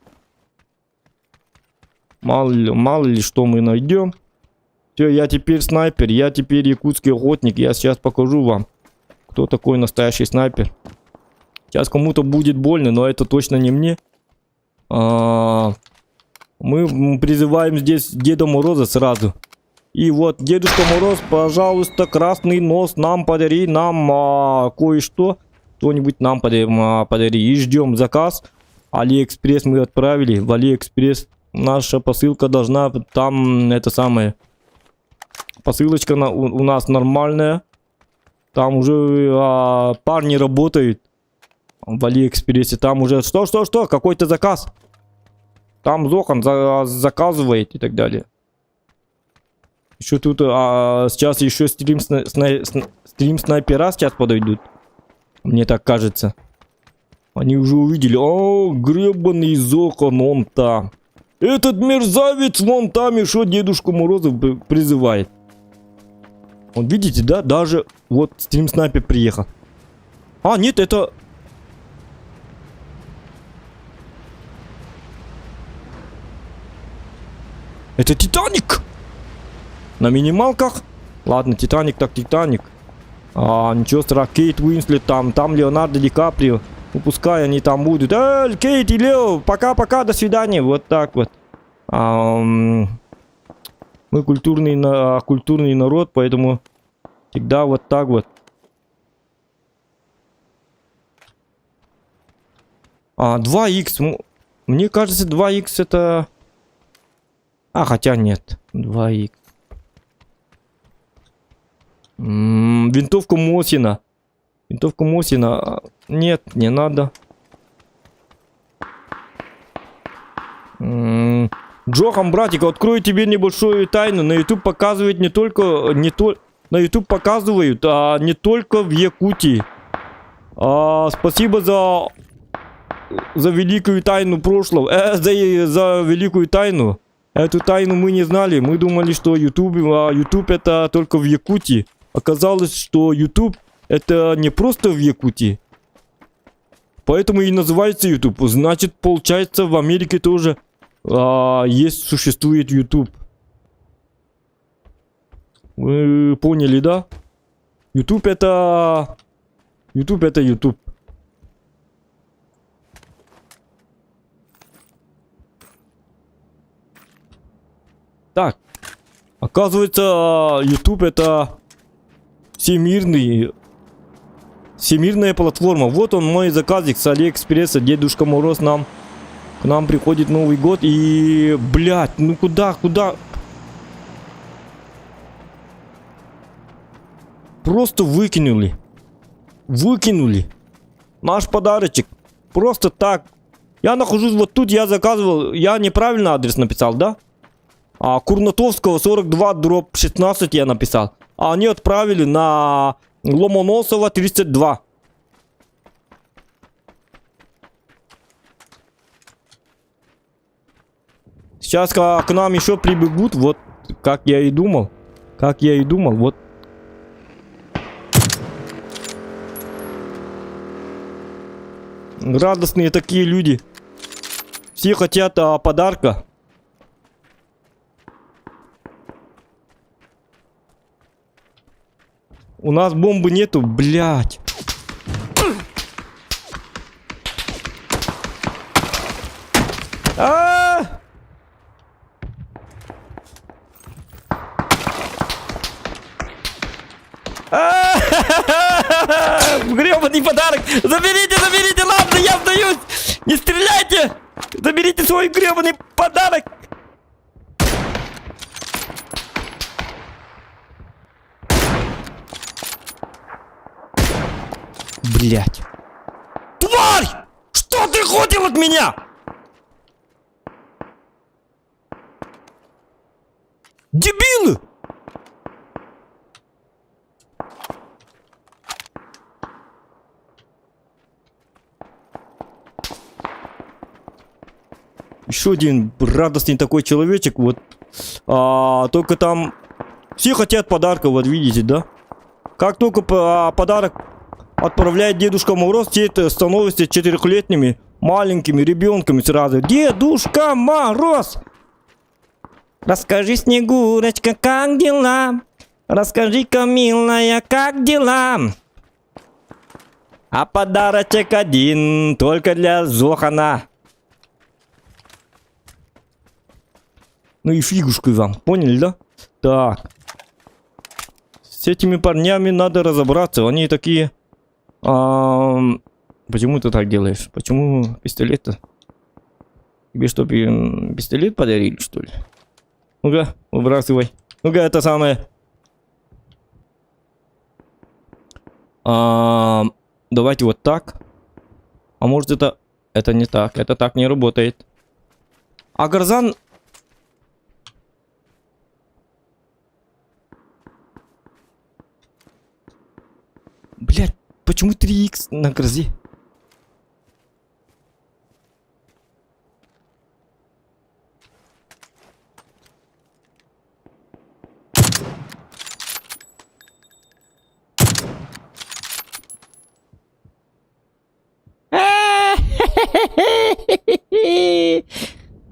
Мало ли что мы найдем. Все, я теперь снайпер. Я теперь якутский охотник. Я сейчас покажу вам, кто такой настоящий снайпер. Сейчас кому-то будет больно, но это точно не мне. Мы призываем здесь Деда Мороза сразу. И вот, Дедушка Мороз, пожалуйста, красный нос нам подари, нам кое-что. Кто-нибудь нам подари. И ждем заказ. Алиэкспресс мы отправили. В Алиэкспресс наша посылка должна... Там это самое... Посылочка у нас нормальная. Там уже парни работают в Алиэкспрессе. Там уже... Что? Какой-то заказ. Там Зохан заказывает и так далее. Еще тут... сейчас еще стрим снайпера сейчас подойдут. Мне так кажется. Они уже увидели. О, гребаный Зохан, он там. Этот мерзавец вон там еще Дедушку Мороза призывает. Вот видите, да? Даже вот стрим снайпер приехал. Нет, это... Это Титаник! На минималках? Ладно, Титаник так Титаник. Ничего страшного. Кейт Уинслет там Леонардо Ди Каприо. Ну, пускай они там будут. Кейт и Лео, пока-пока, до свидания. Вот так вот. Мы культурный народ, поэтому всегда вот так вот. А, 2х. Мне кажется, 2х это... хотя нет. 2х. Винтовка Мосина. Винтовка Мосина. Нет, не надо. Джохан, братик, открою тебе небольшую тайну. На YouTube показывают не только в Якутии. Спасибо за великую тайну прошлого. За великую тайну. Эту тайну мы не знали. Мы думали, что YouTube это только в Якутии. Оказалось, что YouTube это не просто в Якутии. Поэтому и называется YouTube. Значит, получается, в Америке тоже существует YouTube. Вы поняли, да? YouTube это... YouTube это YouTube. Так. Оказывается, YouTube это всемирная платформа. Вот он мой заказик с Алиэкспресса. Дедушка Мороз к нам приходит Новый год и... Блять, ну куда? Просто выкинули. Наш подарочек. Просто так. Я нахожусь вот тут, я заказывал. Я неправильно адрес написал, да? Курнатовского 42/16 я написал. А они отправили на Ломоносова 32. Сейчас к нам еще прибегут. Вот как я и думал. Вот. Радостные такие люди. Все хотят подарка. У нас бомбы нету, блядь. Гребаный подарок! Заберите, ладно, я сдаюсь! Не стреляйте! Заберите свой гребаный подарок! Блять! Тварь! Что ты хотел от меня? Дебилы! Еще один радостный такой человечек, вот. Только там все хотят подарка, вот видите, да? Как только подарок отправляет Дедушка Мороз, все это становятся 4-летними маленькими ребенками сразу. Дедушка Мороз! Расскажи, Снегурочка, как дела? Расскажи-ка, милая, как дела? А подарочек один, только для Зохана. Ну и фигушку вам, поняли, да? Так. С этими парнями надо разобраться, они такие... Почему ты так делаешь? Почему пистолет-то? Тебе что, пистолет подарили, что ли? Ну-ка, выбрасывай. Ну-ка, это самое... Давайте вот так. А может это... Это не так, это так не работает. А Гарзан... Блять, почему 3х на грозе?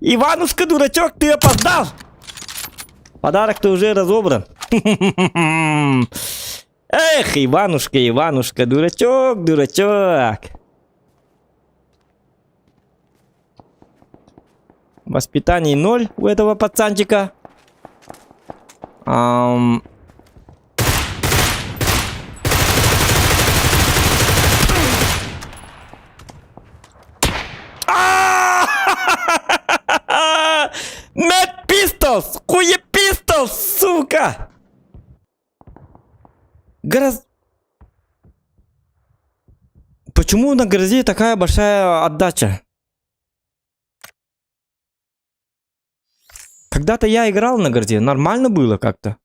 Иванушка, дурачок, ты опоздал! Подарок-то уже разобран. Эх, Иванушка, дурачок. Воспитание 0 у этого пацанчика. Mad Pistols! Хуе Pistols, сука! Почему на грозе такая большая отдача? Когда-то я играл на грозе, нормально было как-то.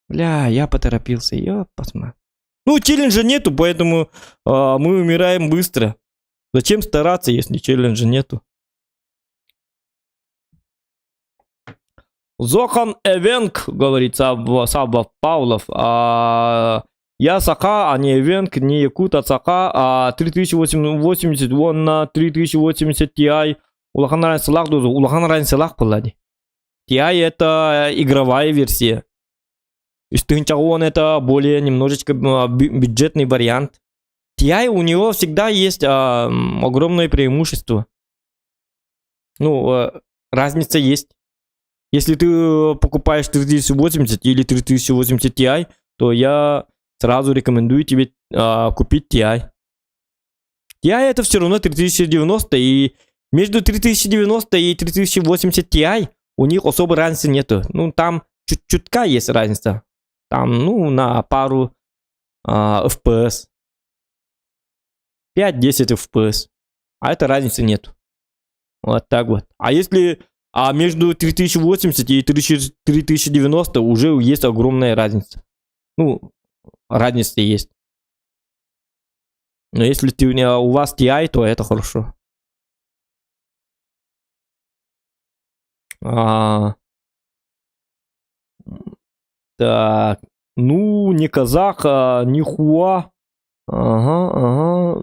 Бля, я поторопился, посмотри. Ну, челленджа нету, поэтому мы умираем быстро. Зачем стараться, если челленджа нету? Зохан Эвенк, говорит Саба Павлов. Я Саха, а не Эвенк, не Якут, а Саха. 3080 вон на 3080 Ti. Улахан ран сылақ дозу. Улахан ран сылақ болады. TI это игровая версия. Стынчаон это более немножечко бюджетный вариант. TI у него всегда есть огромное преимущество. Ну, разница есть. Если ты покупаешь 3080 или 3080 Ti, то я сразу рекомендую тебе купить TI. TI это все равно 3090, и между 3090 и 3080 Ti у них особой разницы нету. Ну, там чутка есть разница. Там, ну, на пару FPS. 5-10 FPS. А это разницы нет. Вот так вот. А если между 3080 и 3090 уже есть огромная разница. Ну, разница есть. Но если у вас TI, то это хорошо. Так. Ну, не казах, не хуа. Ага.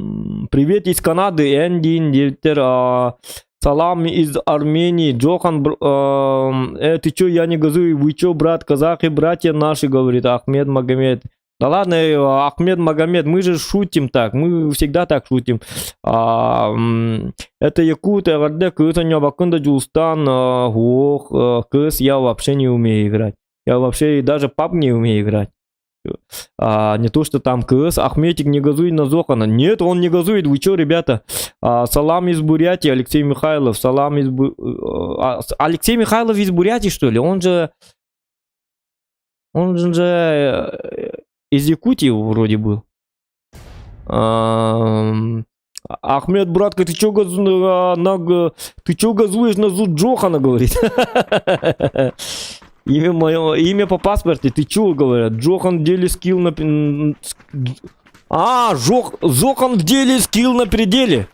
Привет из Канады, Энди Индивтер. Салам из Армении, Джохан, ты чё, я не газую, вы чё, брат, казахи, братья наши, говорит Ахмед Магомед. Да ладно, Ахмед Магомед, мы же шутим так, мы всегда так шутим. Это якут, Кыса, Бакында, Джулстан, Кыс, я вообще не умею играть. Я вообще даже паб не умею играть. Не то, что там КС, Ахметик не газует на Зохана. Нет, он не газует. Вы чё, ребята? Салам из Бурятии, Алексей Михайлов. Салам из Алексей Михайлов из Бурятии, что ли? Он же из Якутии вроде был. Ахмед, братка, ты чё газуешь на Зуд Джохана, говорит. Имя по паспорту, ты чего, говорят? Джохан в деле скилл на... Зохан в деле скилл на пределе.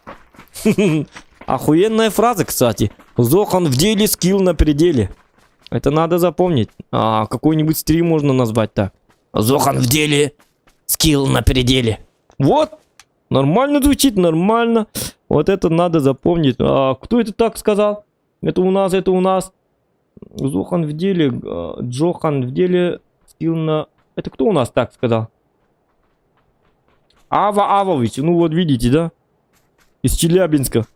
Охуенная фраза, кстати. Зохан в деле скилл на пределе. Это надо запомнить. Какой-нибудь стрим можно назвать так. Зохан в деле скилл на пределе. Вот. Нормально звучит, нормально. Вот это надо запомнить. Кто это так сказал? Это у нас. Зохан в деле, Джохан в деле, скилл на... Это кто у нас так сказал? Ава Авович, ну вот видите, да? Из Челябинска.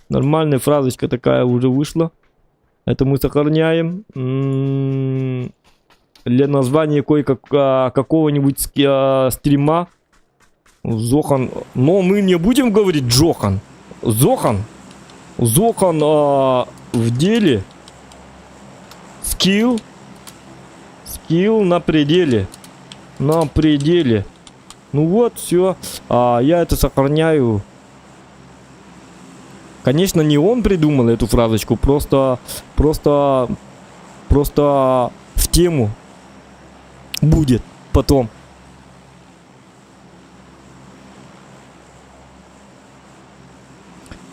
Нормальная фразочка такая уже вышла. Это мы сохраняем. Для названия какого-нибудь стрима. Зохан. Но мы не будем говорить Джохан. Зохан в деле... Скилл на пределе. На пределе. Ну вот, все. Я это сохраняю. Конечно, не он придумал эту фразочку. Просто в тему будет потом.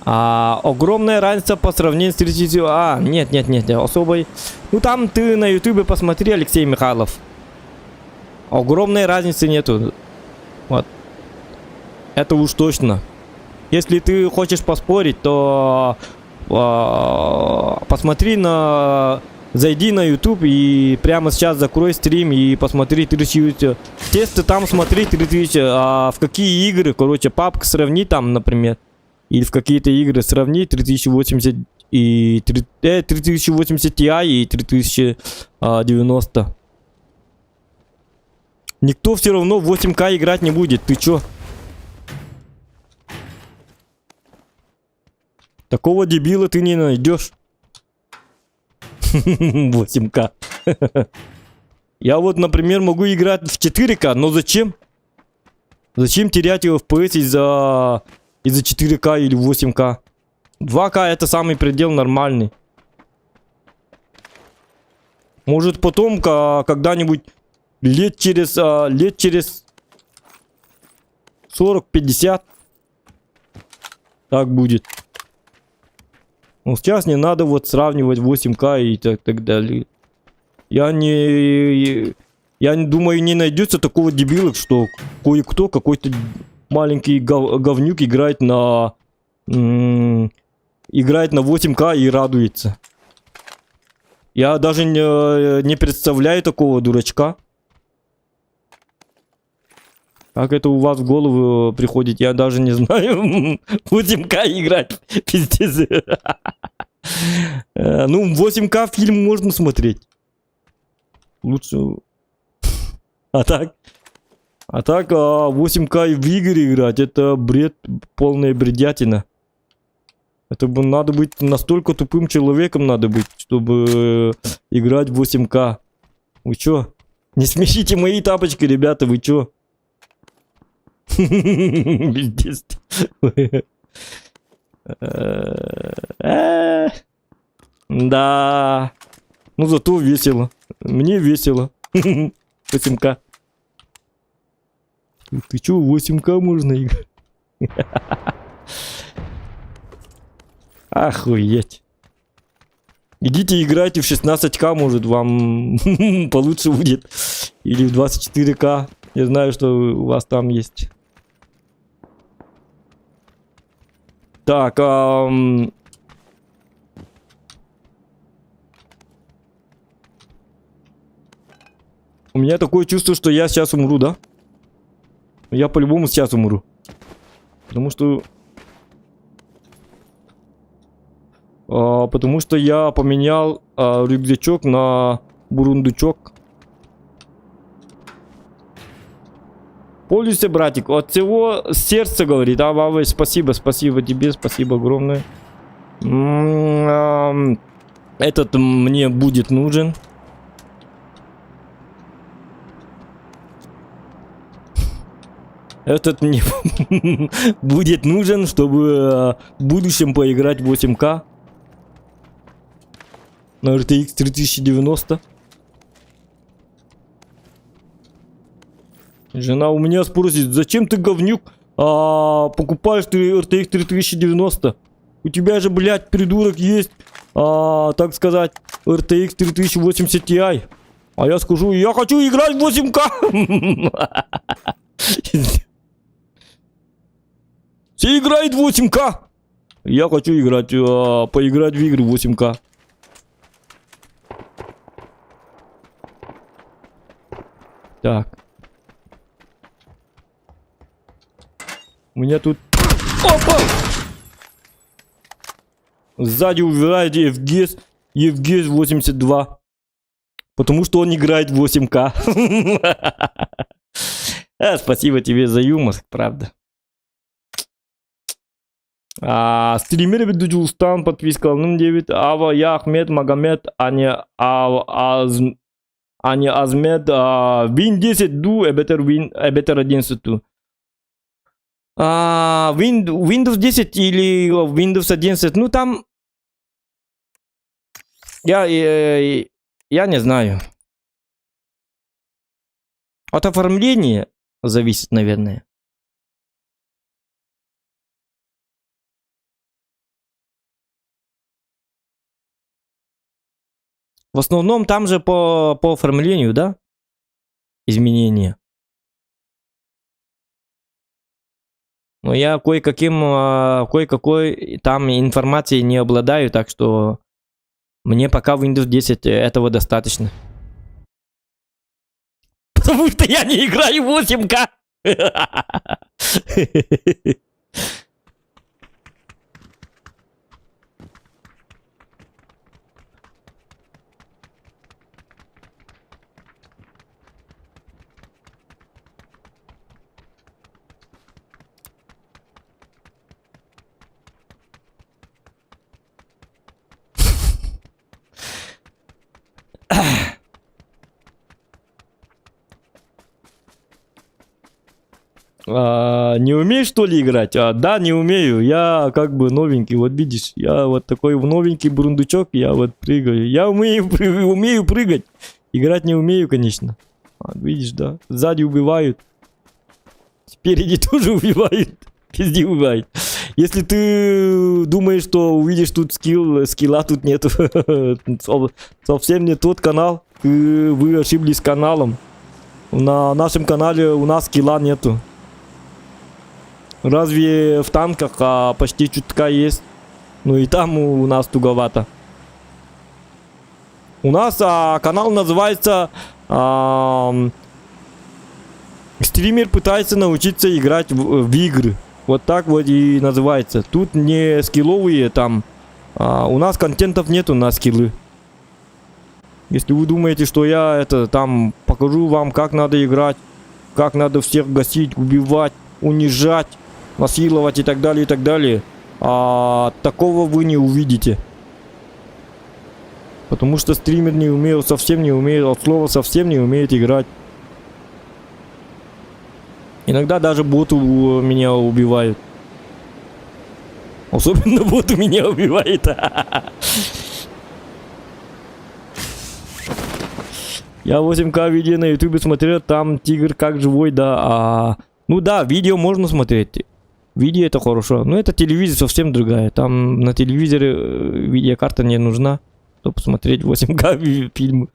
Огромная разница по сравнению с 30... Нет, особой... Ну там ты на ютубе посмотри, Алексей Михайлов. Огромной разницы нету. Вот. Это уж точно. Если ты хочешь поспорить, то посмотри зайди на YouTube и прямо сейчас закрой стрим и посмотри 3000. Тесты там смотри 3000. В какие игры, короче, папка сравни там, например. Или в какие-то игры сравни 3080 и 3080 Ti и 3090. Никто все равно в 8К играть не будет. Ты чё? Такого дебила ты не найдешь. 8К. Я вот, например, могу играть в 4К, но зачем? Зачем терять его FPS из-за 4К или 8К? 2К это самый предел нормальный. Может потом когда-нибудь лет через 40-50 так будет. Но сейчас не надо вот сравнивать 8К и так далее. Я думаю, не найдется такого дебила, что кое-кто, какой-то маленький говнюк играет на 8К и радуется. Я даже не представляю такого дурачка. Как это у вас в голову приходит, я даже не знаю. 8К играть, пиздец. Ну, 8К фильм можно смотреть. Лучше... А так 8К в игры играть, это бред, полная бредятина. Это бы надо быть настолько тупым человеком, надо быть, чтобы играть в 8К. Вы чё? Не смешите мои тапочки, ребята, вы чё? Пиздец. Да. Ну зато весело. Мне весело. 8К. Ты чё, 8К можно играть? Охуеть. Идите играйте в 16К, может вам получше будет. Или в 24К. Я знаю, что у вас там есть. Так, у меня такое чувство, что я сейчас умру, да? Я по-любому сейчас умру. Потому что... потому что я поменял рюкзачок на бурундучок. Пользуйся, братик. От всего сердца говорит. А, Вавы, спасибо тебе, спасибо огромное. Этот мне будет нужен. Этот мне будет нужен, чтобы в будущем поиграть в 8К. На RTX 3090. Жена у меня спросит, зачем ты, говнюк, покупаешь ты RTX 3090? У тебя же, блядь, придурок, есть, так сказать, RTX 3080 Ti. А я скажу, я хочу играть в 8К. Все играют в 8К. Я хочу играть, поиграть в игры в 8К. Так. У меня тут... Опа! Сзади убирает Евгес 82. Потому что он играет в 8К. Спасибо тебе за юмор, правда. Стример Бедуджулстан, подписка 09. Ава, я Ахмед Магомед, Аня Азмед, Win 10 ду, better 11 ту. Windows 10 или Windows 11, ну там... Я не знаю. От оформления зависит, наверное. В основном там же по оформлению, да? Изменения. Но я кое-какой там информацией не обладаю, так что мне пока Windows 10 этого достаточно. Потому что я не играю в 8К. Не умеешь, что ли, играть? Да, не умею. Я как бы новенький. Вот видишь, я вот такой новенький бурундучок. Я вот прыгаю. Я умею прыгать. Играть не умею, конечно. Видишь, да? Сзади убивают. Спереди тоже убивают. Везде убивают. Если ты думаешь, что увидишь тут скилла тут нету. Совсем не тот канал. Вы ошиблись каналом. На нашем канале у нас скилла нету. Разве в танках почти чутка есть? Ну и там у нас туговато. У нас канал называется стример пытается научиться играть в игры. Вот так вот и называется. Тут не скилловые там. У нас контентов нету на скиллы. Если вы думаете, что я там покажу вам, как надо играть, как надо всех гасить, убивать, унижать, насиловать и так далее, такого вы не увидите. Потому что стример не умеет, совсем не умеет, от слова совсем не умеет играть. Иногда даже боты меня убивают. Особенно боты меня убивает. Я 8К видео на ютубе смотрел, там тигр как живой, да. Ну да, видео можно смотреть. Видео это хорошо. Но это телевизор совсем другая. Там на телевизоре видеокарта не нужна, чтобы посмотреть 8К фильмы.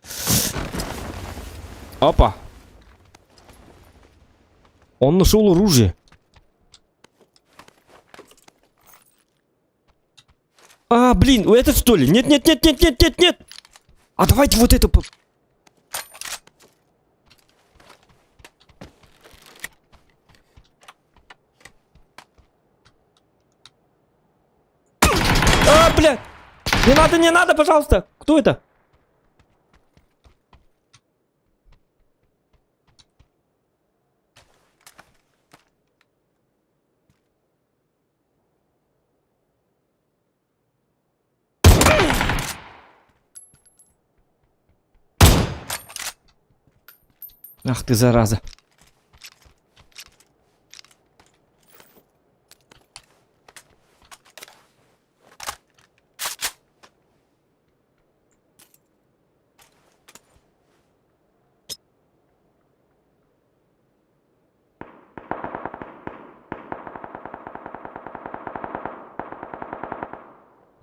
Опа. Он нашел оружие. Блин, этот что ли? Нет. А давайте вот это. Бля! Не надо, пожалуйста! Кто это? Ах ты, зараза.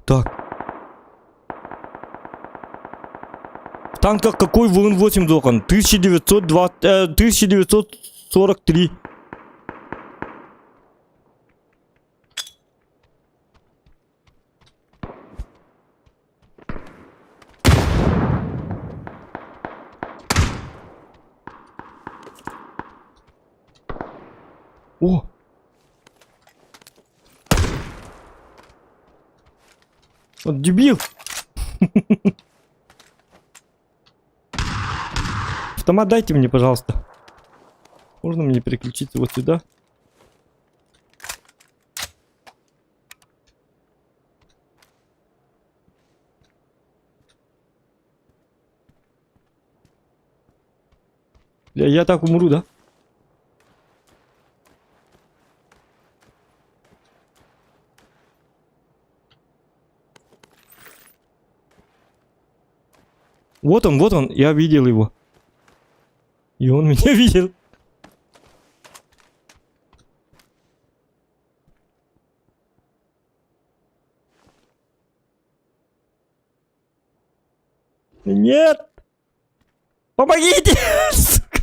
Так. В танках какой ВН-8 Докон? 1943. О! Вот дебил! Автомат дайте мне, пожалуйста. Можно мне переключиться вот сюда? Я так умру, да? Вот он, я видел его. И он меня видел. Нет! Помогите! Сука.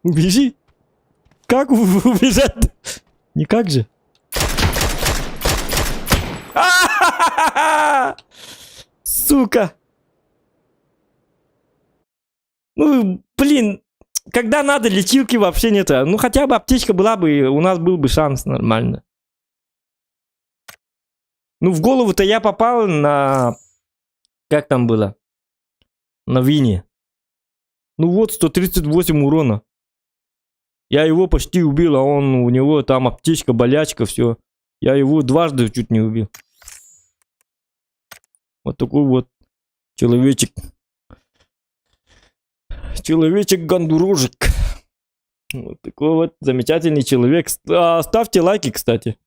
Убежи! Как убежать? Никак же. Сука! Ну, блин, когда надо, лечилки вообще нет. Ну, хотя бы аптечка была бы, у нас был бы шанс нормально. Ну, в голову-то я попал на... Как там было? На Вине. Ну вот, 138 урона. Я его почти убил, а у него там аптечка, болячка, все. Я его дважды чуть не убил. Вот такой вот человечек. Человечек-гандурожик. Вот такой вот замечательный человек. Ставьте лайки, кстати.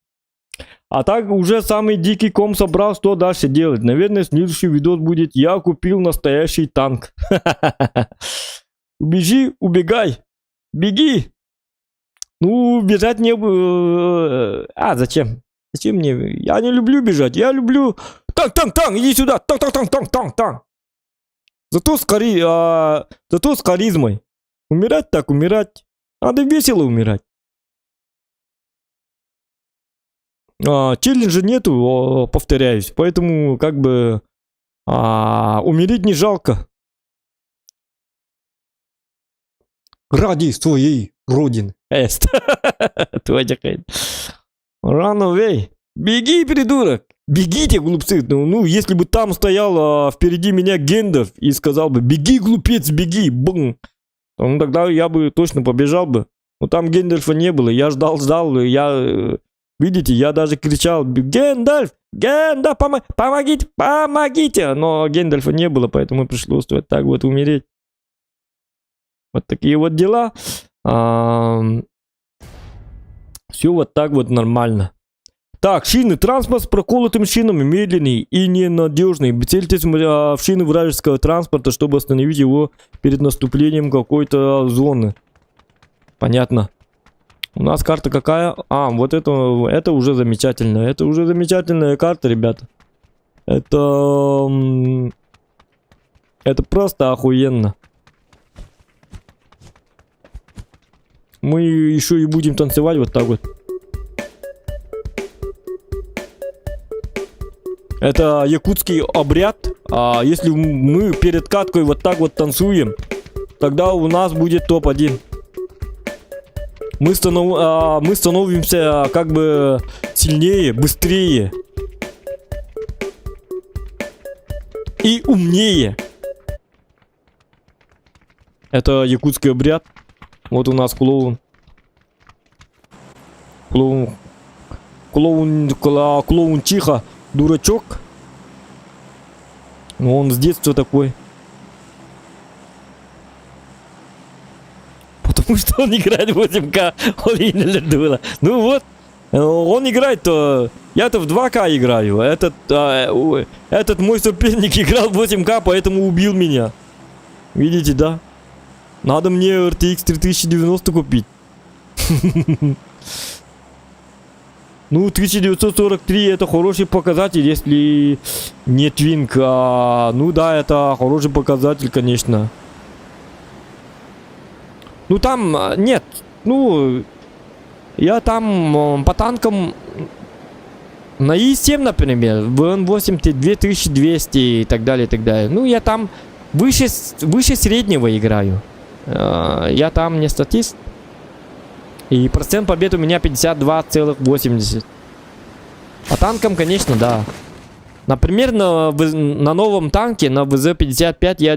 А так уже самый дикий ком собрал, что дальше делать. Наверное, следующий видос будет: я купил настоящий танк. Убежи, убегай. Беги. Ну, бежать не... зачем? Зачем мне? Я не люблю бежать. Я люблю... Танк, иди сюда. Танк. Зато с харизмой. Умирать так умирать. Надо весело умирать. челленджа нету, повторяюсь. Поэтому как бы умереть не жалко. Ради своей родины. Run away. Беги, придурок. Бегите, глупцы. Ну, если бы там стоял впереди меня Гендальф и сказал бы: беги, глупец, беги. Бум. Ну, тогда я бы точно побежал бы. Но там Гендальфа не было. Я ждал, я... Видите, я даже кричал: Гендальф, Гендальф, помогите, помогите. Но Гендальфа не было, поэтому пришлось вот так вот умереть. Вот такие вот дела. Все вот так вот нормально. Так, шины. Транспорт с проколотыми шинами медленный и ненадежный. Цельтесь в шины вражеского транспорта, чтобы остановить его перед наступлением какой-то зоны. Понятно. У нас карта какая? Вот это уже замечательно. Это уже замечательная карта, ребята. Это просто охуенно. Мы еще и будем танцевать вот так вот. Это якутский обряд. Если мы перед каткой вот так вот танцуем, тогда у нас будет топ-1. Мы становимся как бы сильнее, быстрее и умнее. Это якутский обряд. Вот у нас клоун. Клоун Чиха, дурачок. Но он с детства такой. Потому что он играет в 8К. Ну вот. Он играет-то... Я-то в 2К играю. Этот мой соперник играл в 8К, поэтому убил меня. Видите, да? Надо мне RTX 3090 купить. Ну, 1943 это хороший показатель, если не твинк. Ну да, это хороший показатель, конечно. Ну там, нет. Ну, я там по танкам на И7, например, в Н8 2200 и так далее, и так далее. Ну, я там выше среднего играю. Я там не статист. И процент побед у меня 52,80. По танкам, конечно, да. Например, на новом танке, на ВЗ-55 я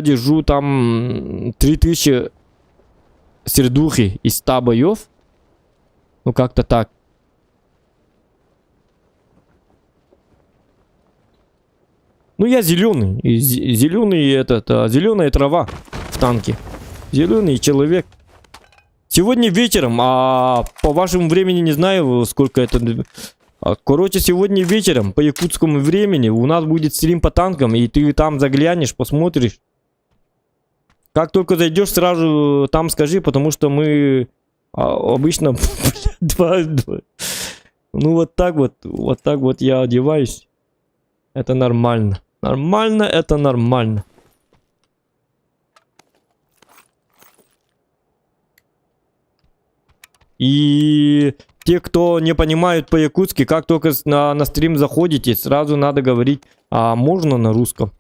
держу там 3000 сердухи из 100 боев. Ну, как-то так. Ну, я зеленый. Зеленая трава в танке. Зеленый человек. Сегодня вечером, по вашему времени не знаю, сколько это... Короче, сегодня вечером, по якутскому времени, у нас будет стрим по танкам, и ты там заглянешь, посмотришь. Как только зайдешь, сразу там скажи, потому что мы обычно... Ну, вот так вот я одеваюсь. Это нормально. Нормально, это нормально. И те, кто не понимают по-якутски, как только на стрим заходите, сразу надо говорить: можно на русском.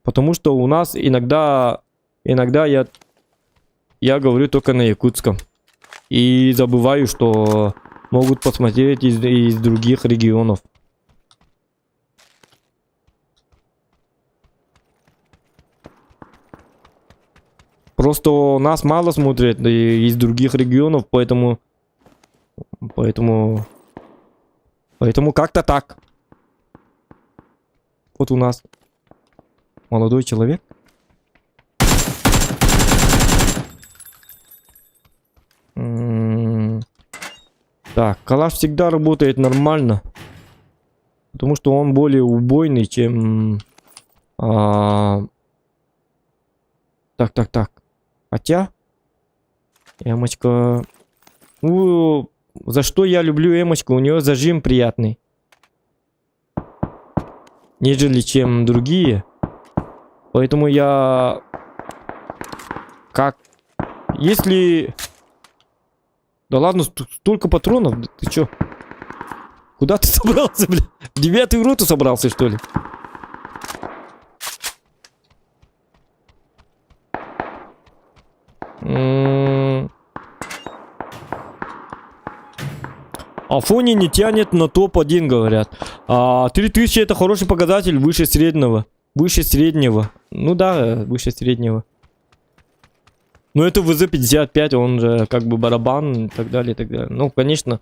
Потому что у нас иногда я говорю только на якутском. И забываю, что могут посмотреть из других регионов. Просто нас мало смотрят из других регионов, поэтому как-то так. Вот у нас молодой человек. Так, калаш всегда работает нормально. Потому что он более убойный, чем... Так. Хотя... Эмочка... Ну, за что я люблю эмочку? У нее зажим приятный. Нежели чем другие. Поэтому я... Как... Если... Да ладно, столько патронов, да ты чё? Куда ты собрался, бля? В 9-ю роту собрался, что ли? Афони не тянет на топ-1, говорят. 3000 это хороший показатель, выше среднего. Выше среднего. Ну да, выше среднего. Но это ВЗ-55, он же как бы барабан и так далее, и так далее. Ну, конечно,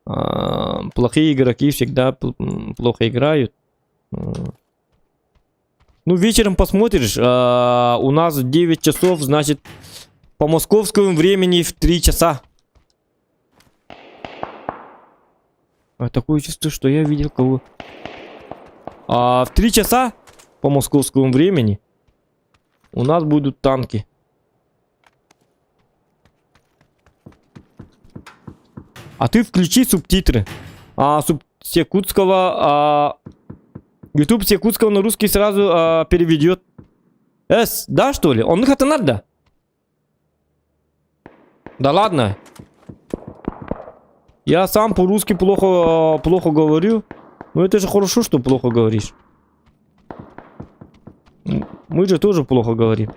плохие игроки всегда плохо играют. Ну, вечером посмотришь. У нас 9 часов, значит, по московскому времени в 3 часа. Такое чувство, что я видел кого. В 3 часа по московскому времени у нас будут танки. А ты включи субтитры. С якутского... YouTube с якутского на русский сразу переведет. Да, что ли? Он это надо? Да ладно. Я сам по-русски плохо говорю. Но это же хорошо, что плохо говоришь. Мы же тоже плохо говорим.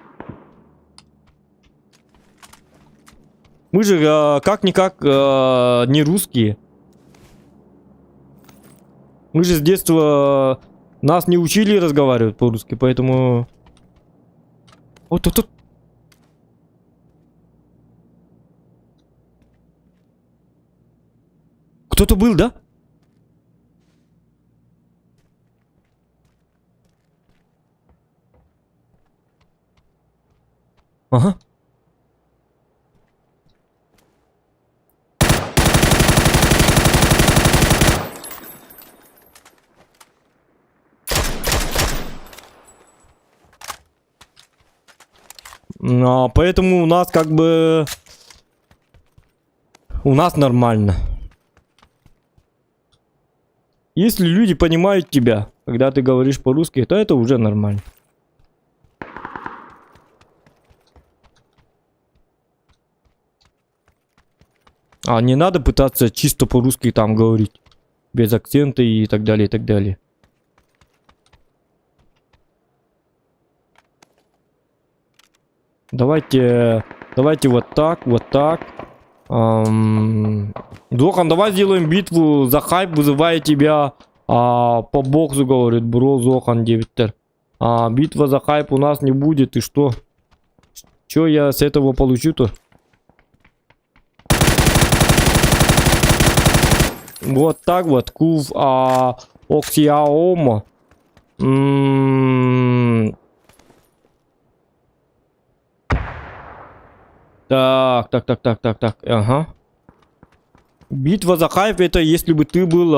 Мы же как-никак не русские. Мы же с детства нас не учили разговаривать по-русски, поэтому... Вот тут... Кто-то был, да? Ага. Поэтому у нас как бы... У нас нормально. Если люди понимают тебя, когда ты говоришь по-русски, то это уже нормально. Не надо пытаться чисто по-русски там говорить. Без акцента и так далее, и так далее. Давайте вот так, вот так. Зохан, давай сделаем битву за хайп, вызывая тебя по боксу, говорит бро Зохан 9 битва за хайп у нас не будет, и что? Что я с этого получу-то? Вот так вот, Кув Оксиаомо. Так. Ага. Битва за хайп, это если бы ты был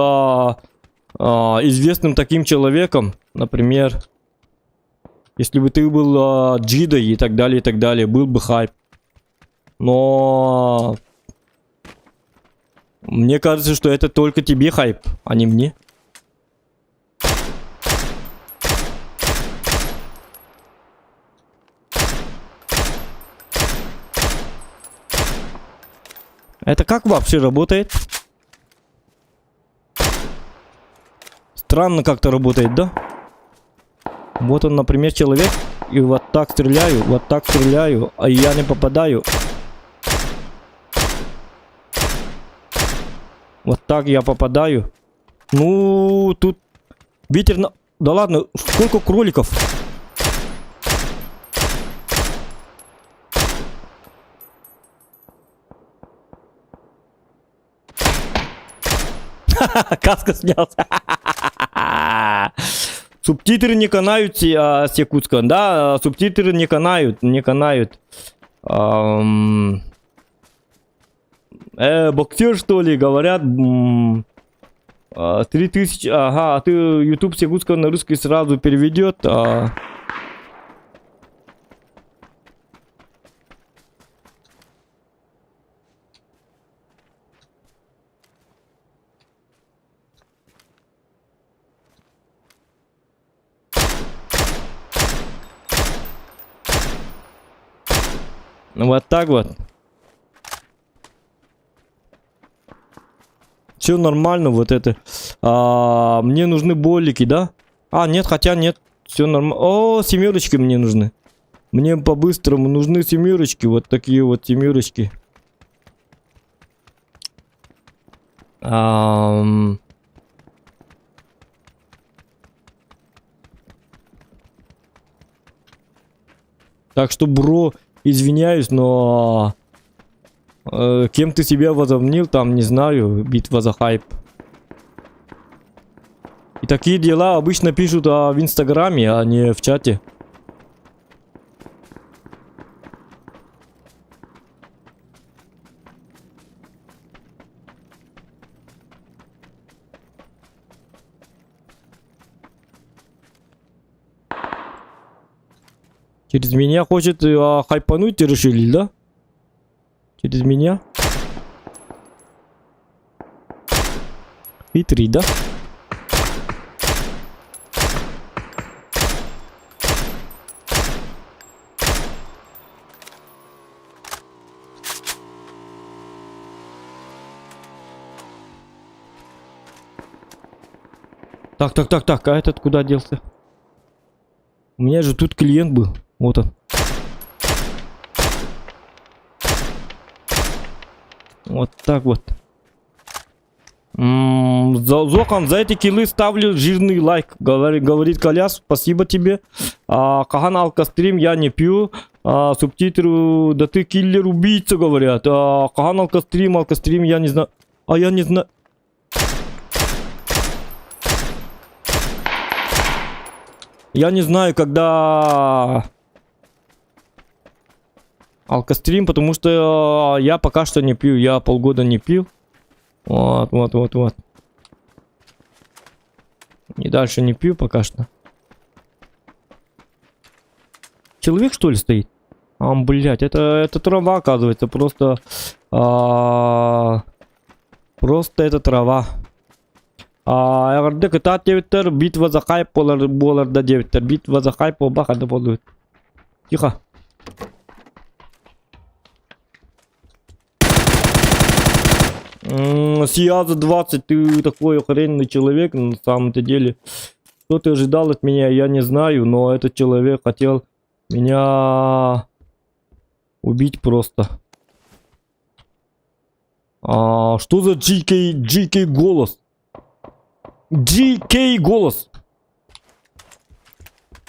известным таким человеком, например, если бы ты был Джидой и так далее, был бы хайп. Но мне кажется, что это только тебе хайп, а не мне. Это как вообще работает? Странно как-то работает, да? Вот он, например, человек, и вот так стреляю, а я не попадаю. Вот так я попадаю. Ну, тут ветер на... Да ладно, сколько кроликов? Каска снялся. Субтитры не канают с якутского. Да, субтитры не канают. Боксер, что ли, говорят. 3000. Ага, а ты YouTube с якутского на русский сразу переведет. Вот так вот. Все нормально, вот это. Мне нужны болики, да? Нет, хотя нет. Все нормально. О, семерочки мне нужны. Мне по-быстрому нужны семерочки. Вот такие вот семерочки. Так что, бро, извиняюсь, но... кем ты себя возомнил, там, не знаю, битва за хайп. И такие дела обычно пишут в Инстаграме, а не в чате. Через меня хочет хайпануть, решили, да? Через меня? Хитрый, да? Так, а этот куда делся? У меня же тут клиент был. Вот он. Вот так вот. Зохан, за эти киллы ставлю жирный лайк. Говорит Коляс, спасибо тебе. Кахан Алкастрим, я не пью. Субтитры, да ты киллер убийца, говорят. Кахан Алкастрим, я не знаю. Я не знаю. Я не знаю, когда Алкострим, потому что я пока что не пью. Я полгода не пил. Вот. И дальше не пью пока что. Человек, что ли, стоит? Блять, это трава, оказывается. Просто это трава. Эгерде кыта дебиттер битва за хайп боларда дебиттер. Битва за хайп бахада болует. Тихо. Сияза 20, ты такой охрененный человек, на самом-то деле. Что ты ожидал от меня, я не знаю, но этот человек хотел меня убить просто. Что за GK голос? GK голос.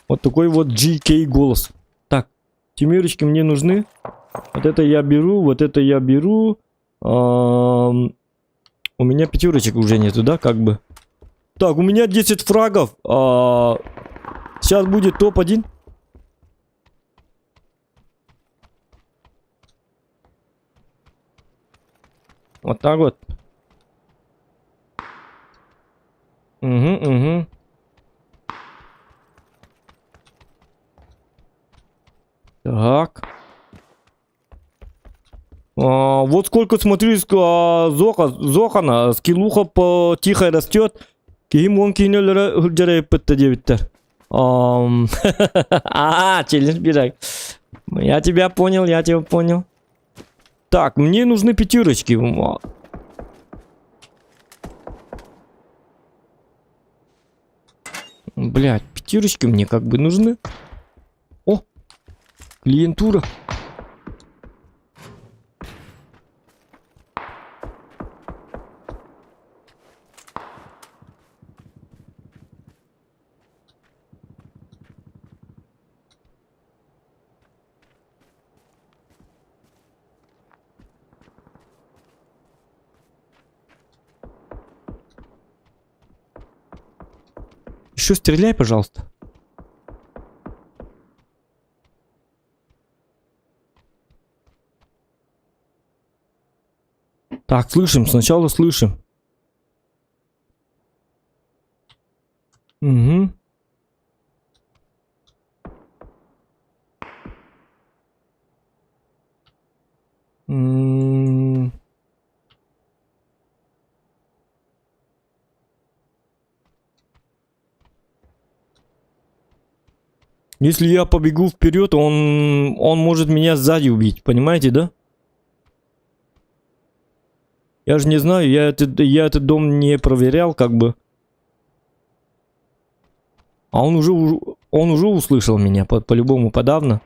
Вот такой вот GK голос. Так, семерочки мне нужны. Вот это я беру, вот это я беру. У меня пятерочек уже нету, да, как бы. Так, у меня 10 фрагов. Сейчас будет топ-1. Вот так вот. Угу. Так. Вот сколько, смотрю, Зохана, скиллуха по тихо растет. Ким он кинулера хурджарай пытта дебиттер. Челлендж бирак. Я тебя понял. Так, мне нужны пятерочки. Блять, пятерочки мне как бы нужны. О, клиентура. Еще стреляй, пожалуйста. Так, слышим, сначала слышим. Угу. Если я побегу вперед, он может меня сзади убить, понимаете, да? Я же не знаю, я этот дом не проверял, как бы. А он уже услышал меня, по-любому, подавно.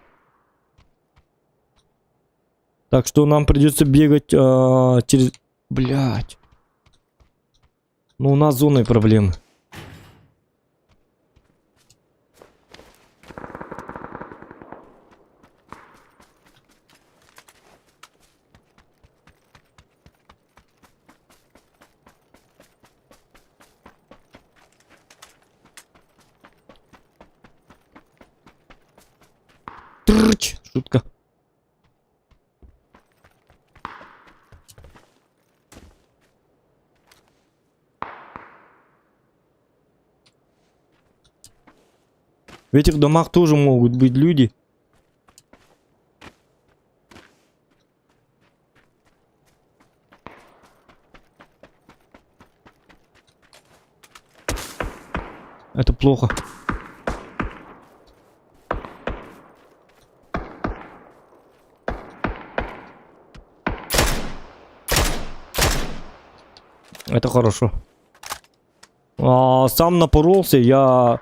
Так что нам придется бегать через... Блять. Ну, у нас с зоной проблемы. Трч, шутка. В этих домах тоже могут быть люди. Это плохо. Это хорошо. Сам напоролся, я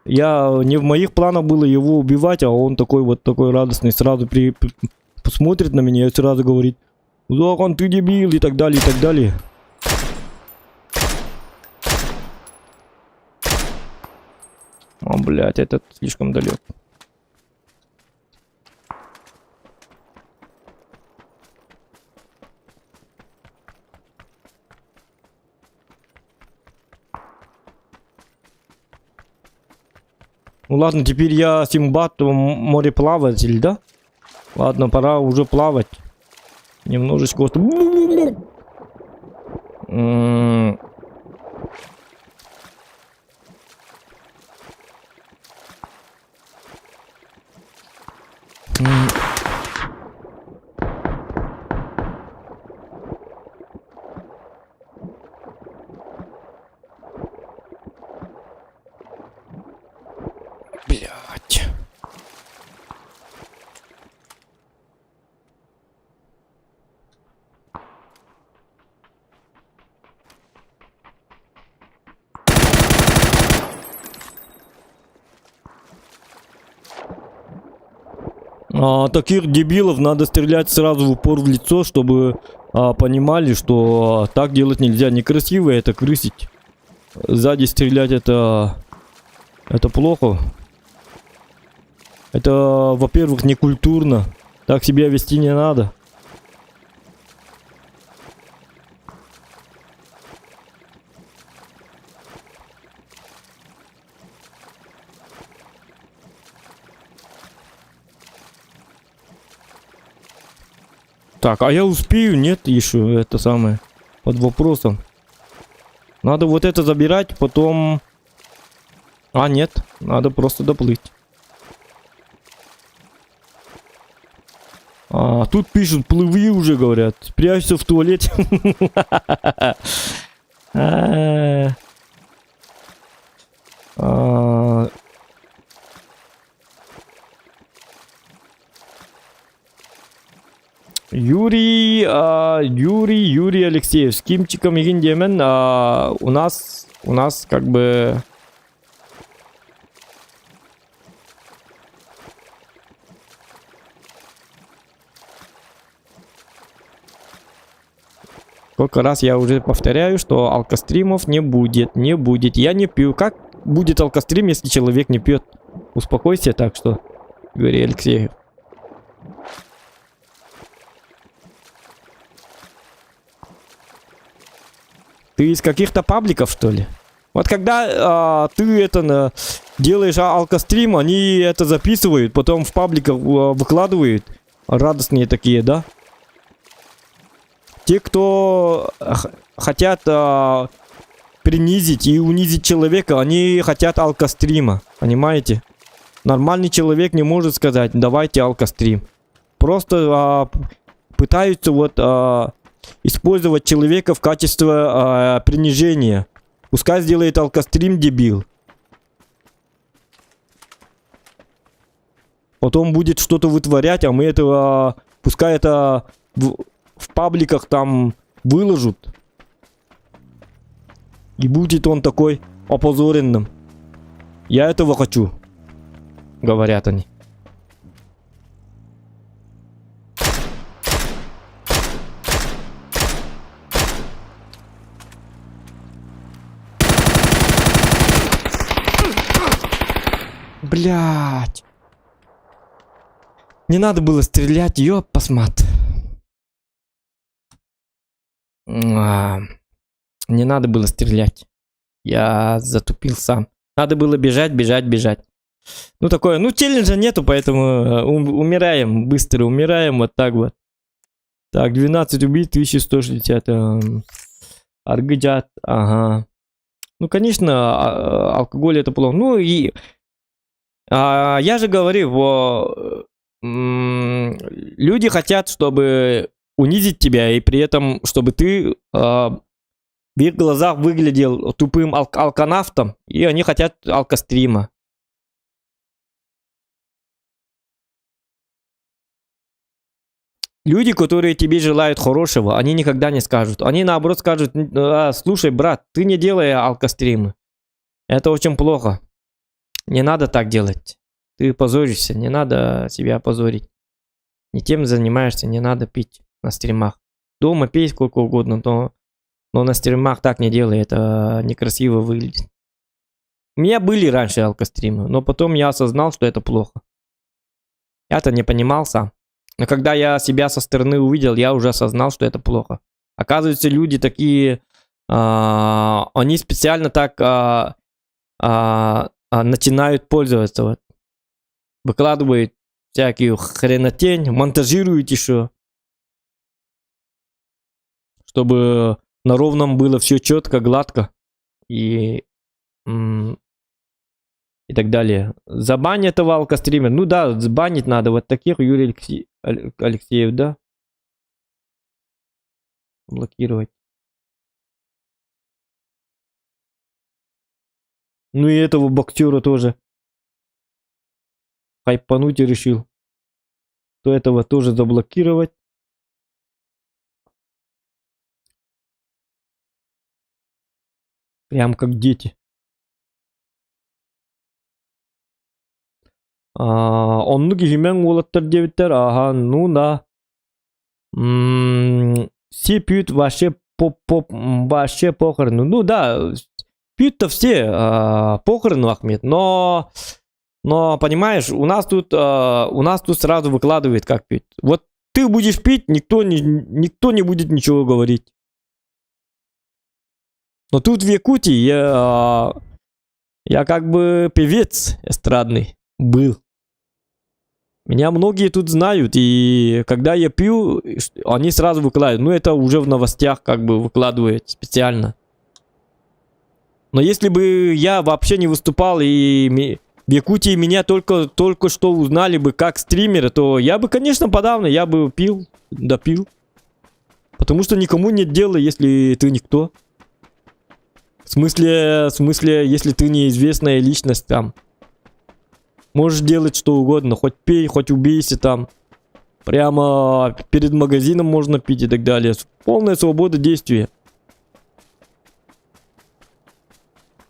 не в моих планах было его убивать, а он такой радостный, сразу посмотрит на меня и сразу говорит: "Зохан, ты дебил", и так далее, и так далее. Блять, этот слишком далек. Ну ладно, теперь я Симбад, мореплаватель, да? Ладно, пора уже плавать. Немножечко. Блять. Таких дебилов надо стрелять сразу в упор в лицо, чтобы понимали, что так делать нельзя. Некрасиво это крысить. Сзади стрелять это плохо. Это, во-первых, не культурно. Так себя вести не надо. Так, а я успею? Нет, еще это самое. Под вопросом. Надо вот это забирать, потом... нет, надо просто доплыть. Тут пишут, плыви уже, говорят. Спрячься в туалете. Юрий Алексеев. С Кимчиком и Гиндемен. У нас как бы... Сколько раз я уже повторяю, что алкостримов не будет, не будет. Я не пью. Как будет алкострим, если человек не пьет? Успокойся, так что, Юрий Алексеев. Ты из каких-то пабликов, что ли? Вот когда ты делаешь алкострим, они это записывают, потом в пабликах выкладывают. Радостные такие, да? Те, кто хотят принизить и унизить человека, они хотят алкострима. Понимаете? Нормальный человек не может сказать: давайте алкострим. Просто пытаются использовать человека в качестве принижения. Пускай сделает алкострим, дебил. Потом будет что-то вытворять, а мы этого... Пускай это в пабликах там выложат. И будет он такой опозоренным. Я этого хочу, говорят они. Блять. Не надо было стрелять, ёп, посмат. Не надо было стрелять. Я затупил сам. Надо было бежать, бежать, бежать. Ну такое, ну челленджа нету, поэтому умираем, быстро умираем, вот так вот. Так, 12 убийств, 1160. Аргыджат, ага. Ну, конечно, алкоголь это плохо. Ну и... я же говорю, люди хотят, чтобы унизить тебя, и при этом, чтобы ты в их глазах выглядел тупым алканавтом, и они хотят алкострима. Люди, которые тебе желают хорошего, они никогда не скажут. Они наоборот скажут: слушай, брат, ты не делай алкостримы. Это очень плохо. Не надо так делать. Ты позоришься, не надо себя позорить. Не тем занимаешься, не надо пить на стримах. Дома пей сколько угодно, но на стримах так не делай, это некрасиво выглядит. У меня были раньше алкостримы, но потом я осознал, что это плохо. Я-то не понимал сам. Но когда я себя со стороны увидел, я уже осознал, что это плохо. Оказывается, люди такие, они специально так начинают пользоваться. Вот. Выкладывают всякую хренотень, монтажируют еще. Чтобы на ровном было все четко, гладко. И так далее. Забань этого алкостримера. Ну да, забанить надо. Вот таких Юрий Алексеев, да? Блокировать. Ну и этого боксера тоже. Хайпануть и решил. То этого тоже заблокировать. Прям как дети. Оннук ишимен улаттар дебиттер. Ага, ну да. Все пьют вообще вообще похорону. Ну да, пьют-то все похорону, Ахмед, но понимаешь, у нас тут сразу выкладывает, как пить. Вот ты будешь пить, никто не будет ничего говорить. Но тут в Якутии я как бы певец эстрадный был. Меня многие тут знают, и когда я пью, они сразу выкладывают. Ну, это уже в новостях как бы выкладывают специально. Но если бы я вообще не выступал, и в Якутии меня только что узнали бы как стримера, то я бы, конечно, подавно, я бы пил, допил. Потому что никому нет дела, если ты никто. В смысле, если ты неизвестная личность там. Можешь делать что угодно, хоть пей, хоть убейся там. Прямо перед магазином можно пить и так далее. Полная свобода действия.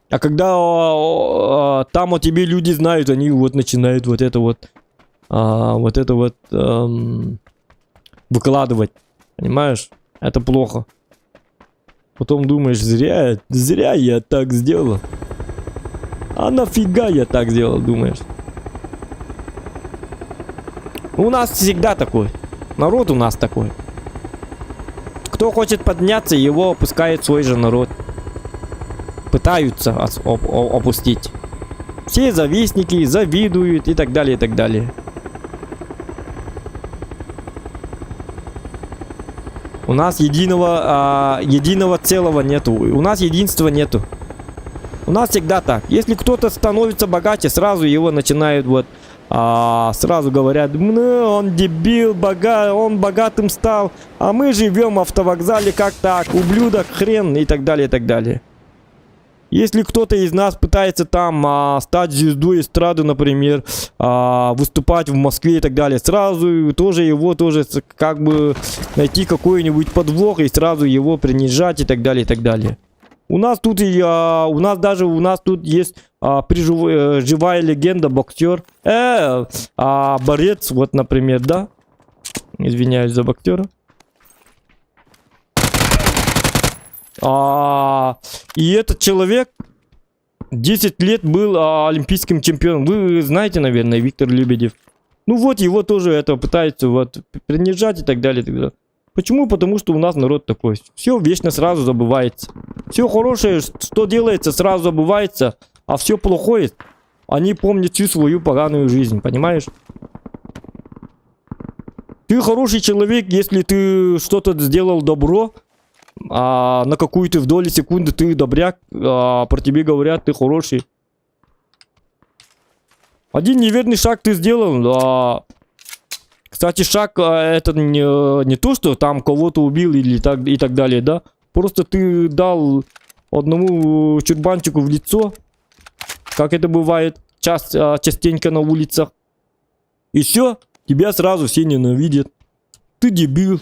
А когда там о тебе люди знают, они вот начинают вот это вот выкладывать. Понимаешь? Это плохо. Потом думаешь, зря я так сделал. А нафига я так сделал, думаешь? У нас всегда такой. Народ у нас такой. Кто хочет подняться, его опускает свой же народ. Пытаются опустить. Все завистники завидуют и так далее, и так далее. У нас единого целого нету. У нас единства нету. У нас всегда так. Если кто-то становится богаче, сразу его начинают вот... сразу говорят: он дебил, он богатым стал, а мы живем в автовокзале, как так, ублюдок, хрен, и так далее, и так далее. Если кто-то из нас пытается там стать звездой эстрады, например, выступать в Москве и так далее, сразу тоже его тоже как бы найти какой-нибудь подвох и сразу его принижать и так далее, и так далее. У нас тут у нас тут есть живая легенда, боксер, борец, вот, например, да? Извиняюсь за боксера. И этот человек 10 лет был олимпийским чемпионом. Вы знаете, наверное, Виктор Лебедев. Ну вот, его тоже это пытаются вот принижать и так далее, и так далее. Почему? Потому что у нас народ такой. Все вечно сразу забывается. Все хорошее, что делается, сразу забывается. А все плохое, они помнят всю свою поганую жизнь. Понимаешь? Ты хороший человек, если ты что-то сделал добро. На какую-то в доли секунды ты добряк, про тебе говорят, ты хороший. Один неверный шаг ты сделал. Кстати, шаг это не то, что там кого-то убил или так, и так далее, да? Просто ты дал одному чурбанчику в лицо, как это бывает частенько на улицах. И все, тебя сразу все ненавидят. Ты дебил.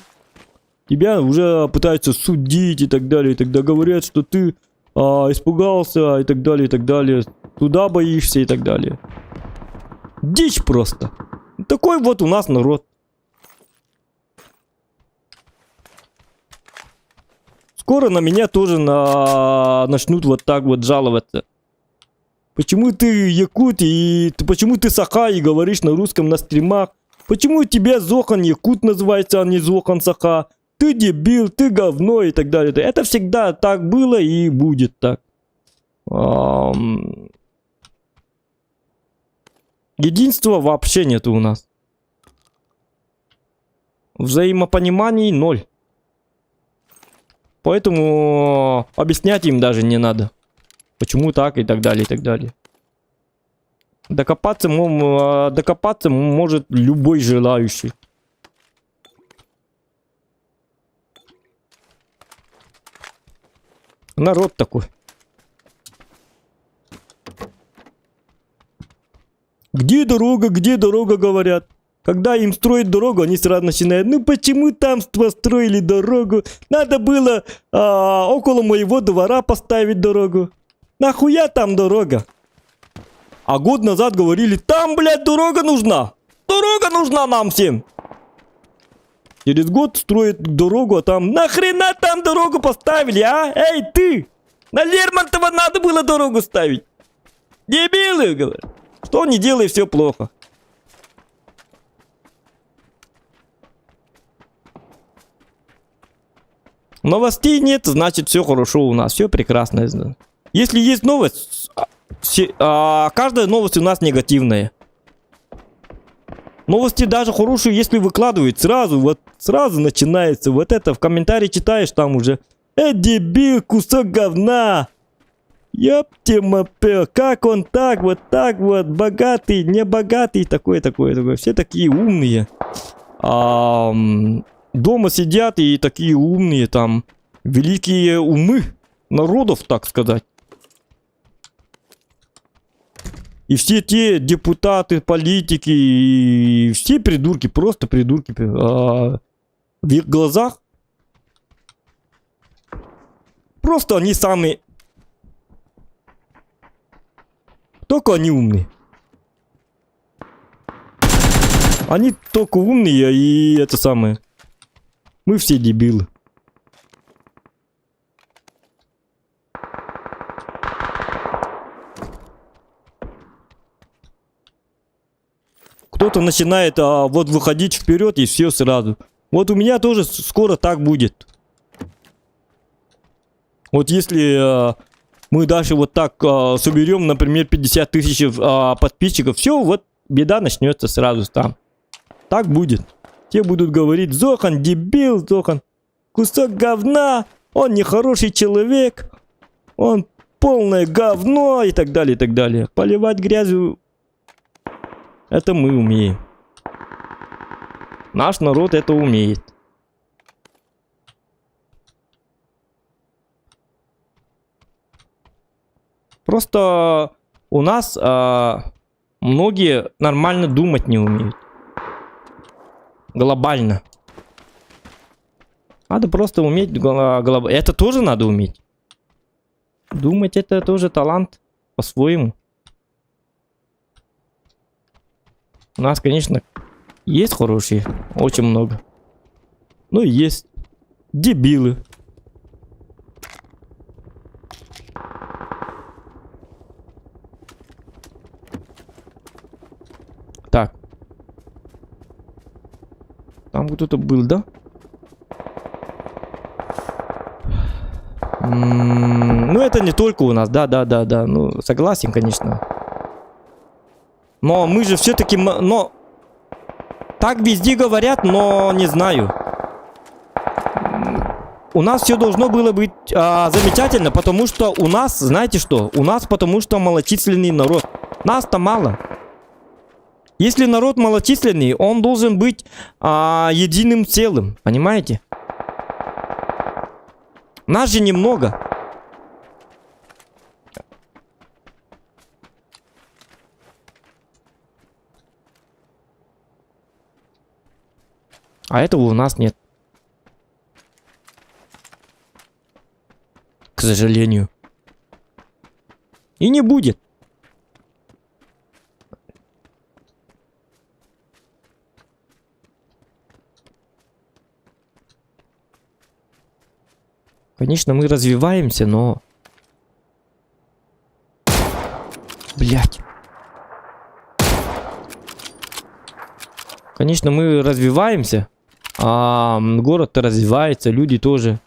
Тебя уже пытаются судить и так далее. И тогда говорят, что ты испугался и так далее, и так далее. Туда боишься и так далее. Дичь просто. Такой вот у нас народ. Скоро на меня тоже начнут вот так вот жаловаться. Почему ты якут и почему ты саха и говоришь на русском на стримах? Почему у тебя Зохан якут называется, а не Зохан саха? Ты дебил, ты говно и так далее. Это всегда так было и будет так. Единства вообще нет у нас. Взаимопониманий 0. Поэтому объяснять им даже не надо. Почему так и так далее, и так далее. Докопаться может любой желающий. Народ такой. Где дорога, говорят. Когда им строят дорогу, они сразу начинают. Ну почему там построили дорогу? Надо было около моего двора поставить дорогу. Нахуя там дорога? А год назад говорили, там, блядь, дорога нужна. Дорога нужна нам всем. Через год строят дорогу, а там нахрена там дорогу поставили, а? Эй, ты! На Лермонтова надо было дорогу ставить. Дебилы, говорят. Что не делай, все плохо. Новостей нет, значит все хорошо у нас, все прекрасно. Если есть новость, каждая новость у нас негативная. Новости даже хорошие, если выкладывают, сразу начинается. Вот это в комментарии читаешь, там уже. Дебил, кусок говна. Ёпте-мапе, как он так вот, богатый, не богатый, такой. Все такие умные. Дома сидят и такие умные там. Великие умы народов, так сказать. И все те депутаты, политики, и все придурки, просто придурки. В их глазах просто они самые... Только они умные. Они только умные и это самое. Мы все дебилы. Кто-то начинает вот выходить вперед и все сразу. Вот у меня тоже скоро так будет. Вот если мы дальше вот так соберем, например, 50 тысяч подписчиков, все, вот беда начнется сразу там. Так будет. Те будут говорить, Зохан дебил, Зохан кусок говна, он нехороший человек, он полное говно и так далее, и так далее. Поливать грязью, это мы умеем. Наш народ это умеет. Просто у нас многие нормально думать не умеют. Глобально. Надо просто уметь глобально. Это тоже надо уметь. Думать это тоже талант по-своему. У нас, конечно, есть хорошие. Очень много. Но есть дебилы. Так. Там кто-то был, да? Ну, это не только у нас, да. Ну, согласен, конечно. Но мы же все-таки... Но... Так везде говорят, но не знаю. У нас все должно было быть замечательно, потому что у нас, знаете что? У нас потому что малочисленный народ. Нас-то мало. Если народ малочисленный, он должен быть единым целым. Понимаете? Нас же немного. А этого у нас нет. К сожалению. И не будет. Конечно, мы развиваемся, но... Блять. Конечно, мы развиваемся. А город-то развивается, люди тоже.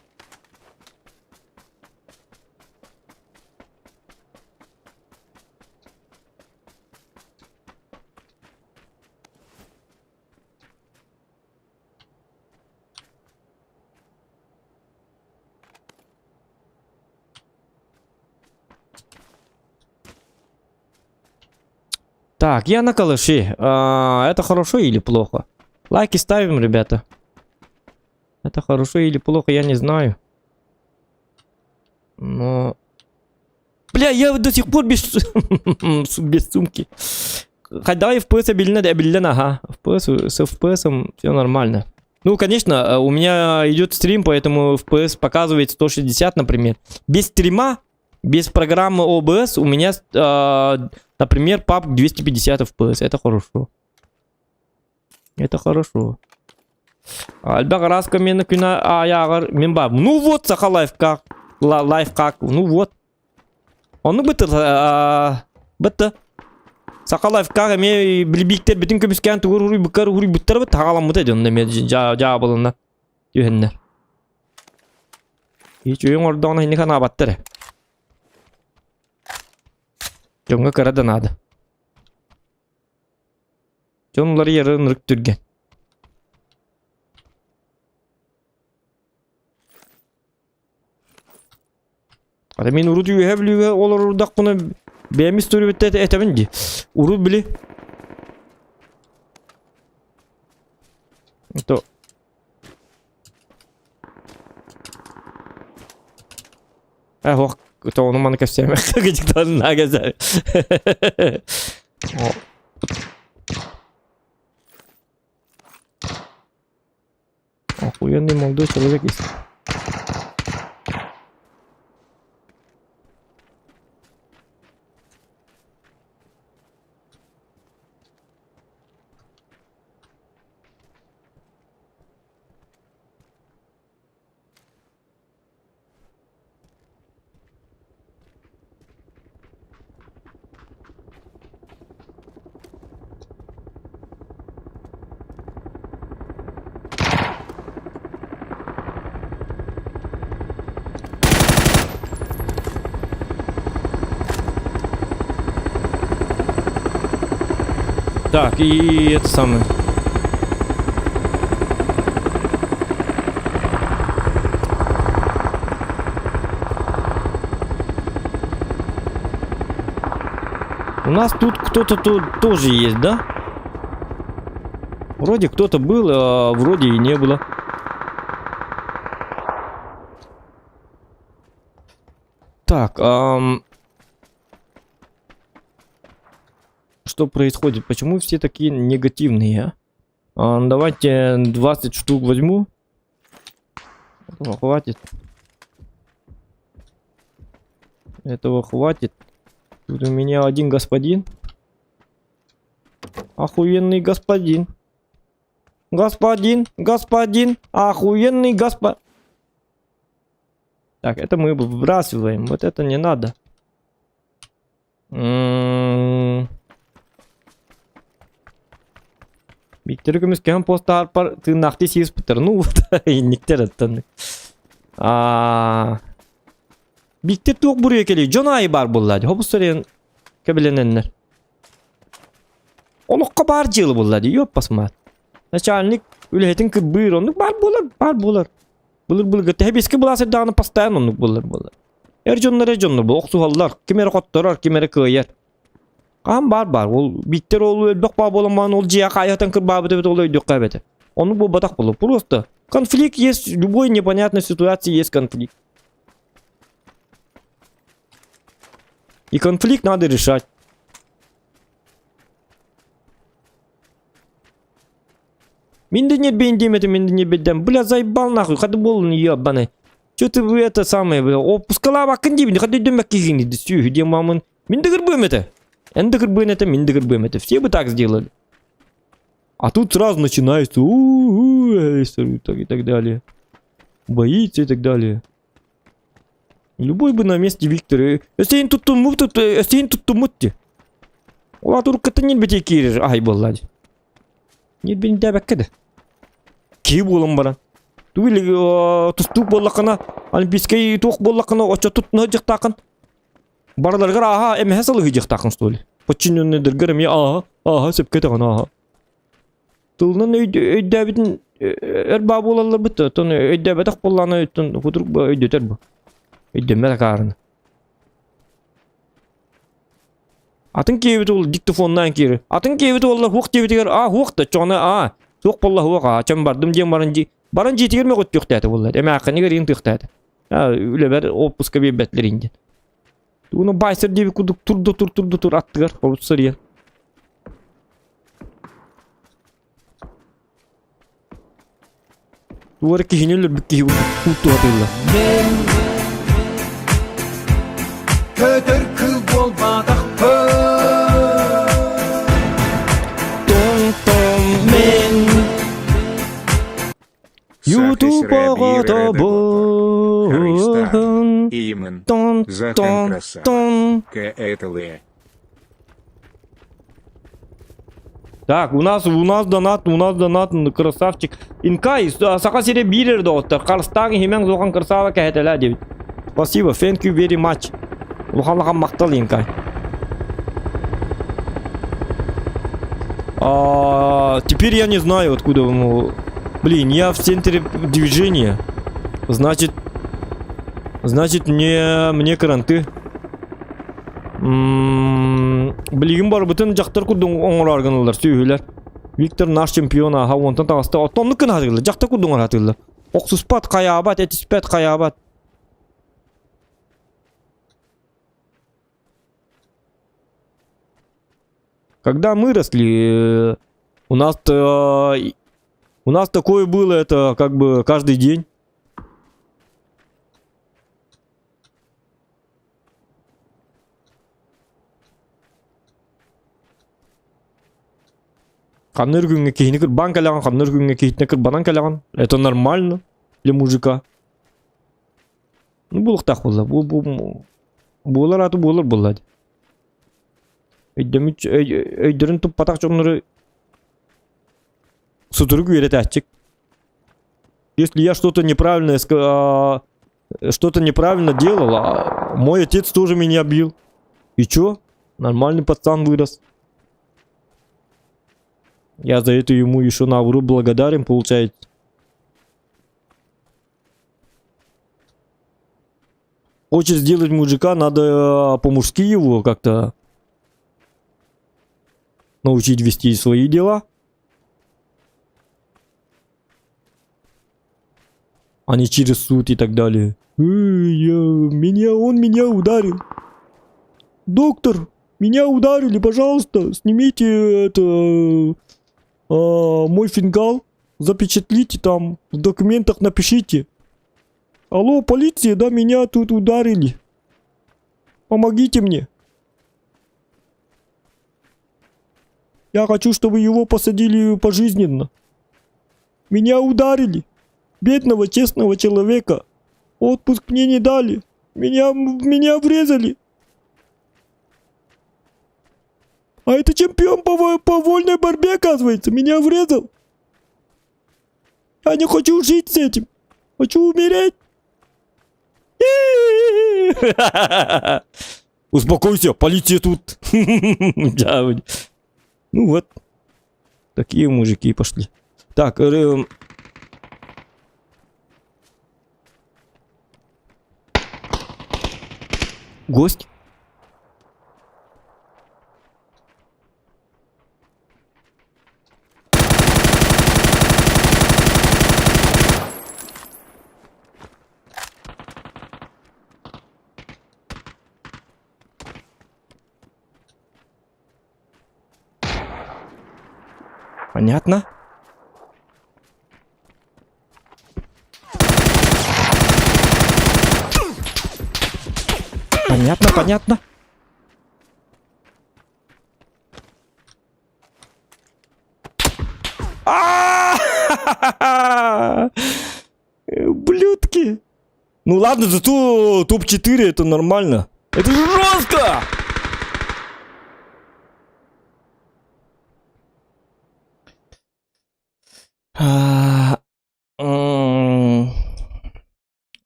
Так, я на калаше. Это хорошо или плохо? Лайки ставим, ребята. Это хорошо или плохо, я не знаю. Но... Бля, я до сих пор без, без сумки. Хотя FPS обелена, ага. С FPS все нормально. Ну, конечно, у меня идет стрим, поэтому FPS показывает 160, например. Без стрима, без программы OBS у меня, например, PUBG 250 FPS. Это хорошо. Это хорошо. Альбак раска мені күні аяғыр мен бар. Ну вот, саха лайфхак. Лайфхак. Ну вот. Оны бітті. Бітті. Саха лайфхак мен білбектер бітін көміскен тұғыр ұруй бұқар ұруй бұттар бұт. Тағалам бұт әді. Онда мен жабылына. Үйенлер. Hiç oyun orada ona hindi kana battırı. Jonga karadan adı. Jonları yarın ırktürgen. Ада мен урут үйе білуге олар урдақ бұны бәміз түрі бітті әтемін де. Урут білі. То. Оқ, то оны маны көстерім. Қағыдықтарын нағазар. Охуенный молодой человек есть. Так, и это самое. У нас тут кто-то тоже есть, да? Вроде кто-то был, а вроде и не было. Так, что происходит? Почему все такие негативные, а? Давайте 20 штук возьму. Этого хватит. Этого хватит. Тут у меня один господин. Охуенный господин. Господин. Охуенный господин. Так, это мы выбрасываем. Вот это не надо. Биктиргіміз кем постар пар ты нахты сиз бітір. Ну, инниктер аттанды. Биктир туқ бурaya келей. Жонайы бар болады. Хобус сөрен кебелененler. Олыққа бар жылы болады. Йоп басмат. Начальник үлетин кыбыр. Онық бар болар. Булыр гыты. Хебеске буласы дағаны постоянно онық болар. Жонлар бұл. Оқсуғалар. Кемері қоттырар, кемері күйер. Қам бар. Ол биттер ол өлбек ба боламан, ол жия қайықтан кір бабы деп ол өйдек қабеті. Оның бұл батақ болу. Просто конфликт есть, любой непонятной ситуации есть конфликт. И конфликт надо решать. Менде нет бендемети, менде не бедем. Бля, заебал нахуй, хады болын ебаный. Чё ты вы это самое, бля, опускала бакын деймін, хады дөмек кегені, сүйі, дем мамын. Менде кірбөм это. Энды кірбөм это, менде кірбөм это. Все бы так сделали. А тут сразу начинается, и так далее. Боится и так далее. Любой бы на месте Виктора. Эстейн тут тумутти. Ола турката нет бете кирир. Ай боллади. Нет бен дәбәккеді. Ки болым бара. Туили тустук боллақына, олимпийский туқ боллақына, оча тұтны жықтақын. Бараларғар аха, әмі хәсалы жықтақын столи. Подчиненныдыргар әмі аха, сөпке тағын аха. Тылынан өйдәбетін әрба болалар бұтты. Өйдәбәтақ болланы өттін, құдырық ба өйдетер бұл. Өйдемер қарыны. Атын кебет ол диктофоннан кері. Атын кебет олар хуқ дебетігер. Хуқты, чоны, суқ болла хуқ, чон бардым дем баран жетігер ме құт жүқтәді олар. Әмі ақынығыр ең түқтәді. Үлі бәр опуска бейбәтлер енді. Оны байсыр дебі күдік тұрды аттығар. Ол тұсыр ер. Туары кешінелер бүкке құлту атылы. Мен көтір кіл болмадық YouTube оғыда Христан, Имен, Захар Красава, Каэталия. Так, у нас донат, красавчик. Инкай, сақа сере бирерді отты. Қарыстағы хемен зоған красава кәйтелі дебіт. Спасибо, thank you very much. Лұқалыған мақтал Инкай. Теперь я не знаю, откуда ему... Блин, я в центре движения. Значит, мне каранты. Блин, бар бүтін жақтар күрдің оңыр арғаналар, сөйлер. Виктор наш чемпион, аға, онтан тағасты. Оттомны күн атығылы, жақтар күрдің оңыр атығылы. Оқсуспат, қаябат, әтіспат, қаябат. Когда мы росли, у нас такое было, это как бы каждый день. Қаныр күнге кейіне кір бан кәліған, қаныр күнге кейіне кір банан кәліған. Это нормально для мужика. Ну, бұлықтақ болды. Болар аты болар болады. Өйдерін тұп патақ жоңлары сутыры күйері тәтчік. Если я что-то неправильно делал, мой отец тоже меня бил. И чё? Нормальный пацан вырос. Я за это ему еще наоборот благодарен, получается. Хочешь сделать мужика, надо по-мужски его как-то научить вести свои дела. А не через суд и так далее. Он меня ударил. Доктор, Меня ударили, пожалуйста, снимите это мой фингал, запечатлите там, в документах напишите. Алло, полиция, да, меня тут ударили. Помогите мне. Я хочу, чтобы его посадили пожизненно. Меня ударили. Бедного, честного человека. Отпуск мне не дали. Меня врезали. А это чемпион по вольной борьбе, оказывается. Меня врезал. Я не хочу жить с этим. Хочу умереть. Успокойся, полиция тут. Ну вот. Такие мужики пошли. Так, гость. Понятно? Понятно, понятно. Блюдки. Ну ладно, зато топ-4 это нормально. Это же жестко!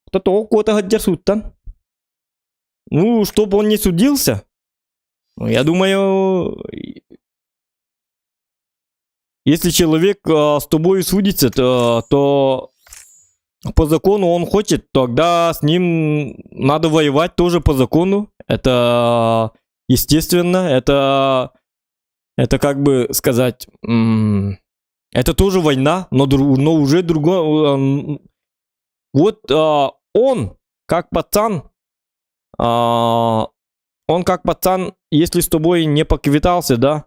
Кто-то у кого-то дерсут-то. Ну, чтобы он не судился. Ну, я думаю, если человек с тобой судится, то по закону он хочет, тогда с ним надо воевать тоже по закону. Это естественно, это как бы сказать, это тоже война, но уже другой. Вот он как пацан, если с тобой не поквитался, да,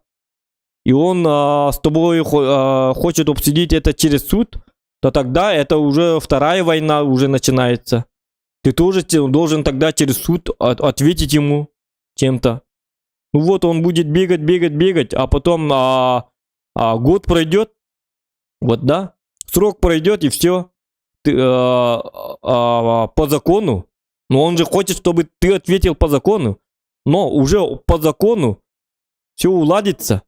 и он с тобой хочет обсудить это через суд, то тогда это уже вторая война уже начинается. Ты тоже должен тогда через суд ответить ему чем-то. Ну вот он будет бегать, а потом год пройдет, вот да, срок пройдет и все. Ты, по закону. Но он же хочет, чтобы ты ответил по закону. Но уже по закону все уладится.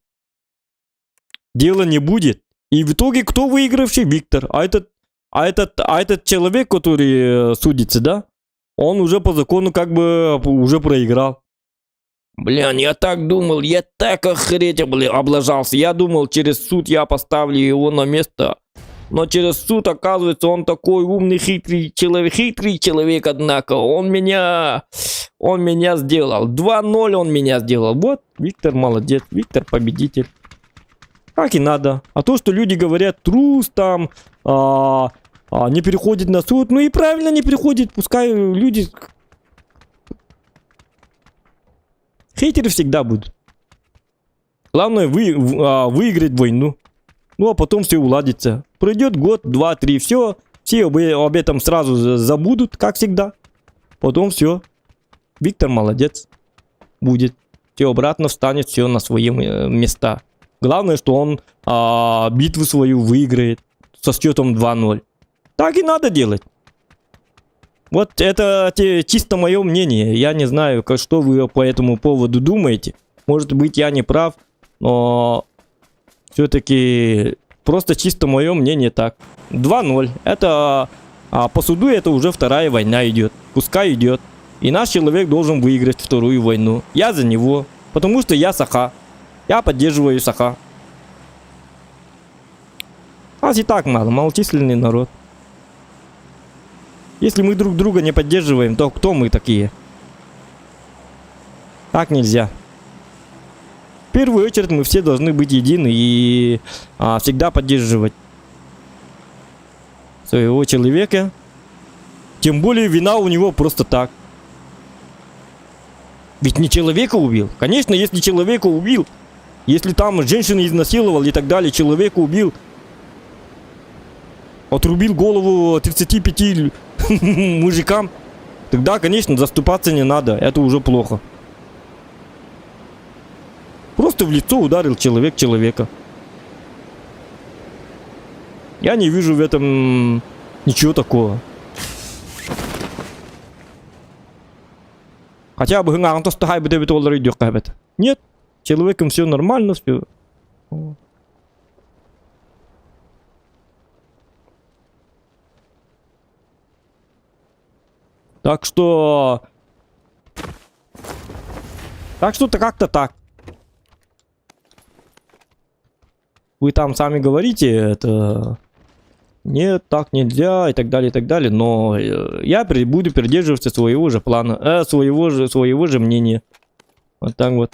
Дела не будет. И в итоге кто выигравший? Виктор. А этот человек, который судится, да? Он уже по закону как бы уже проиграл. Блин, я так думал, я так охренеть облажался. Я думал, через суд я поставлю его на место. Но через суд, оказывается, он такой умный, хитрый человек, однако. Он меня сделал. 2-0 он меня сделал. Вот, Виктор молодец, Виктор победитель. Так и надо. А то, что люди говорят, трус там, не переходит на суд. Ну и правильно не переходит. Пускай люди... Хейтеры всегда будут. Главное выиграть войну. Ну а потом все уладится. Пройдет год, 2, 3, все об этом сразу забудут, как всегда. Потом все. Виктор молодец. Будет. Все обратно встанет, все на свои места. Главное, что он битву свою выиграет со счетом 2-0. Так и надо делать. Вот это чисто мое мнение. Я не знаю, что вы по этому поводу думаете. Может быть, я не прав, но... Все-таки просто чисто мое мнение так. 2-0. Это по суду это уже вторая война идет. Пускай идет. И наш человек должен выиграть вторую войну. Я за него. Потому что я Саха. Я поддерживаю Саха. Нас и так мало. Малочисленный народ. Если мы друг друга не поддерживаем, то кто мы такие? Так нельзя. В первую очередь мы все должны быть едины и всегда поддерживать своего человека. Тем более вина у него просто так. Ведь не человека убил. Конечно, если человека убил, если там женщину изнасиловал и так далее, человека убил, отрубил голову 35 мужикам, тогда, конечно, заступаться не надо. Это уже плохо. Просто в лицо ударил человек человека. Я не вижу в этом ничего такого. Хотя бы нет, человеком все нормально, все. Так что как-то так. Вы там сами говорите, это нет, так нельзя и так далее, но я буду придерживаться своего же плана, своего же мнения. Вот так вот.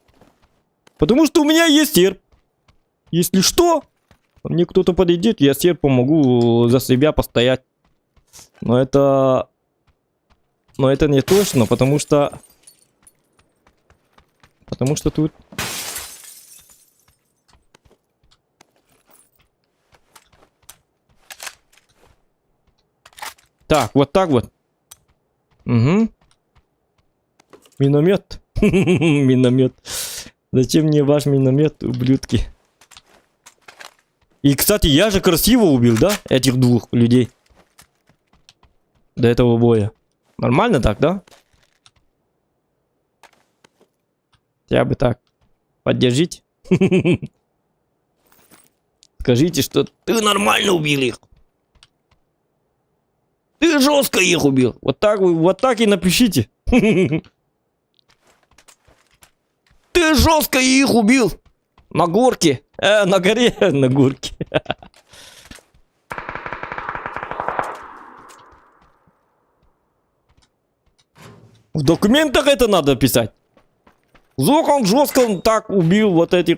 Потому что у меня есть серп. Если что, мне кто-то подойдет, я серпом могу за себя постоять. Но это не точно, потому что тут... Так, вот так вот. Угу. Миномет. Миномет. Зачем мне ваш миномет, ублюдки? И, кстати, я же красиво убил, да? Этих двух людей. До этого боя. Нормально так, да? Хотя бы так. Поддержите. Скажите, что ты нормально убил их. Ты жестко их убил. Вот так и напишите. Ты жестко их убил. На горке. На горе. На горке. В документах это надо писать. Он жестко так убил вот этих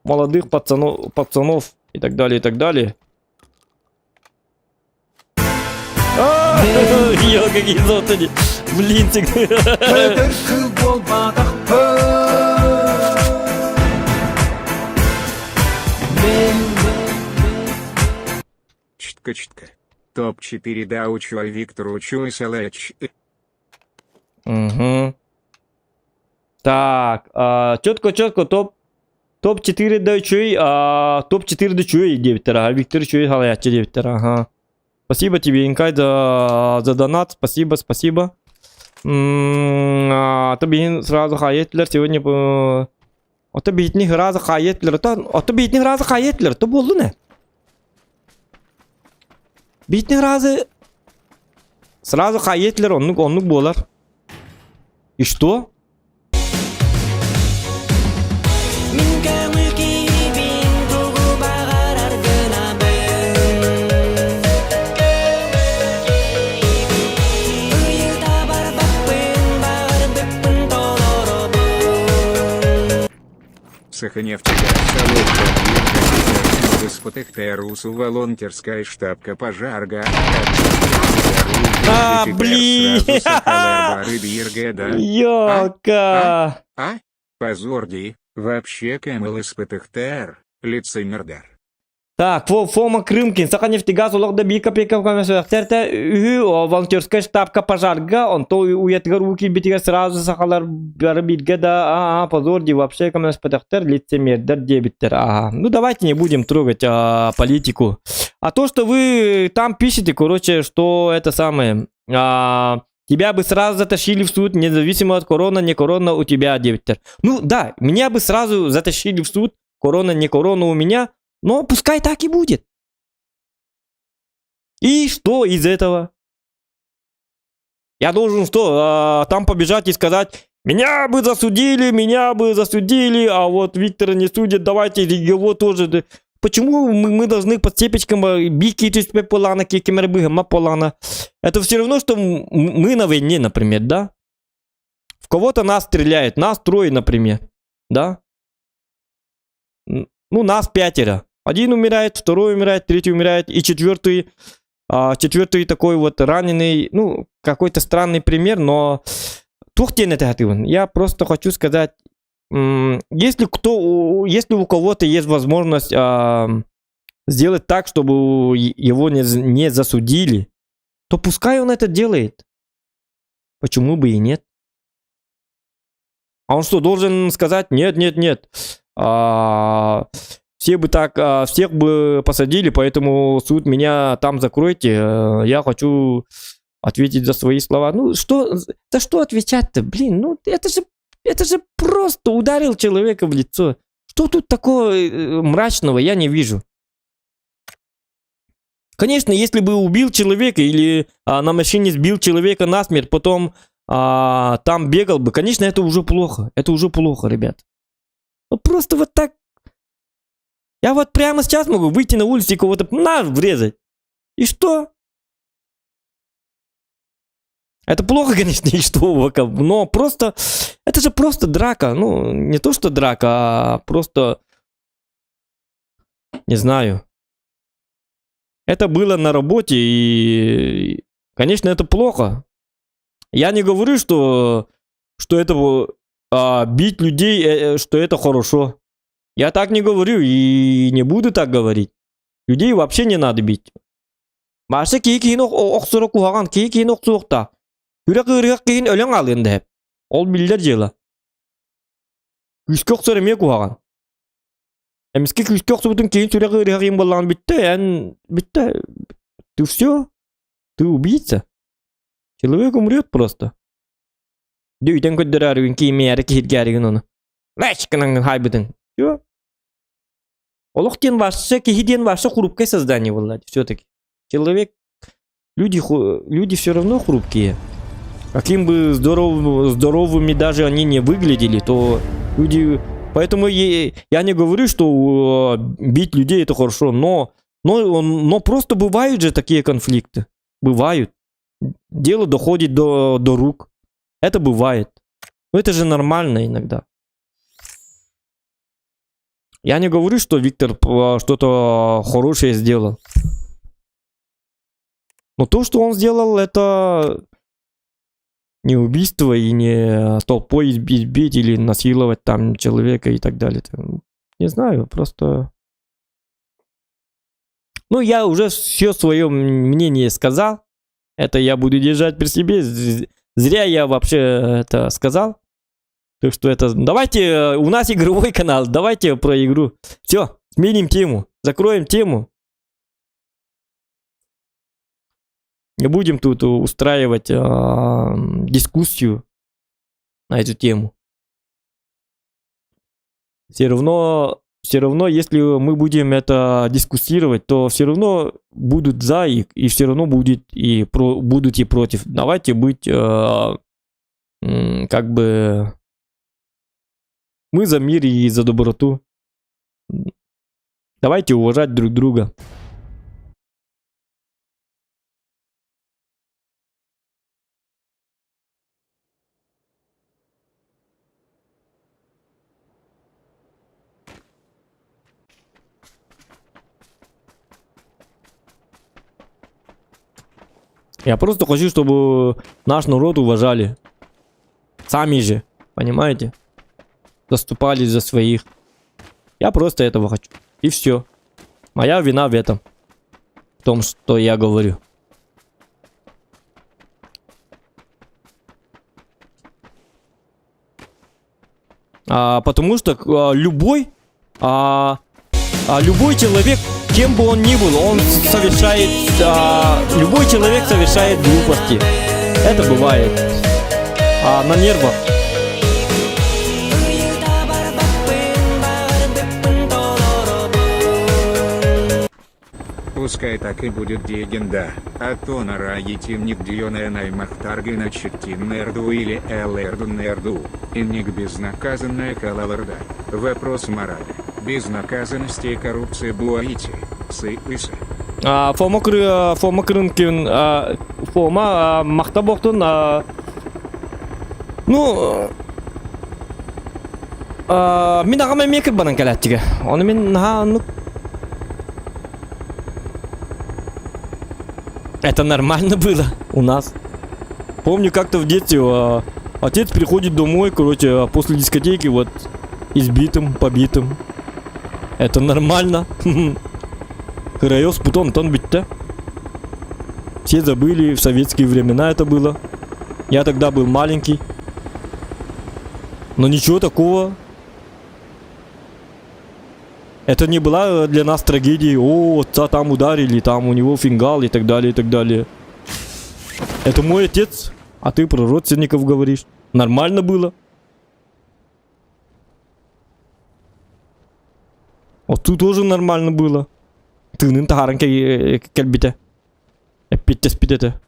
молодых пацанов и так далее, и так далее. Йо, какие золотые. Блинчик. Кыдыркы болбадық Чтка-чтка. Топ-4 Даучу Виктору Чу и Салач. Угу. Так, четко, топ-4 Даучуй, топ-4 Дачуй 9 тера, Виктор Чуй Халаячи 9 тера, ага. Спасибо тебе, Инкай, за донат. Спасибо. Тобі сразу хаєтлер сьогодні. Тобі їхніх разу хаєтлер. Тобі їхніх разу хаєтлер. То було не? Їхніх разу сразу хаєтлер, онлук болар. И что? Саханефтегаз Салут Терусу волонтерская штабка пожарга. Блин! Ёлка! Позорди, вообще Кэмэл испытыхтер, лицемердар. Так, Фома Крымкин, Саханефтегаз улогда бика пека волонтерская штабка пожарга, он то уятгар руки битига сразу сахалар битга да, позорди, вообще Кэмэл испытыхтер, лицемердар дебиттер, ага. Ну давайте не будем трогать политику. А то, что вы там пишете, короче, что это самое, тебя бы сразу затащили в суд, независимо от корона, не корона, у тебя дебиттер. Ну да, меня бы сразу затащили в суд, корона, не корона у меня. Но пускай так и будет. И что из этого? Я должен что, там побежать и сказать, меня бы засудили, а вот Виктора не судят, давайте его тоже. Почему мы должны под степечком бики полана, полана? Это все равно, что мы на войне, например, да? В кого-то нас стреляют, нас трое, например, да? Ну, нас 5. Один умирает, второй умирает, третий умирает, и четвертый такой вот раненый, ну, какой-то странный пример, но Я просто хочу сказать, если у кого-то есть возможность сделать так, чтобы его не засудили, то пускай он это делает. Почему бы и нет? А он что, должен сказать, нет, все бы так, всех бы посадили, поэтому суд меня там закройте, я хочу ответить за свои слова. Ну, что отвечать-то, блин, ну, это же просто ударил человека в лицо. Что тут такого мрачного, я не вижу. Конечно, если бы убил человека или на машине сбил человека насмерть, потом там бегал бы, конечно, это уже плохо. Это уже плохо, ребят. Ну, просто вот так. Я вот прямо сейчас могу выйти на улицу и кого-то врезать. И что? Это плохо, конечно, и что, но просто, это же просто драка, ну, не то что драка, а просто, не знаю. Это было на работе, и, конечно, это плохо. Я не говорю, что это бить людей, что это хорошо. Я так не говорю и не буду так говорить. Людей вообще не надо бить. Башы кейін оқсыры қуған, кейін оқсырықта. Үрек кейін өлең ал енді әп. Ол білдер желі. Күшке оқсыры ме қуған. Әміске күшке оқсырытын кейін үрек кейін болған бітті. Ты все? Ты убийца? Человек умрет просто. Дөйтен көддер әрігін кейін мәрі кейтге әрігін оны. Ләшкінің хайбытын. Все. Олықтен башсы, кейден башсы хрупкое создание, Влади, все-таки. Человек, люди все равно хрупкие. Каким бы здоровыми даже они не выглядели, то люди... Поэтому я не говорю, что бить людей это хорошо, но просто бывают же такие конфликты. Бывают. Дело доходит до рук. Это бывает. Но это же нормально иногда. Я не говорю, что Виктор что-то хорошее сделал. Но то, что он сделал, это не убийство и не толпой избить или насиловать там человека и так далее. Не знаю, просто... Ну, я уже все свое мнение сказал. Это я буду держать при себе. Зря я вообще это сказал. Так что это... Давайте, у нас игровой канал, давайте про игру. Все, сменим тему, закроем тему. Не будем тут устраивать дискуссию на эту тему. Все равно, если мы будем это дискуссировать, то все равно будут за и все равно будут и против. Давайте быть как бы... Мы за мир и за доброту. Давайте уважать друг друга. Я просто хочу, чтобы наш народ уважали. Сами же, понимаете? Заступались за своих. Я просто этого хочу. И все. Моя вина в этом. В том, что я говорю. Потому что любой человек, кем бы он ни был, он совершает... любой человек совершает глупости. Это бывает. На нервах. Пускай так и будет дегенда, а то нараетим нигдионная наймахтарга начертин нерду или элэрду нерду, и ник безнаказанная халаларда. Вопрос морали, безнаказанности и коррупции буаити, сы-ысы. Фома крынкин, фома махтабоктун, ну... Мен ағама мекір банан кәләттіге. Оны мен, Это нормально было у нас. Помню, как-то в детстве Отец приходит домой, короче, после дискотеки, вот, избитым, побитым. Это нормально. Харайос потом тон быть-то. Все забыли, в советские времена это было. Я тогда был маленький. Но ничего такого. Это не была для нас трагедией. О, отца там ударили, там у него фингал и так далее, и так далее. Это мой отец, а ты про родственников говоришь. Нормально было. Вот тут тоже нормально было. Ты нын тахаран кельбите. Эппитте спидете.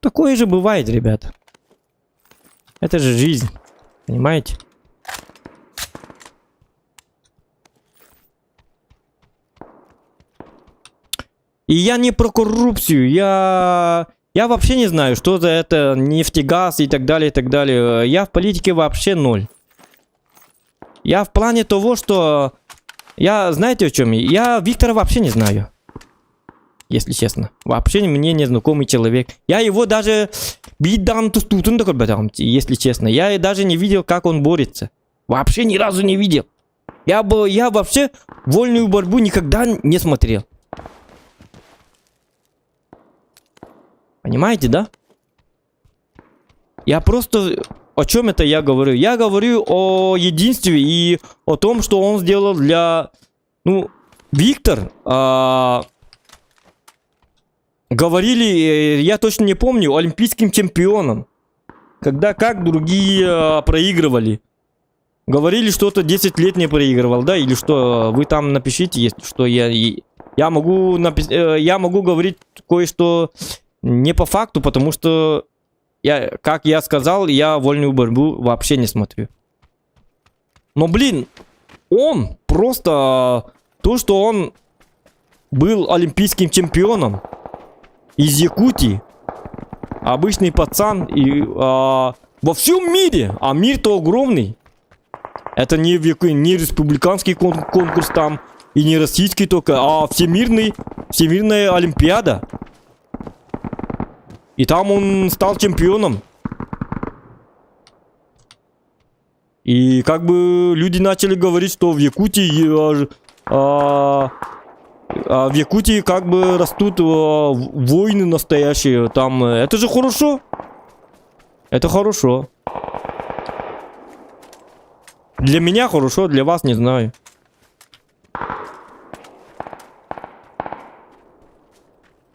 Такое же бывает, ребята. Это же жизнь. Понимаете? И я не про коррупцию. Я вообще не знаю, что за это нефтегаз и так далее, и так далее. Я в политике вообще ноль. Я в плане того, что... знаете в чем? Я Виктора вообще не знаю. Если честно. Вообще мне незнакомый человек. Я его даже... Если честно. Я даже не видел, как он борется. Вообще ни разу не видел. Я вообще вольную борьбу никогда не смотрел. Понимаете, да? Я просто... О чем это я говорю? Я говорю о единстве и о том, что он сделал для... Ну, Виктор... говорили, я точно не помню, олимпийским чемпионом. Когда как другие проигрывали. Говорили, что-то 10 лет не проигрывал, да? Или что? Вы там напишите, если что. Я могу говорить кое-что не по факту, потому что, как я сказал, я вольную борьбу вообще не смотрю. Но, блин, он просто... То, что он был олимпийским чемпионом из Якутии, обычный пацан и во всем мире, а мир-то огромный. Это не республиканский конкурс там и не российский только, а всемирная олимпиада. И там он стал чемпионом. И как бы люди начали говорить, что в Якутии в Якутии как бы растут войны настоящие. Там это же хорошо. Это хорошо. Для меня хорошо, для вас не знаю.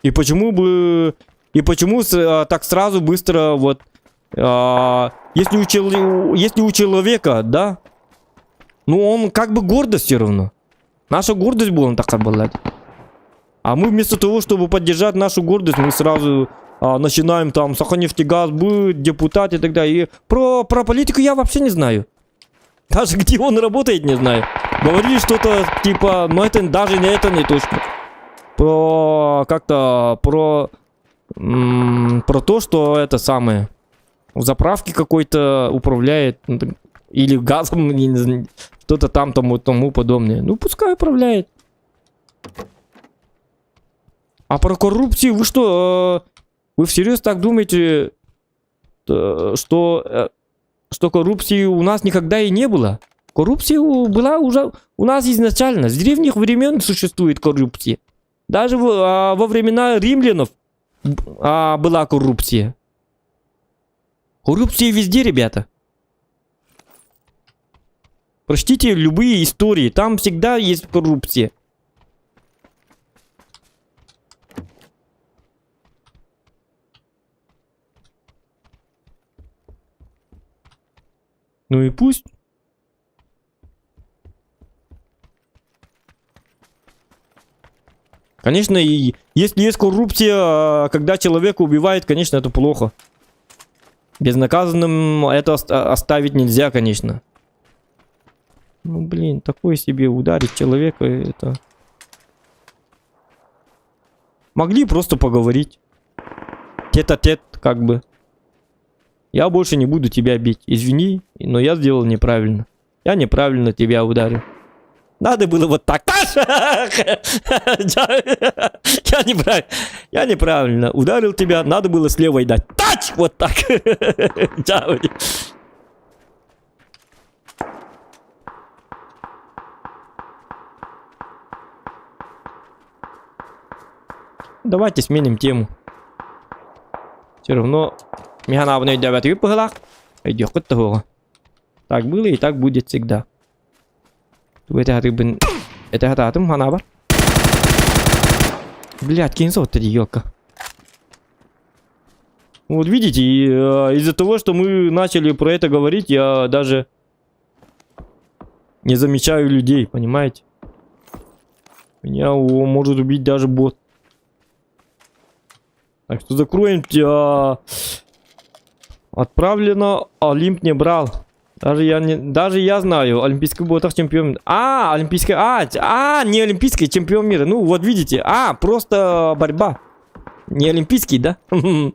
И почему так сразу быстро вот если у человека, да, ну он как бы гордость все равно. Наша гордость была так обладать. А мы вместо того, чтобы поддержать нашу гордость, мы сразу начинаем там Саханефтегаз, будет депутат и так далее. И про политику я вообще не знаю. Даже где он работает, не знаю. Говорили что-то типа, но это даже не точно. Про то, что это самое. В заправке какой-то управляет. Или газом, что-то там тому подобное. Ну, пускай управляет. А про коррупцию вы что? Вы всерьез так думаете, что коррупции у нас никогда и не было? Коррупция была уже у нас изначально. С древних времен существует коррупция. Даже во времена римлянов была коррупция. Коррупция везде, ребята. Прочтите любые истории, там всегда есть коррупция. Ну и пусть. Конечно, и если есть коррупция, когда человека убивает, конечно, это плохо. Безнаказанным это оставить нельзя, конечно. Ну, блин, такое себе ударить человека, это... Могли просто поговорить. Тет-а-тет, как бы. Я больше не буду тебя бить. Извини, но я сделал неправильно. Я неправильно тебя ударил. Надо было вот так. Я неправильно ударил тебя. Надо было с левой дать. Тач! Вот так. Давайте сменим тему. Все равно механавный девятый выпугла. Идет от того. Так было и так будет всегда. Это рыбы. Это хататым ханабар. Блядь, кинзот эти елка. Вот видите, из-за того, что мы начали про это говорить, я даже не замечаю людей, понимаете? Меня может убить даже бот. Так что закроем тебя. Отправлено, Олимп не брал. Даже я знаю, олимпийский ботах чемпион. Олимпийский, не олимпийский чемпион мира. Ну, вот видите, просто борьба. Не олимпийский, да? Ну,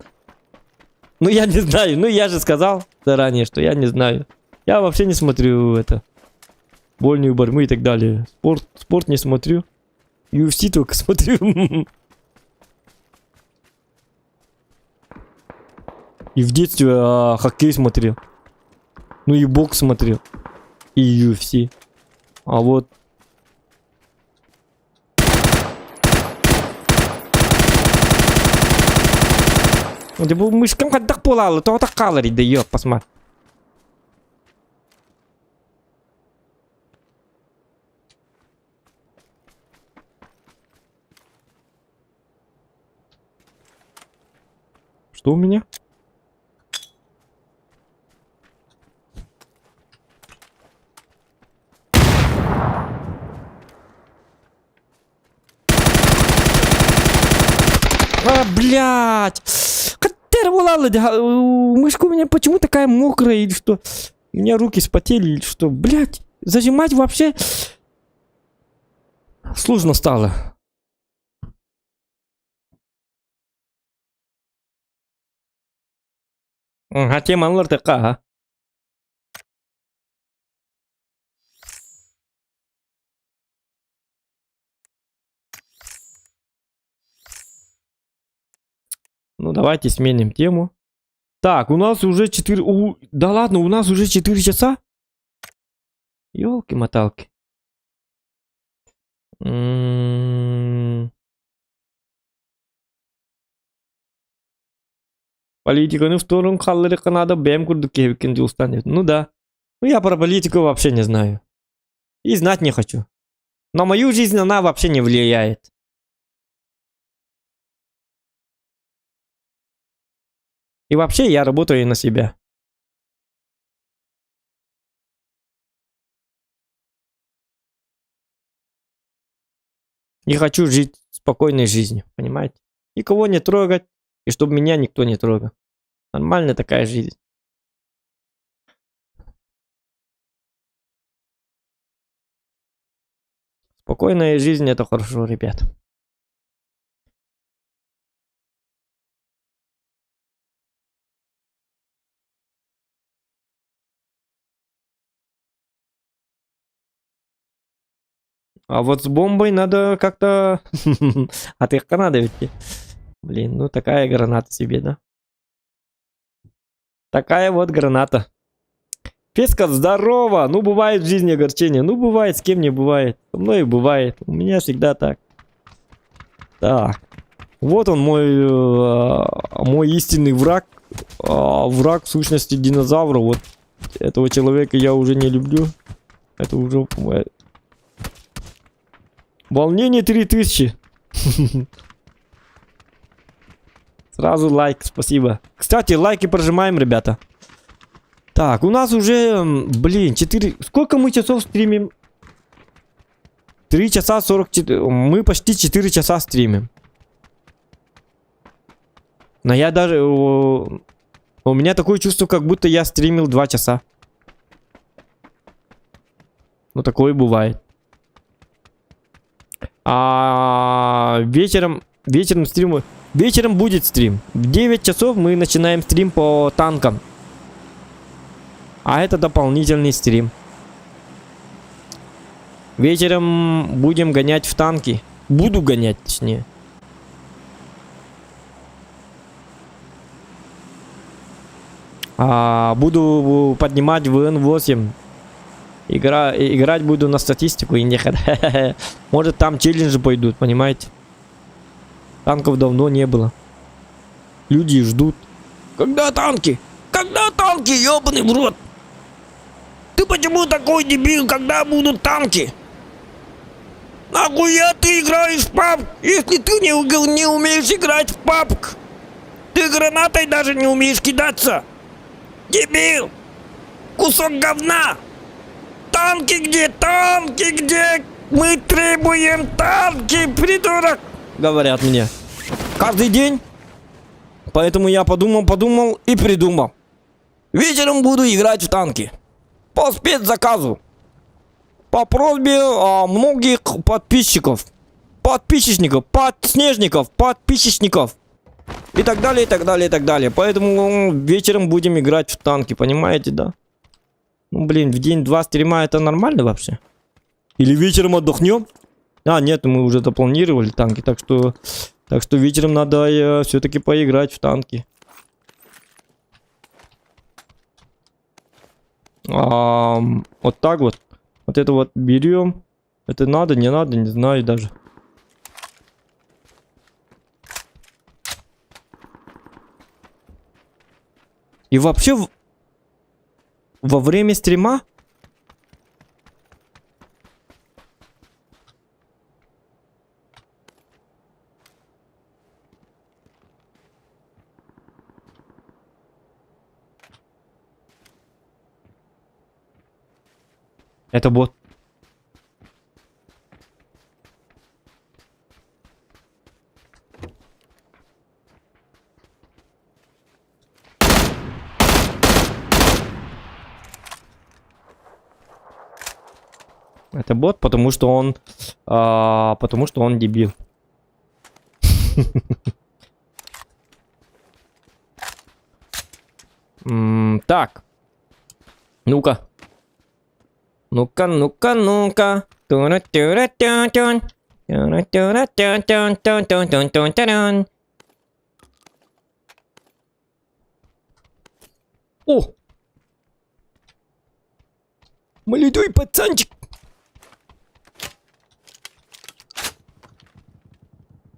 я не знаю, я же сказал заранее, что я не знаю. Я вообще не смотрю это. Вольную борьбу и так далее. Спорт не смотрю. UFC только смотрю. И в детстве хоккей смотрел. Ну и бокс смотрел. И UFC. А вот... Мышкам каддак полалы, то так калорий, да ёп, посмотри. Что у меня? Блять! Мышка у меня почему такая мокрая, или что? У меня руки спотели, или что? Блять! Зажимать вообще сложно стало. Тема такая. Ну, давайте сменим тему. Так, у нас уже 4... Да ладно, у нас уже 4 часа? Ёлки-моталки. Политика, в сторону халлы Канада, бэм курдуки, устанет. Ну да. Ну я про политику вообще не знаю. И знать не хочу. На мою жизнь она вообще не влияет. И вообще я работаю на себя. Не хочу жить спокойной жизнью, понимаете? Никого не трогать, и чтобы меня никто не трогал. Нормальная такая жизнь. Спокойная жизнь — это хорошо, ребят. А вот с бомбой надо как-то... Отъехка надо ведь. Блин, ну такая граната себе, да? Такая вот граната. Феска, здорово! Ну, бывает в жизни огорчение. Ну, бывает, с кем не бывает. Со мной бывает. У меня всегда так. Так. Вот он, мой истинный враг. Враг, в сущности, динозавра. Вот этого человека я уже не люблю. Это уже... Волнение 3000. Сразу лайк, спасибо. Кстати, лайки прожимаем, ребята. Так, у нас уже, блин, 4... Сколько мы часов стримим? 3 часа 44... Мы почти 4 часа стримим. Но я даже... У меня такое чувство, как будто я стримил 2 часа. Ну, такое бывает. Вечером стриму... Вечером будет стрим. В 9 часов мы начинаем стрим по танкам. А это дополнительный стрим. Вечером будем гонять в танки. Буду гонять, точнее. Буду поднимать в Н8. Играть буду на статистику и нехер. Может там челленджи пойдут, понимаете? Танков давно не было. Люди ждут. Когда танки? Когда танки, ёбаный в рот? Ты почему такой дебил, когда будут танки? Нахуя ты играешь в PUBG, если ты не умеешь играть в PUBG? Ты гранатой даже не умеешь кидаться. Дебил! Кусок говна! Танки где? Танки где? Мы требуем танки, придурок! Говорят мне. Каждый день. Поэтому я подумал и придумал. Вечером буду играть в танки. По спецзаказу. По просьбе многих подписчиков. Подснежников. И так далее, и так далее, и так далее. Поэтому вечером будем играть в танки, понимаете, да? Ну, блин, в день-два стрима это нормально вообще? Или вечером отдохнем? Нет, мы уже запланировали танки, так что вечером надо все-таки поиграть в танки. Вот так вот. Вот это вот берем. Это надо, не надо, не знаю даже. И вообще во время стрима это бот. Это бот, потому что он дебил. Так. Ну-ка. Ну-ка. О! Молодой пацанчик.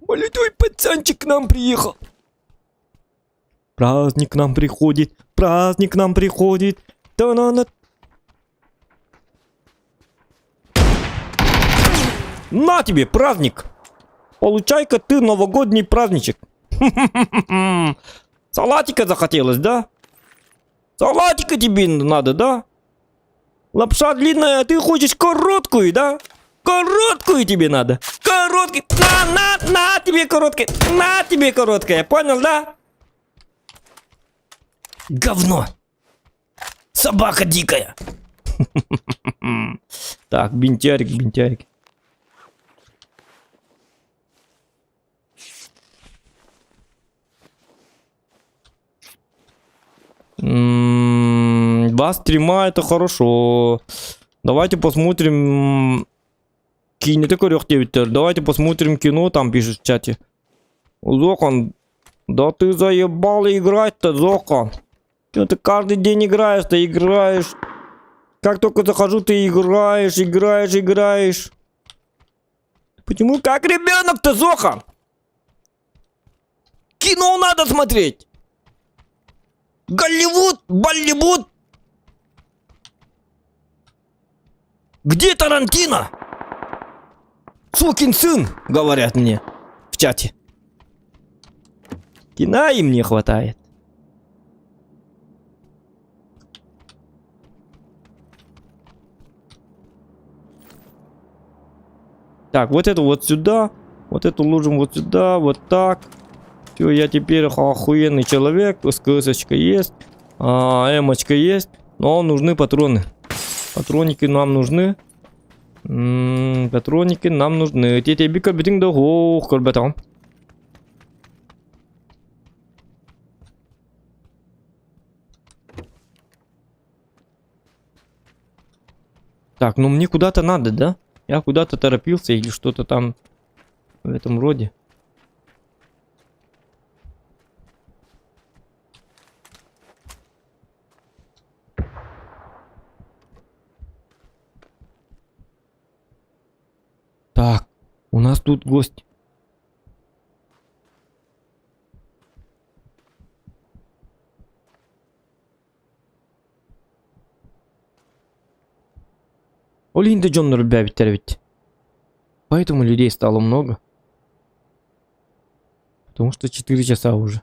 Молодой пацанчик к нам приехал. Праздник к нам приходит. Та-на-на. На тебе, праздник. Получай-ка ты новогодний праздничек. Салатика захотелось, да? Салатика тебе надо, да? Лапша длинная, а ты хочешь короткую, да? Короткую тебе надо. Короткую. На тебе короткая. На тебе короткая. Понял, да? Говно. Собака дикая. Так, бинтярик. Два стрима, это хорошо. Давайте посмотрим. Давайте посмотрим кино, там пишет в чате. Зохан, да ты заебал играть-то, Зохан. Что ты каждый день играешь? Как только захожу, ты играешь. Почему как ребенок-то, Зохан? Кино надо смотреть. Голливуд, Болливуд. Где Тарантино? Сукин сын, говорят мне в чате. Кино им не хватает. Так, вот это вот сюда. Вот эту ложим вот сюда, вот так. Все, я теперь охуенный человек. СКС-очка есть. М-очка есть. Но нужны патроны. Патроники нам нужны. Патроники нам нужны. Тетебика битинг ох, корбатан. Так, ну мне куда-то надо, да? Я куда-то торопился или что-то там в этом роде. Так, у нас тут гость. Олинда Джон рубят ведь. Поэтому людей стало много. Потому что 4 часа уже.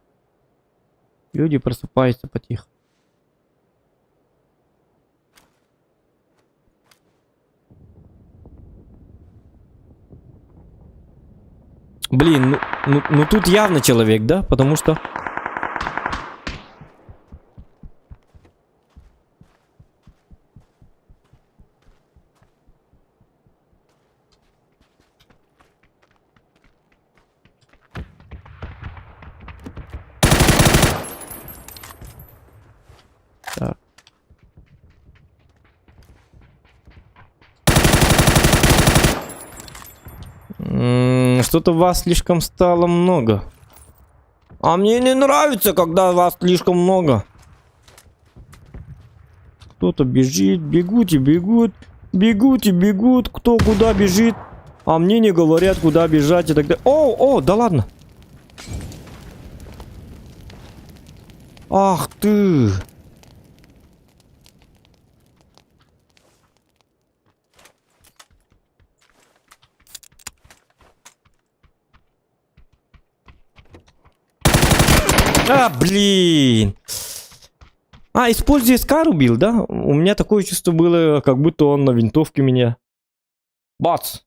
Люди просыпаются потихо. Блин, ну тут явно человек, да? Потому что... Так. Что-то вас слишком стало много. А мне не нравится, когда вас слишком много. Кто-то бежит, бегут и бегут, бегут и бегут, кто куда бежит. А мне не говорят, куда бежать и так далее. О, да ладно. Ах ты. А, блин. А, используя Скар убил, да? У меня такое чувство было, как будто он на винтовке меня. Бац.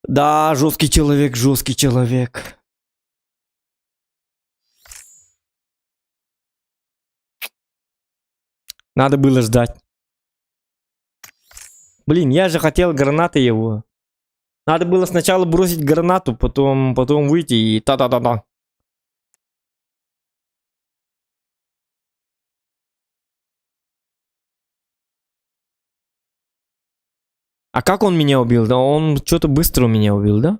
Да, жесткий человек, жесткий человек. Надо было ждать. Блин, я же хотел гранаты его. Надо было сначала бросить гранату, потом выйти и та-та-та-та. А как он меня убил? Да он что-то быстро меня убил, да?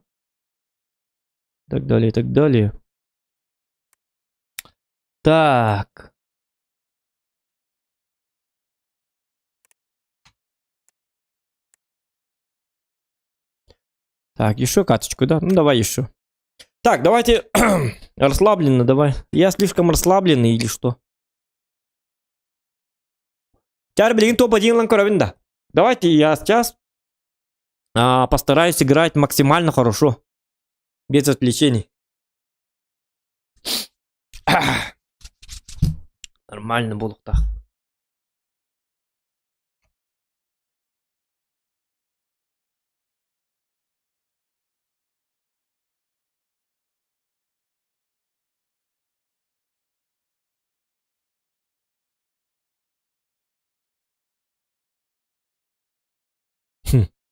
И так далее, и так далее. Так. Так, еще каточку, да? Ну, давай еще. Так, давайте расслабленно, давай. Я слишком расслабленный или что? топ-1 ланкоровинда. Давайте я сейчас постараюсь играть максимально хорошо. Без отвлечений. Нормально было так.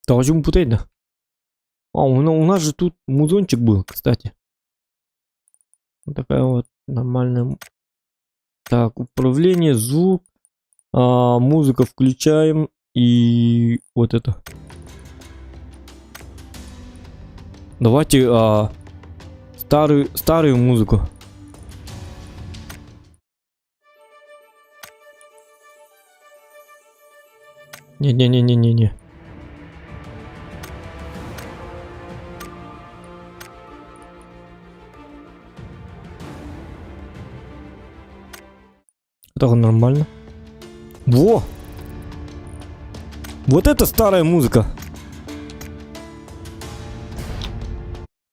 Тоже путать, да? А, у нас же тут музончик был, кстати. Вот такая вот нормальная. Так, управление, звук. Музыка включаем. И вот это. Давайте старую музыку. Не-не-не-не-не-не. Это нормально. Во! Вот это старая музыка.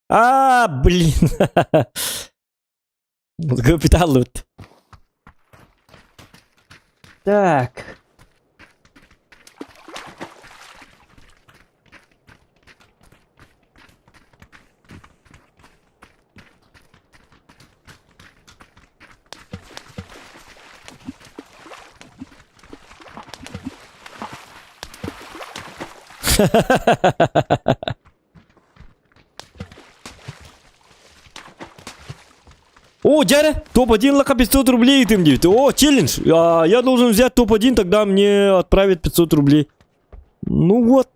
Блин. Капитал лут. Так. О, дядя, топ-1 лака 500 рублей итем. О, челлендж. Я должен взять топ-1, тогда мне отправят 500 рублей. Ну вот.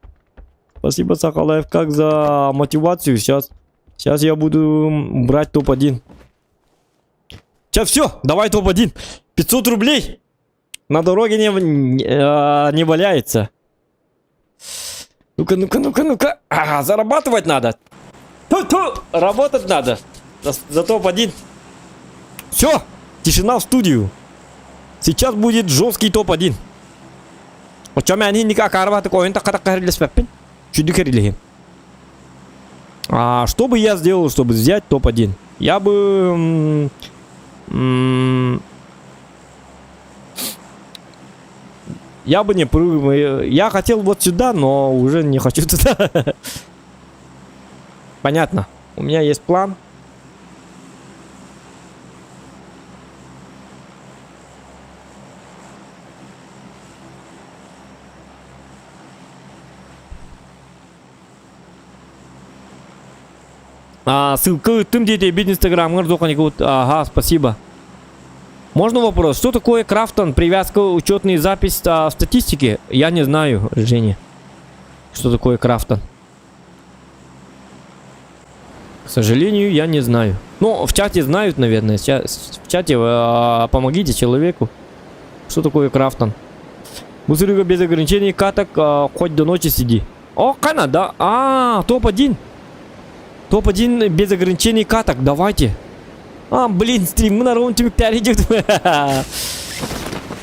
Спасибо, Сахалаев, как за мотивацию. Сейчас я буду брать топ-1. Сейчас все, давай топ-1. 500 рублей. На дороге не валяется. Ну-ка. Зарабатывать надо. Работать надо. За топ-1. Все, тишина в студию. Сейчас будет жесткий топ-1. Что бы я сделал, чтобы взять топ-1? Я бы... Я бы не... Я хотел вот сюда, но уже не хочу туда. Понятно. У меня есть план. Ссылка тым дети бит инстаграм. Ага, спасибо. Можно вопрос? Что такое Крафтон? Привязка, учетный запись статистики? Я не знаю, Женя. Что такое Крафтон? К сожалению, я не знаю. Ну, в чате знают, наверное. В чате помогите человеку. Что такое Крафтон? Мусорга без ограничений каток, хоть до ночи сиди. О, Канада. Топ-1. Топ-1 без ограничений каток. Давайте. Блин, стрим на Роунтимик-5 идет.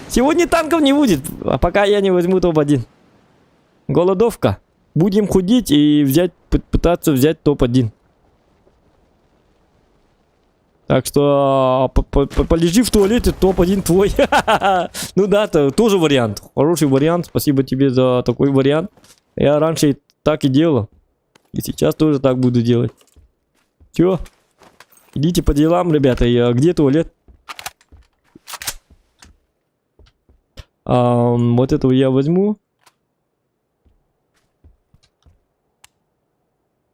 Сегодня танков не будет, пока я не возьму топ-1. Голодовка. Будем худеть и пытаться взять топ-1. Так что полежи в туалете, топ-1 твой. Ну да, это тоже вариант. Хороший вариант. Спасибо тебе за такой вариант. Я раньше так и делал. И сейчас тоже так буду делать. Чё? Идите по делам, ребята. Где туалет? Вот этого я возьму.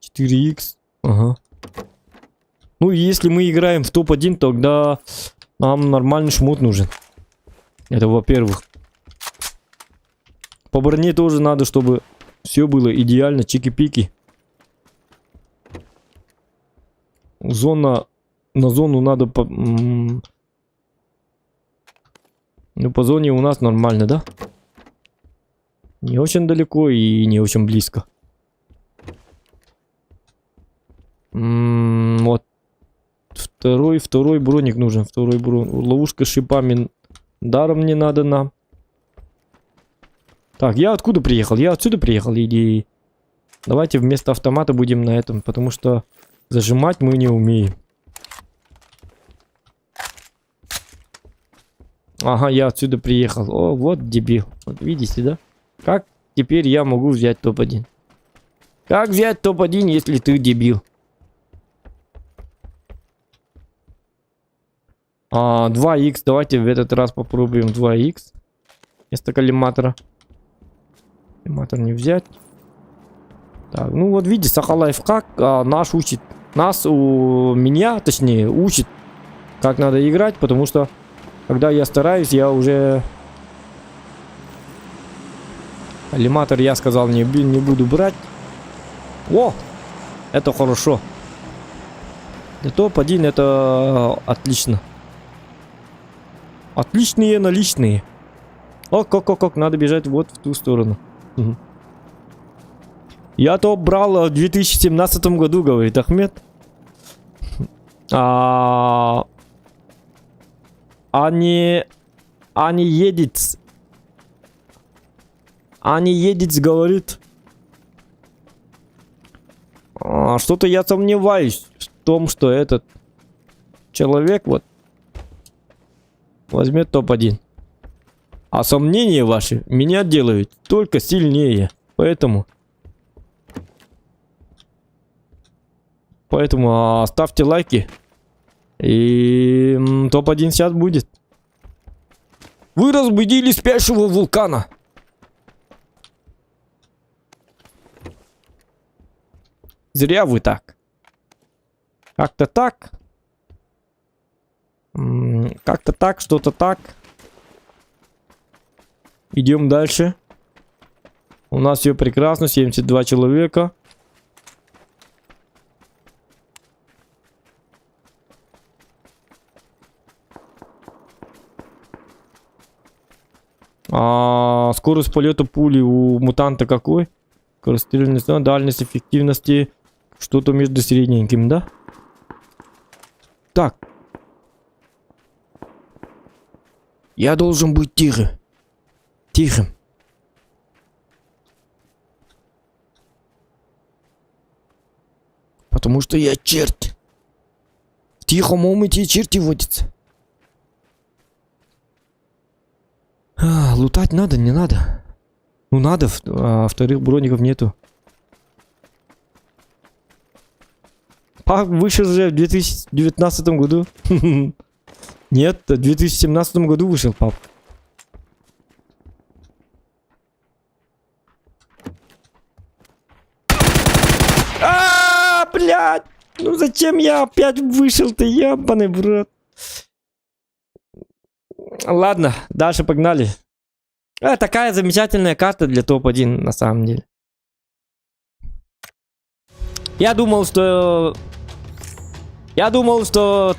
4х. Ага. Ну, если мы играем в топ-1, тогда нам нормальный шмот нужен. Это во-первых. По броне тоже надо, чтобы все было идеально, чики-пики. На зону надо ну, по зоне у нас нормально, да? Не очень далеко и не очень близко. Вот. Второй броник нужен. Второй броник. Ловушка с шипами даром не надо нам. Так, я откуда приехал? Я отсюда приехал, иди. Давайте вместо автомата будем на этом, потому что зажимать мы не умеем. Ага, я отсюда приехал. О, вот дебил. Вот видите, да? Как теперь я могу взять топ-1? Как взять топ-1, если ты дебил? 2х. Давайте в этот раз попробуем 2х. Вместо коллиматора. Коллиматор не взять. Так, ну вот видите, Сахалаев как нас учит. Меня, точнее, учит, как надо играть, потому что когда я стараюсь, я уже... Коллиматор, я сказал, не буду брать. О! Это хорошо. Для топ-1 это отлично. Отличные наличные. Как, надо бежать вот в ту сторону. Угу. Я топ брал в 2017 году, говорит Ахмед. Не едет, говорит. Что-то я сомневаюсь в том, что этот человек вот возьмет топ-1. А сомнения ваши меня делают только сильнее. Поэтому ставьте лайки. И топ-1 сейчас будет. Вы разбудили спящего вулкана. Зря вы так. Как-то так. Как-то так, что-то так. Идем дальше. У нас все прекрасно, 72 человека. Скорость полета пули у мутанта какой? Скорострельность, дальность, эффективности. Что-то между средненьким, да? Так. Я должен быть тихим. Тихим. Потому что я черт. В тихом омуте черти водятся. Лутать надо, не надо? Ну надо, вторых броников нету. Пак вышел же в 2019 году. Нет, в 2017 году вышел пап. Блядь! Ну зачем я опять вышел-то, ебаный брат? Ладно, дальше погнали. Такая замечательная карта для топ-1 на самом деле. Я думал, что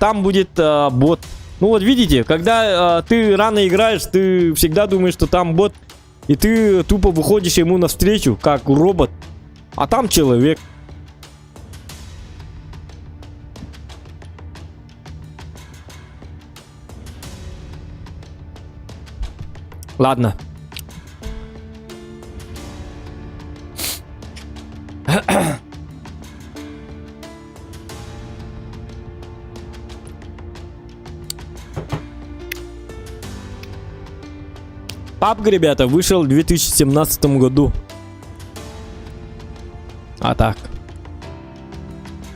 там будет бот. Ну вот видите, когда ты рано играешь, ты всегда думаешь, что там бот. И ты тупо выходишь ему навстречу, как робот. А там человек. Ладно. PUBG, ребята, вышел в 2017 году. А так.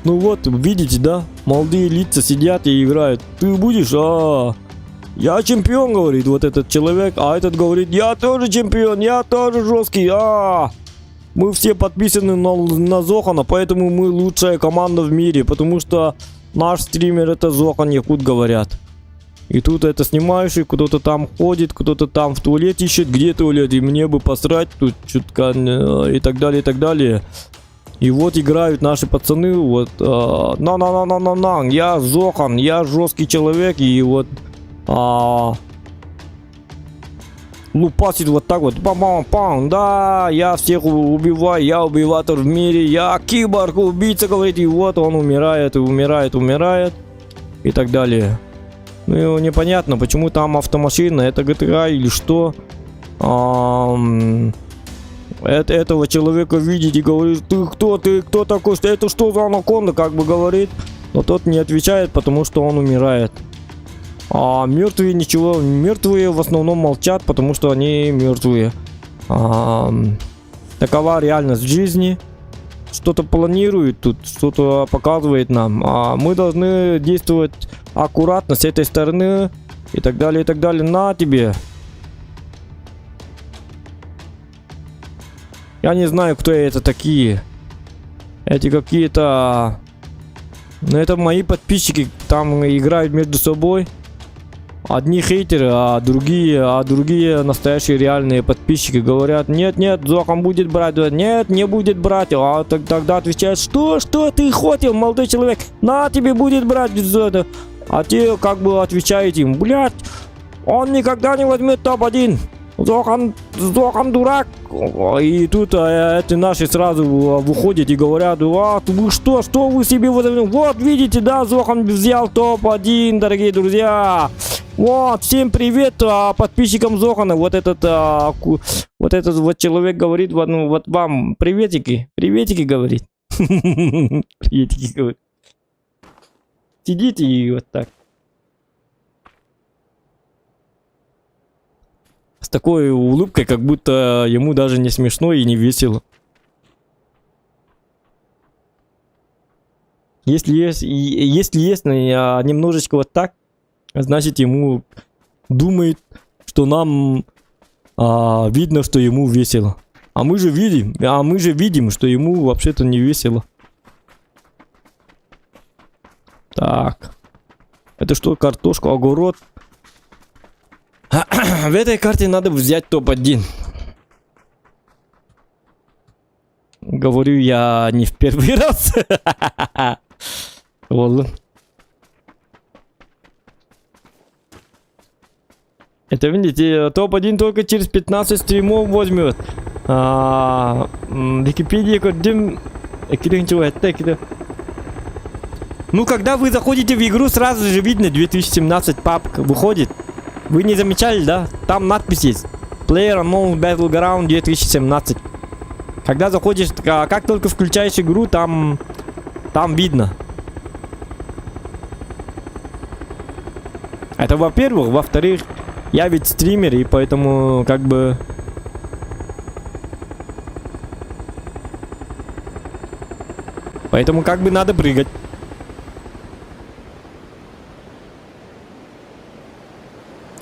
Ну вот, видите, да? Молодые лица сидят и играют. Ты будешь? Я чемпион, говорит вот этот человек. А этот говорит, я тоже чемпион, я тоже жесткий. Мы все подписаны на Зохана, поэтому мы лучшая команда в мире. Потому что наш стример это Зохан Якут, говорят. И тут это снимаешь, и кто-то там ходит, кто-то там в туалет ищет. Где туалет? И мне бы посрать тут чутка и так далее, и так далее. И вот играют наши пацаны. Вот. Я Зохан, я жесткий человек. И вот лупасит вот так вот. Пам-пам-пам. Да, я всех убиваю, я убиватор в мире. Я киборг, убийца, говорит. И вот он умирает, и умирает, умирает. И так далее. Ну, непонятно, почему там автомашина, это GTA или что. Этого человека видит и говорит, ты кто такой, это что за анаконда, как бы говорит. Но тот не отвечает, потому что он умирает. А мертвые ничего, мертвые в основном молчат, потому что они мертвые. Такова реальность жизни. Что-то планирует тут, что-то показывает нам. Мы должны действовать аккуратно с этой стороны. И так далее, и так далее. На тебе. Я не знаю, кто это такие. Эти какие-то... Ну, это мои подписчики. Там играют между собой. Одни хейтеры, а другие настоящие реальные подписчики говорят, нет, Зохан будет брать, нет, не будет брать. А тогда отвечают, что ты хотел, молодой человек, на тебе будет брать. А те как бы отвечают им, блядь, он никогда не возьмет топ-1. Зохан дурак. И тут эти наши сразу выходят и говорят, вы что вы себе возьмете? Вот видите, да, Зохан взял топ-1, дорогие друзья. Вот, всем привет подписчикам Зохана. Вот этот вот человек говорит, вот вам приветики говорит. Приветики говорит. Сидите и вот так. С такой улыбкой, как будто ему даже не смешно и не весело. Если есть немножечко вот так, значит ему думает, что нам видно, что ему весело. А мы же видим, что ему вообще-то не весело. Так. Это что, картошка, огород? В этой карте надо взять топ-1. Говорю я не в первый раз. Ладно. Это, видите, топ-1 только через 15 стримов возьмет. Википедия көрдім. Ну, когда вы заходите в игру, сразу же видно 2017 папка выходит. Вы не замечали, да? Там надпись есть. PlayerUnknown's Battleground 2017. Когда заходишь, как только включаешь игру, там видно. Это во-первых. Во-вторых, я ведь стример, и поэтому как бы... Поэтому как бы надо прыгать.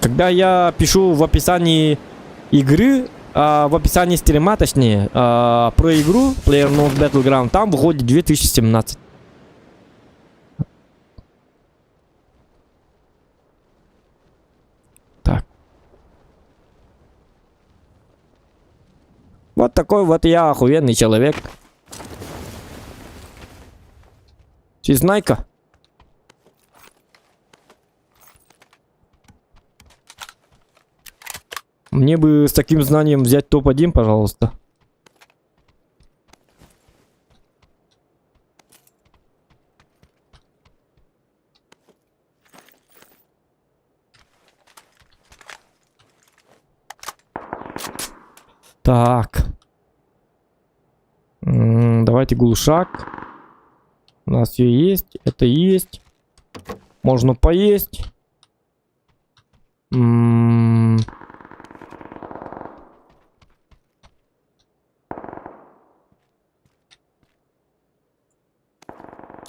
Когда я пишу в описании игры, в описании стрима, точнее, про игру PlayerUnknown's Battleground, там выходит 2017. Так. Вот такой вот я охуенный человек. Всезнайка. Мне бы с таким знанием взять топ-1, пожалуйста. Так. Давайте глушак. У нас все есть. Это есть. Можно поесть.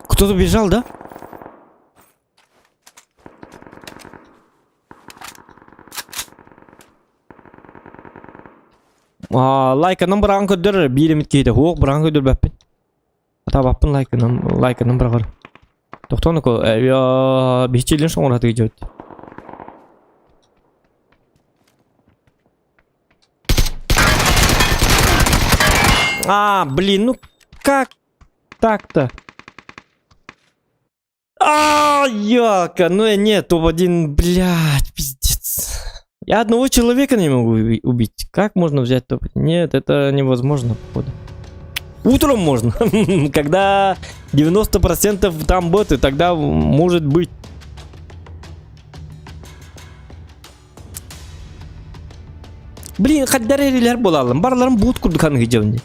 Кто-то бежал, да? Лайканың біраған көддір бейремет кейді. Оқ біраған көддір бәппен. Ата баппын лайканың бірағыр. Тоқтаны ко. Бейчелен шоң ұраты кеде өтті. Блин, ну как так-то? Ёлка, ну нет, топ-1, блядь, пиздец. Я одного человека не могу убить. Как можно взять топ-1? Нет, это невозможно, походу. Утром можно. Когда 90% там боты, тогда может быть. Блин, хоть дарерилер болалым. Барларым бут курдукан гидевни.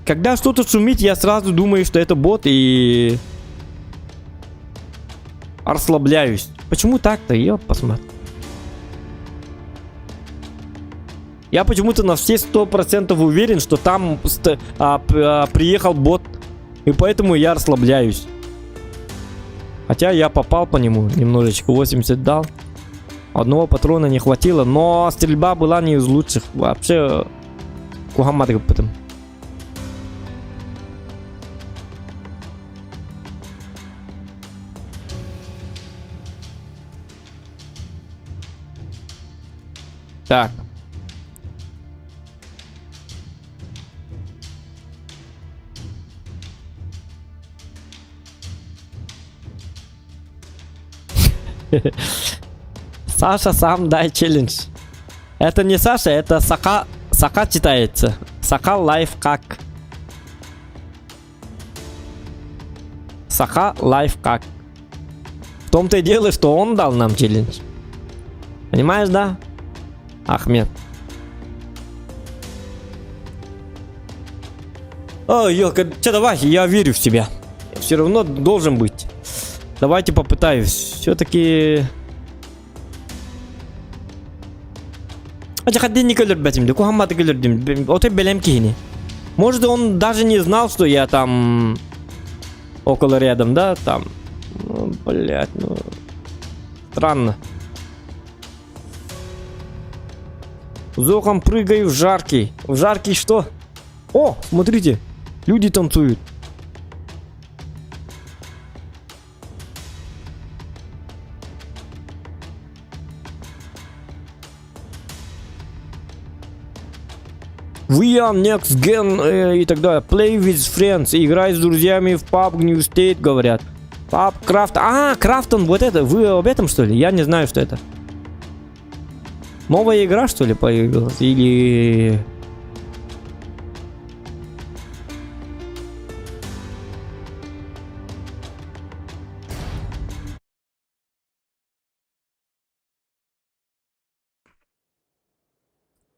Когда что-то шумит, я сразу думаю, что это бот, и расслабляюсь. Почему так-то? Ёп, посмотри. Я почему-то на все 100% уверен, что там приехал бот, и поэтому я расслабляюсь. Хотя я попал по нему немножечко, 80 дал. Одного патрона не хватило, но стрельба была не из лучших. Вообще, кухамадык потом. Так. Саша, сам дай челлендж. Это не Саша, это Сака. Сака читается. Сака лайф как. Сака лайф как. В том-то и дело, что он дал нам челлендж. Понимаешь, да? Ахмед. Ёлка, давай, я верю в тебя. Все равно должен быть. Давайте попытаюсь. Все-таки... Может, он даже не знал, что я там около рядом, да? Там. Ну, блядь, ну... Странно. Зохом прыгаю в жаркий. В жаркий что? О, смотрите. Люди танцуют. We are next gen и так далее. Play with friends. Играй с друзьями в PUBG New State, говорят. PUBG Craft. А, Крафтон, вот это. Вы об этом, что ли? Я не знаю, что это. Новая игра, что ли, появилась? Или...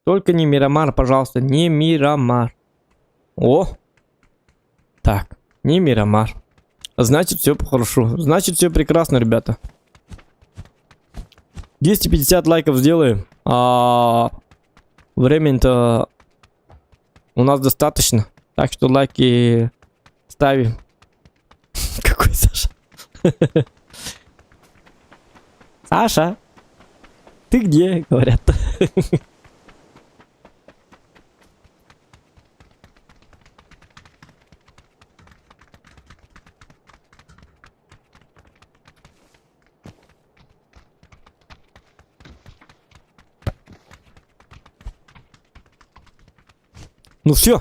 Только не Мирамар, пожалуйста. Не Мирамар. О! Так, не Мирамар. Значит, все хорошо. Значит, все прекрасно, ребята. 250 лайков сделаем. Времени-то у нас достаточно. Так что лайки ставим. Какой Саша? Саша, ты где, говорят? Ну все.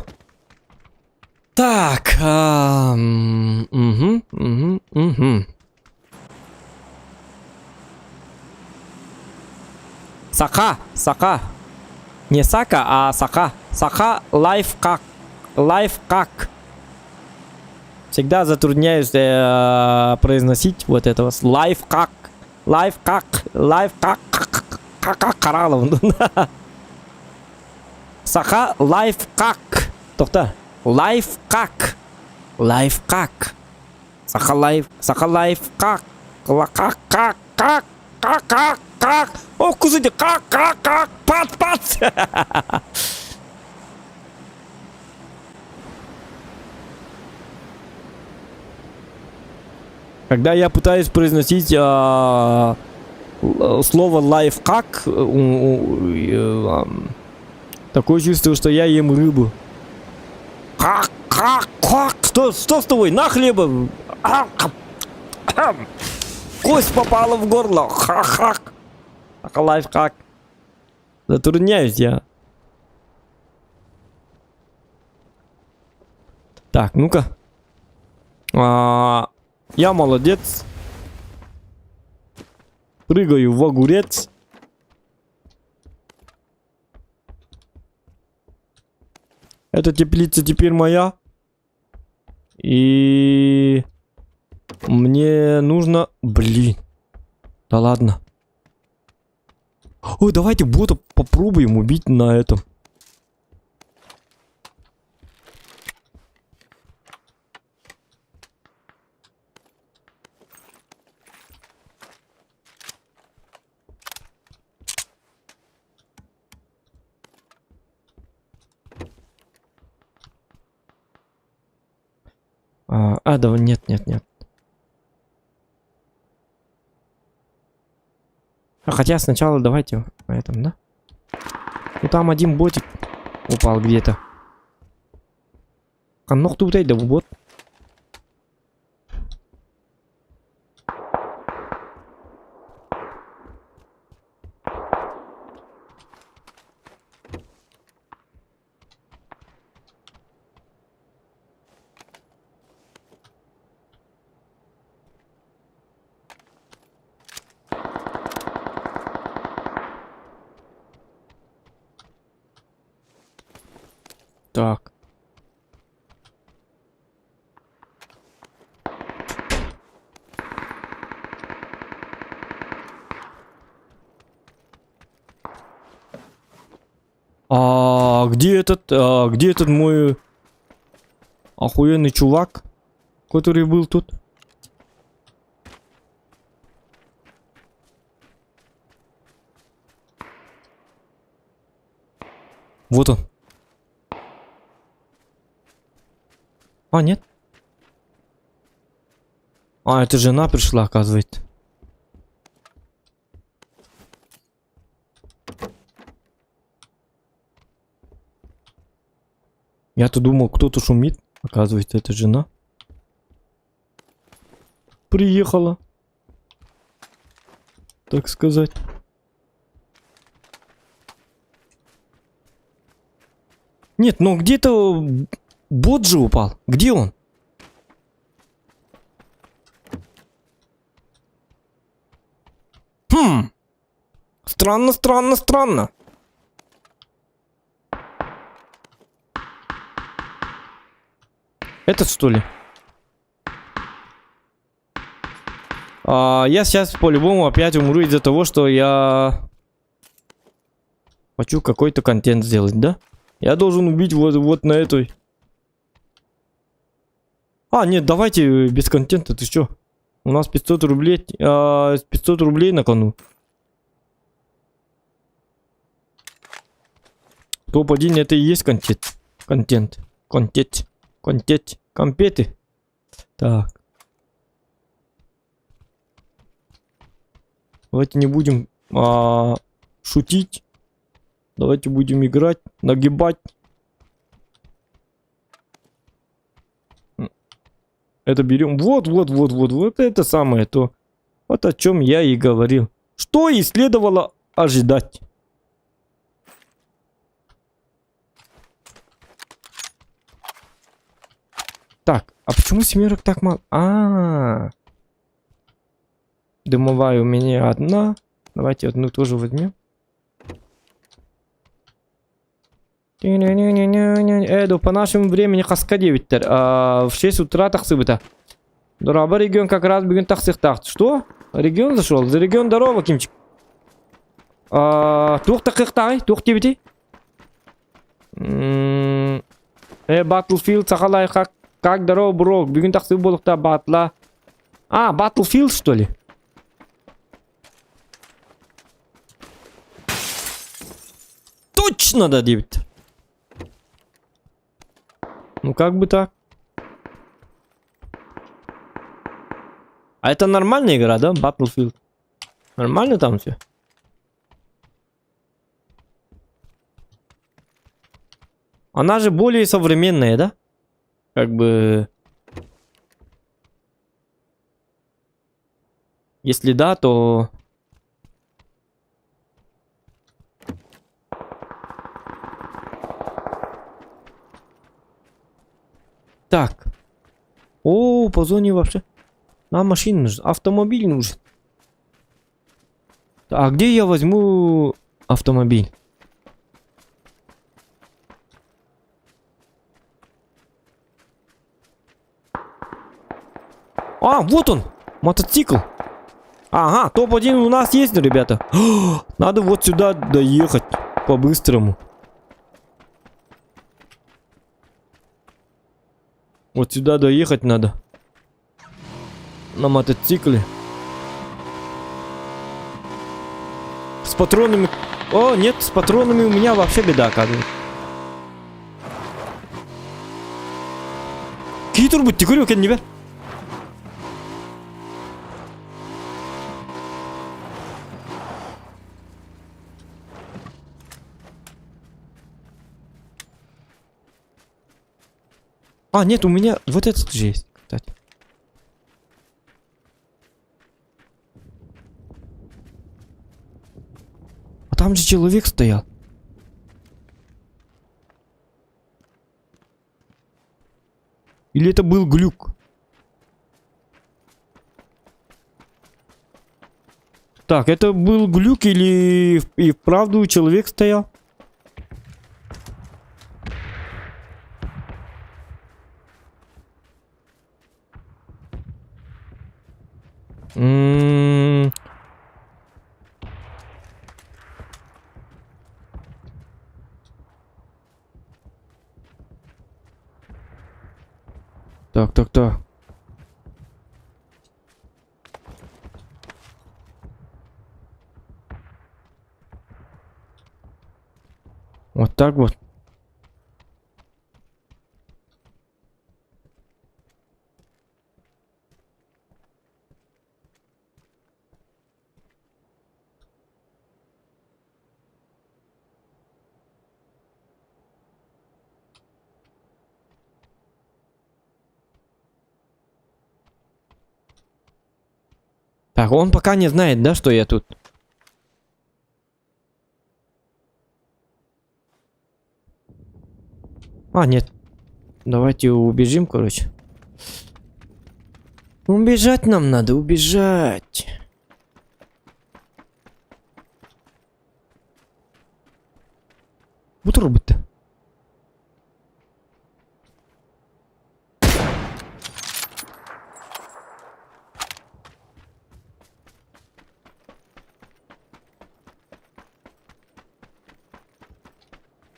Так. Саха, Саха. Не Сака, а Саха. Саха лайфхак. Лайфхак. Всегда затрудняюсь произносить вот этого. Лайфхак. Лайфхак. Лайфхак. Каралов. Саха лайфхак. Тоқта. Лайфхак. Лайфхак. Саха лайфхак. Как? Ох, кузыди, как? Пац. Когда я пытаюсь произносить слово лайфхак, такое чувство, что я ем рыбу. Как? Что с тобой? На хлеба! Кость попала в горло. Ха-хак. Лайфхак. Затрудняюсь я. Так, ну-ка. Я молодец. Прыгаю в огурец. Эта теплица теперь моя. И... Мне нужно... Блин. Да ладно. Ой, давайте бота попробуем убить на этом. Да, нет. Хотя сначала давайте на этом, да? Ну там один ботик упал где-то. Канох тут да бот. Так. Где этот мой охуенный чувак, который был тут? Вот он. Нет. Это жена пришла, оказывается. Я-то думал, кто-то шумит. Оказывается, это жена. Приехала. Так сказать. Нет, ну где-то бот же упал. Где он? Хм. Странно, странно, странно. Этот что ли? Я сейчас по-любому опять умру из-за того, что я хочу какой-то контент сделать, да? Я должен убить вот на этой. Нет, давайте без контента, ты что? У нас 500 рублей, 500 рублей на кону. Топ-1 это и есть контент. Компеты. Так. Давайте не будем шутить. Давайте будем играть, нагибать. Это берем. Вот это самое то. Вот о чем я и говорил. Что и следовало ожидать. Так, а почему семерок так мало? Дымовая у меня одна. Давайте одну тоже возьмем. По нашему времени каскадевиттер. В 6 утра таксыбыта. Дораба регион как раз бүгін таксыктак. Что? Регион зашел? За регион здорово, Кимчик. Тух такыктай, тух дебити. Battlefield сахалай как здорово, бро. Бүгін таксы болукта батла. Battlefield что ли? Точно, да, дебит. Ну как бы так. А это нормальная игра, да? Battlefield. Нормально там все? Она же более современная, да? Как бы... Если да, то... Так. По зоне вообще. Нам машина нужна. Автомобиль нужен. А где я возьму автомобиль? Вот он. Мотоцикл. Ага, топ-1 у нас есть, ребята. Надо вот сюда доехать по-быстрому. Вот сюда доехать надо. На мотоцикле. С патронами... Нет, с патронами у меня вообще беда, оказывается. Китер будь, тикурю, кен небе. Нет, у меня вот этот же есть, кстати. Там же человек стоял. Или это был глюк? Так, это был глюк или и вправду человек стоял? Так. Вот так вот. Так, он пока не знает, да, что я тут. А, нет. Давайте убежим, короче. Убежать нам надо, убежать. Бутерброд.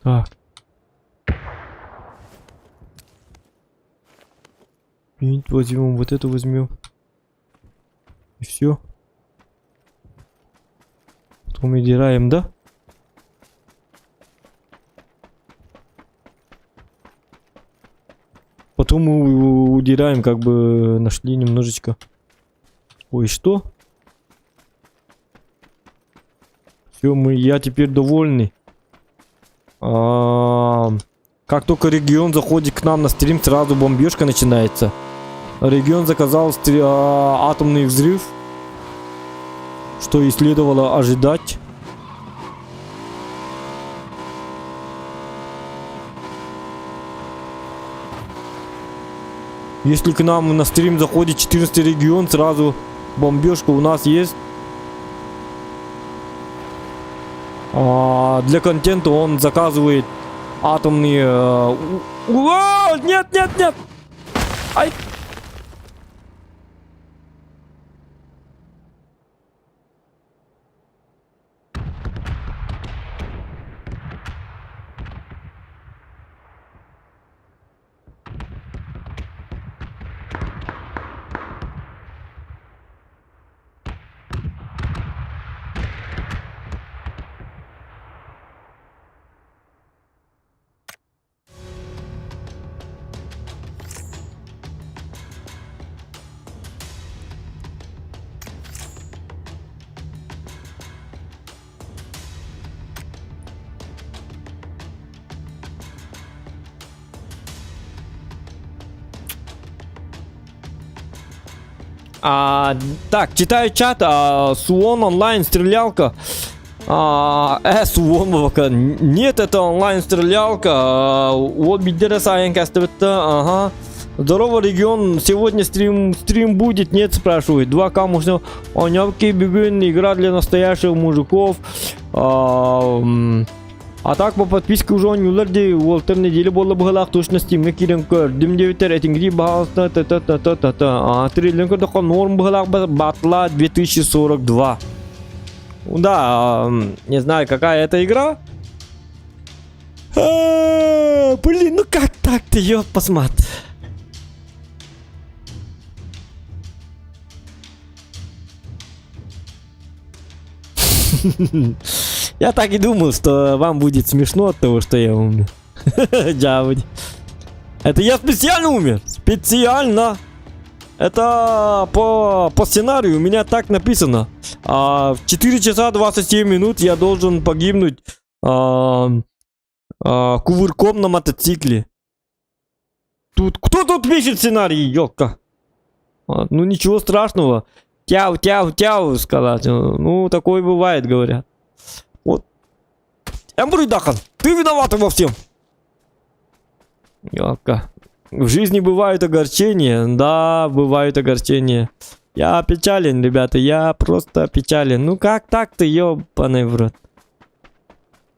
Так. Возьмем, вот это возьмем. И все. Потом удираем, да? Потом мы удираем, как бы нашли немножечко. Ой, что? Все, я теперь довольный. Как только регион заходит к нам на стрим, сразу бомбежка начинается. Регион заказал атомный взрыв, что и следовало ожидать. Если к нам на стрим заходит 14 регион, сразу бомбежка у нас есть. Для контента он заказывает атомные... Нет, нет, нет! Ай! Так, читаю чат. Суон онлайн стрелялка. Суон бака. Нет, это онлайн стрелялка. Вот бидера сайен кастовета. Ага. Здорово, регион. Сегодня стрим будет? Нет, спрашивает. 2К можно. Онявки бегун. Игра для настоящих мужиков. А так по подписке уже он уларды. Волтер неделю было бы галах точно стимге кирен көр. Дим-9 рейтингри бахалсна та-та-та-та-та-та. Триллинг доха норм галах батла 2042. Да, не знаю, какая это игра. Блин, ну как так-то, ёп, посмотри. Я так и думал, что вам будет смешно от того, что я умер. Это я специально умер. Специально. Это по сценарию у меня так написано. В 4 часа 27 минут я должен погибнуть кувырком на мотоцикле. Кто тут пишет сценарий, ёлка? Ну ничего страшного. Тяу, сказать. Ну, такое бывает, говорят. Вот. Эмбруйдахан, ты виноват во всем. Ёлка. В жизни бывают огорчения. Да, бывают огорчения. Я печален, ребята. Я просто печален. Ну, как так-то, ёбаный в рот.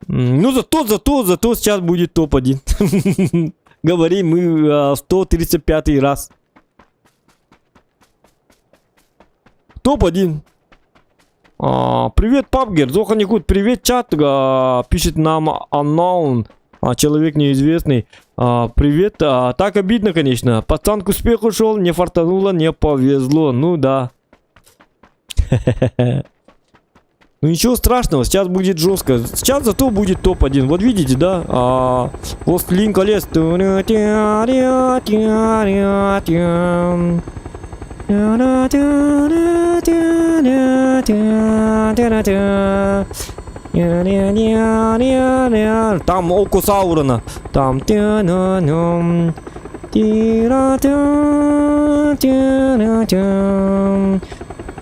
Ну, зато сейчас будет топ-1. Говорим мы 135 раз. Топ-1. Привет, Папгер. Зоханикут, привет, чат. Пишет нам unknown. Человек неизвестный. Привет. Так обидно, конечно. Пацан к успеху шел, не фартануло, не повезло. Ну да. Ну ничего страшного, сейчас будет жестко. Сейчас зато будет топ-1. Вот видите, да? Властелин колец. Там око Саурона. Там.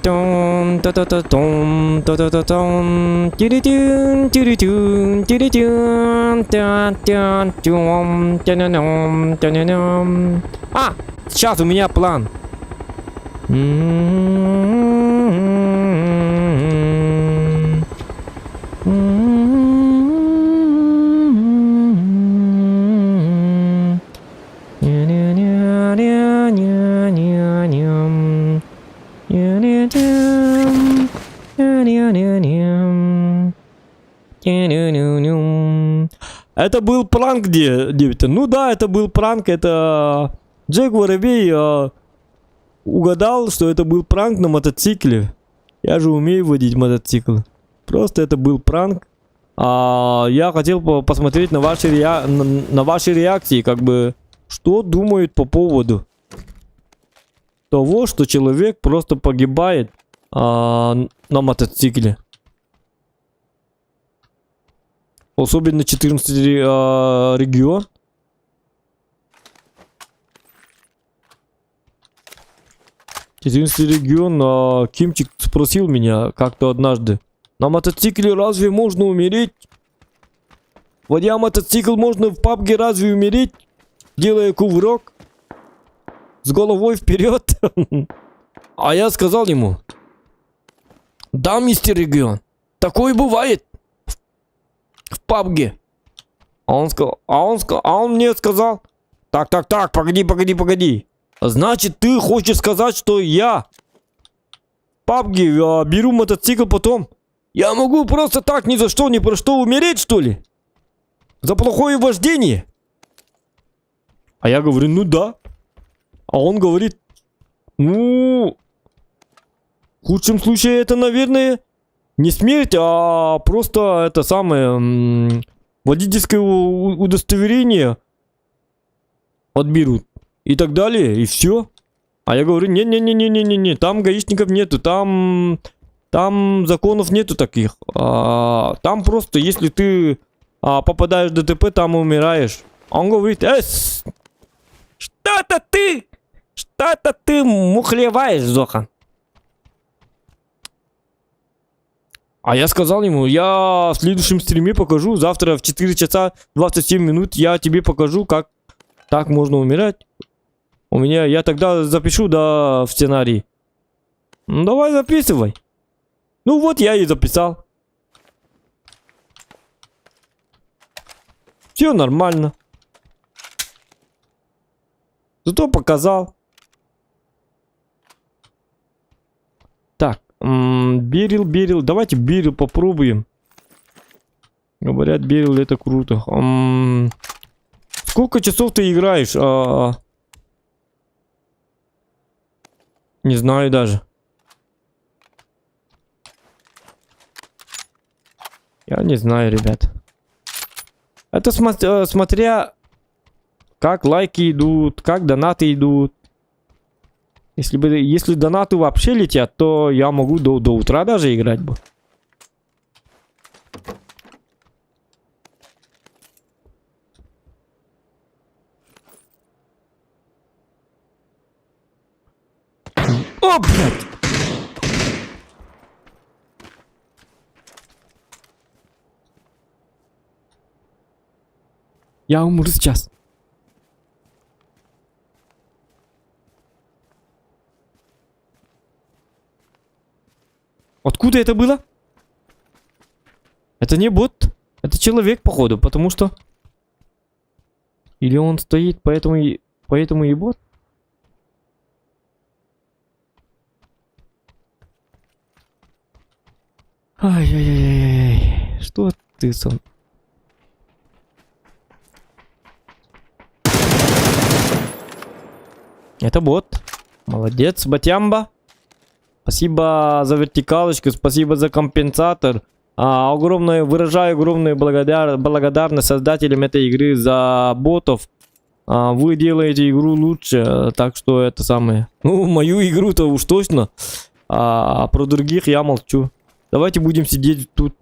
Тун, та-та-та-тун, та-та-та-тун, тири-тюн, тири-тюн, тири-тюн, та-та-тюм, та-на-нам, та-на-нам. А, сейчас у меня план. Это был пранк, девочка. Ну да, это был пранк. Это Джек Воробей угадал, что это был пранк на мотоцикле. Я же умею водить мотоцикл. Просто это был пранк. Я хотел посмотреть на ваши реакции, как бы, что думают по поводу того, что человек просто погибает на мотоцикле. Особенно 14 регион. Кимчик спросил меня как-то однажды: на мотоцикле разве можно умереть? Водя мотоцикл, можно в PUBG разве умереть, делая кувырок с головой вперед? А я сказал ему: да, мистер Регион, такое бывает в PUBG. А он мне сказал: так, погоди. Значит, ты хочешь сказать, что я в PUBG беру мотоцикл потом? Я могу просто так ни за что, ни про что умереть, что ли? За плохое вождение? А я говорю: ну да. А он говорит: ну, в худшем случае это, наверное, не смерть, а просто это самое водительское удостоверение отберут. И так далее, и все. А я говорю: не, там гаишников нету, там законов нету таких. Там просто, если ты попадаешь в ДТП, там умираешь. А он говорит: что-то ты мухлеваешь, Зохан. А я сказал ему: я в следующем стриме покажу, завтра в 4 часа 27 минут я тебе покажу, как так можно умирать. Я тогда запишу, да, в сценарий. Ну, давай записывай. Ну вот я и записал. Все нормально. Зато показал. Так, Берил. Давайте Берил попробуем. Говорят, Берил это круто. Сколько часов ты играешь? Не знаю даже. Я не знаю, ребят. Это смотря как лайки идут, как донаты идут. Если донаты вообще летят, то я могу до утра даже играть бы. О, блядь! Я умру сейчас. Откуда это было? Это не бот. Это человек, походу, потому что... Или он стоит, поэтому и бот? Ай-яй-яй-яй-яй. Что ты сам? Это бот. Молодец, Батямба. Спасибо за вертикалочку, спасибо за компенсатор. Выражаю огромную благодарность создателям этой игры за ботов. Вы делаете игру лучше, так что это самое. Ну, мою игру-то уж точно. Про других я молчу. Давайте будем сидеть тут.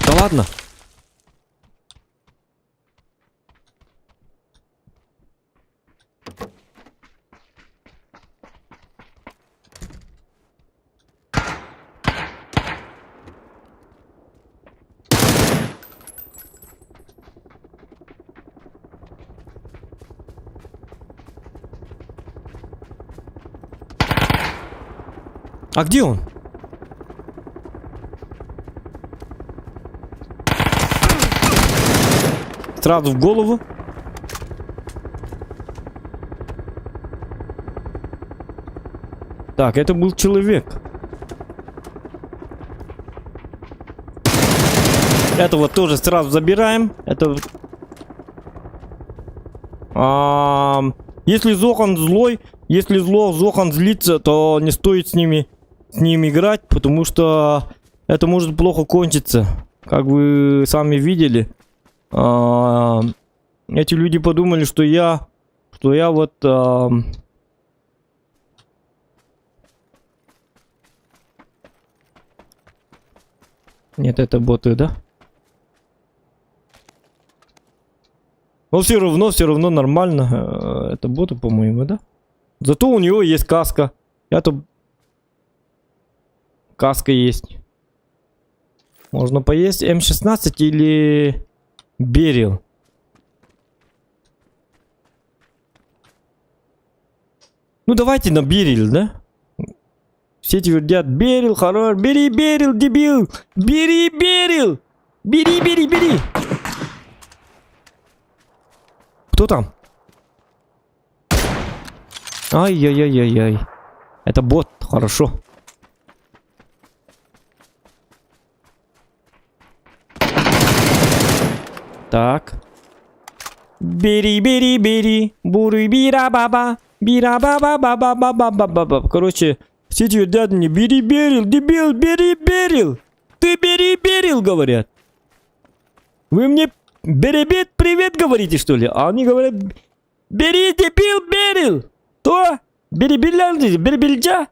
Да ладно. А где он? Сразу в голову. Так, это был человек. Этого тоже сразу забираем. Это... Если Зохан злой, если Зохан злится, то не стоит с ним играть, потому что это может плохо кончиться. Как вы сами видели. Эти люди подумали, что я вот... Нет, это боты, да? Но все равно нормально. Это боты, по-моему, да? Зато у него есть каска. Я-то... Каска есть. Можно поесть М16 или... Берил. Ну давайте на Берил, да? Все твердят, Берил, хорош, бери Берил, дебил! Бери Берил! Бери! Кто там? Ай-яй-яй-яй-яй. Это бот, хорошо. Так. Бери, буры бира-баба, бира-баба-баба-баба-баба. Короче, все твердят мне, бери Берил, дебил, бери Берил. Ты бери Берил, говорят. Вы мне Беребет привет говорите, что ли? А они говорят, бери, дебил, Берил. То? Беребельджа?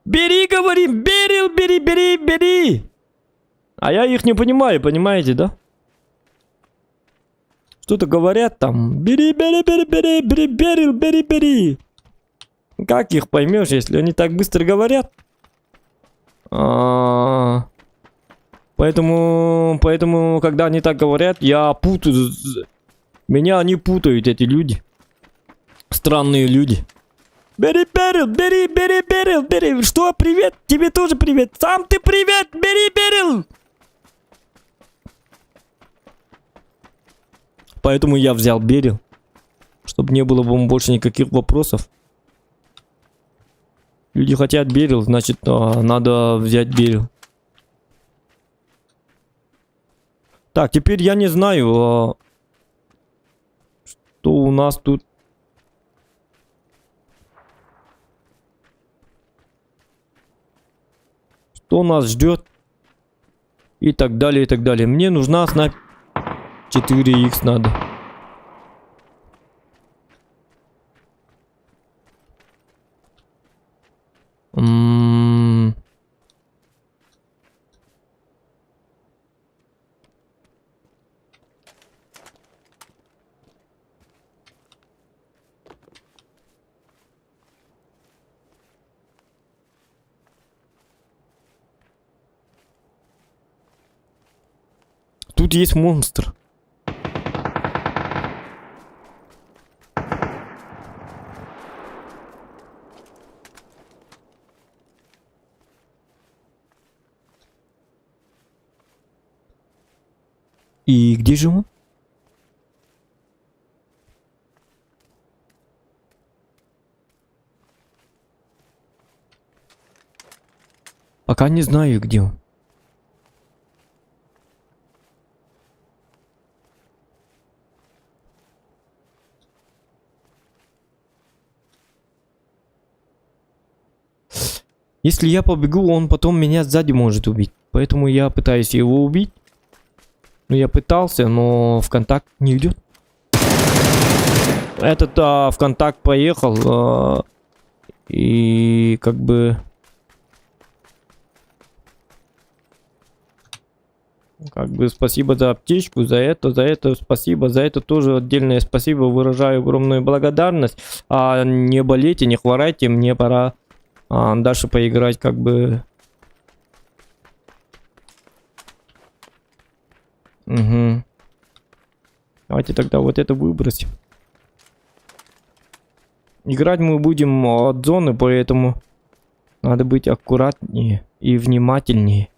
Бери, говорим, Берил, бери. А я их не понимаю, понимаете, да? Что-то говорят там. Бери, Берил, бери. Как их поймешь, если они так быстро говорят? Поэтому, когда они так говорят, я путаю. Меня они путают, эти люди. Странные люди. Бери, Берил, бери. Что, привет? Тебе тоже привет. Сам ты привет, бери, Берил. Поэтому я взял Берил. Чтобы не было вам больше никаких вопросов. Люди хотят Берил, значит, надо взять Берил. Так, теперь я не знаю, что у нас тут. Что нас ждет. И так далее, и так далее. Мне нужна снайпер. 4х надо. Тут есть монстр. И где же он? Пока не знаю, где он. Если я побегу, он потом меня сзади может убить. Поэтому я пытаюсь его убить. Ну, я пытался, но в контакт не идет. Этот в контакт поехал. И как бы... Как бы спасибо за аптечку, за это спасибо, за это тоже отдельное спасибо, выражаю огромную благодарность. Не болейте, не хворайте, мне пора дальше поиграть как бы... Угу. Давайте тогда вот это выбросим. Играть мы будем от зоны, поэтому Надо быть аккуратнее и внимательнее.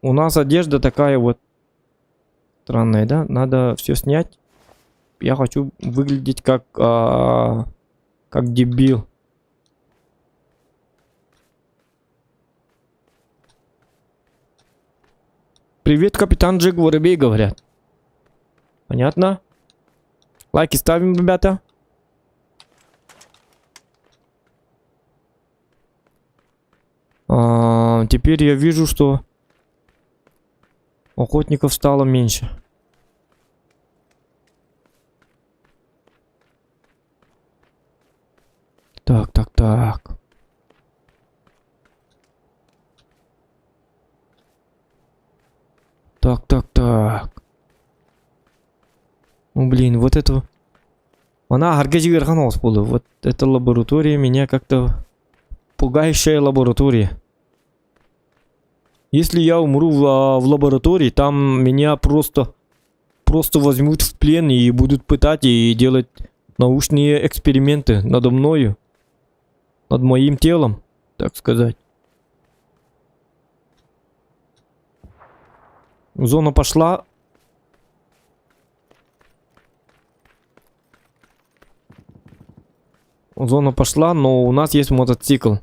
У нас одежда такая вот странная, да? Надо все снять. Я хочу выглядеть как дебил. Привет, капитан Джек Воробей, говорят. Понятно? Лайки ставим, ребята. Теперь я вижу, что охотников стало меньше. Так, так, так. Так, так, так. Ну, блин, вот это... Она гаргазиверханулась была. Вот эта лаборатория меня как-то... Пугающая лаборатория. Если я умру в лаборатории, там меня просто возьмут в плен и будут пытать и делать научные эксперименты надо мною. Над моим телом, так сказать. Зона пошла. Зона пошла, но у нас есть мотоцикл.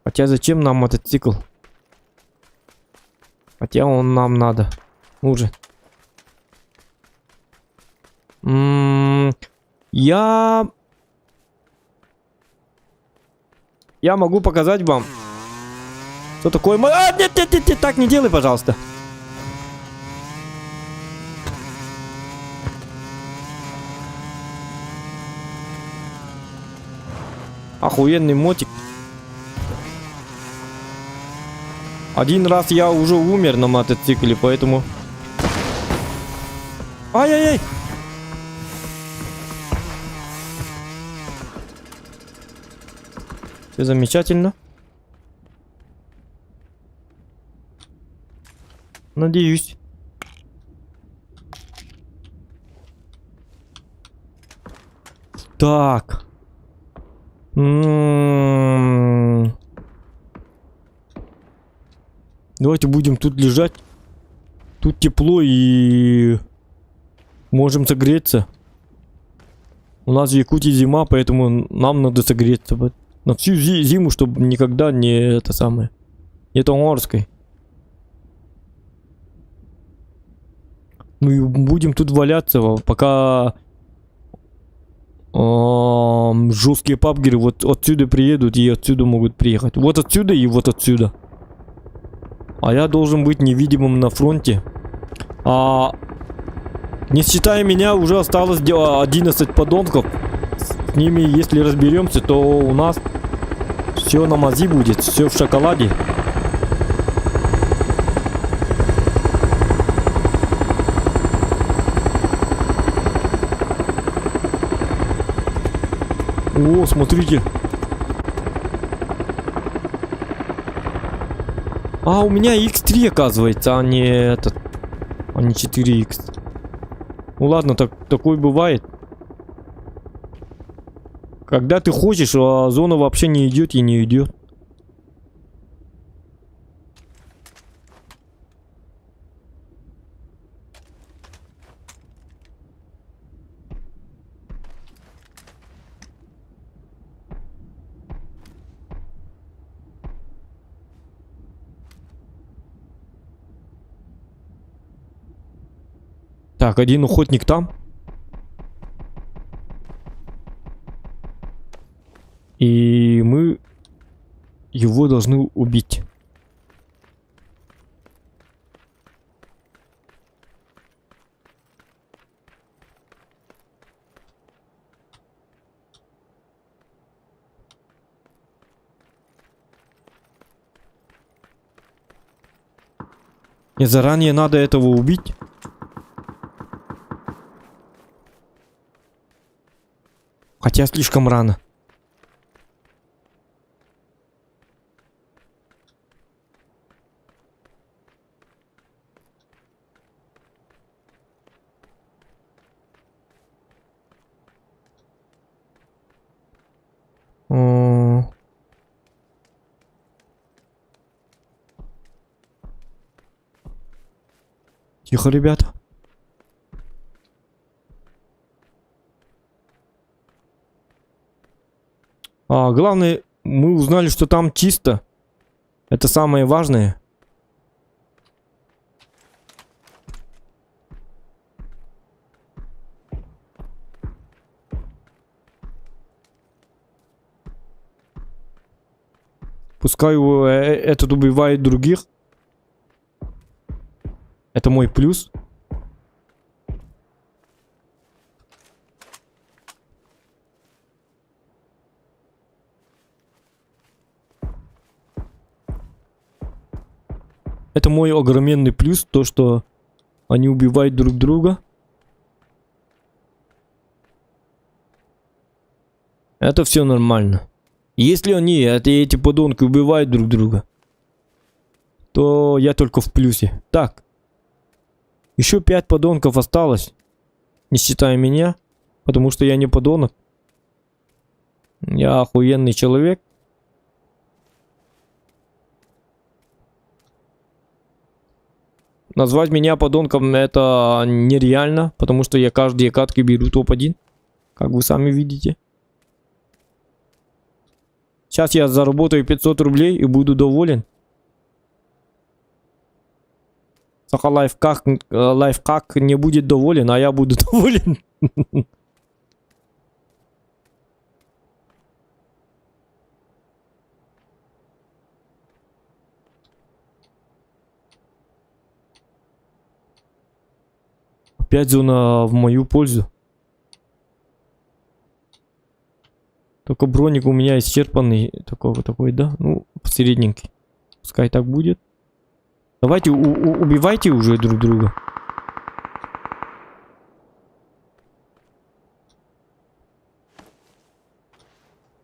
Хотя зачем нам мотоцикл? Хотя он нам надо. Ну же. Я могу показать вам, что такое... нет, нет, нет, нет, так не делай, пожалуйста. Охуенный мотик. Один раз я уже умер на мотоцикле, поэтому... Ай-яй-яй! Все замечательно. Надеюсь. Так. Давайте будем тут лежать. Тут тепло и можем согреться. У нас в Якутии зима, поэтому нам надо согреться. На всю зиму, чтобы никогда не это самое. Не Томорской. Ну и будем тут валяться, пока жесткие пабгеры вот отсюда приедут и отсюда могут приехать. Вот отсюда и вот отсюда. А я должен быть невидимым на фронте. Не считая меня, уже осталось 11 подонков. С ними, если разберемся, то у нас все на мази будет, все в шоколаде. О, смотрите. У меня X3 оказывается, а не этот. А не 4X. Ну ладно, такое бывает. Когда ты хочешь, а зона вообще не идет и не идет. Так, один охотник там. И мы его должны убить. И заранее надо этого убить. Хотя слишком рано. Тихо, ребята. Главное, мы узнали, что там чисто. Это самое важное. Пускай этот убивает других. Это мой плюс. Это мой огроменный плюс, то что они убивают друг друга. Это все нормально. Если они, эти подонки, убивают друг друга, то я только в плюсе. Так. Еще 5 подонков осталось. Не считая меня. Потому что я не подонок. Я охуенный человек. Назвать меня подонком это нереально. Потому что я каждые катки беру топ-1. Как вы сами видите. Сейчас я заработаю 500 рублей и буду доволен. Саха лайфхак не будет доволен, а я буду доволен. Опять зона в мою пользу. Только броник у меня исчерпанный. Такой, да? Ну, посередненький. Пускай так будет. Давайте убивайте уже друг друга.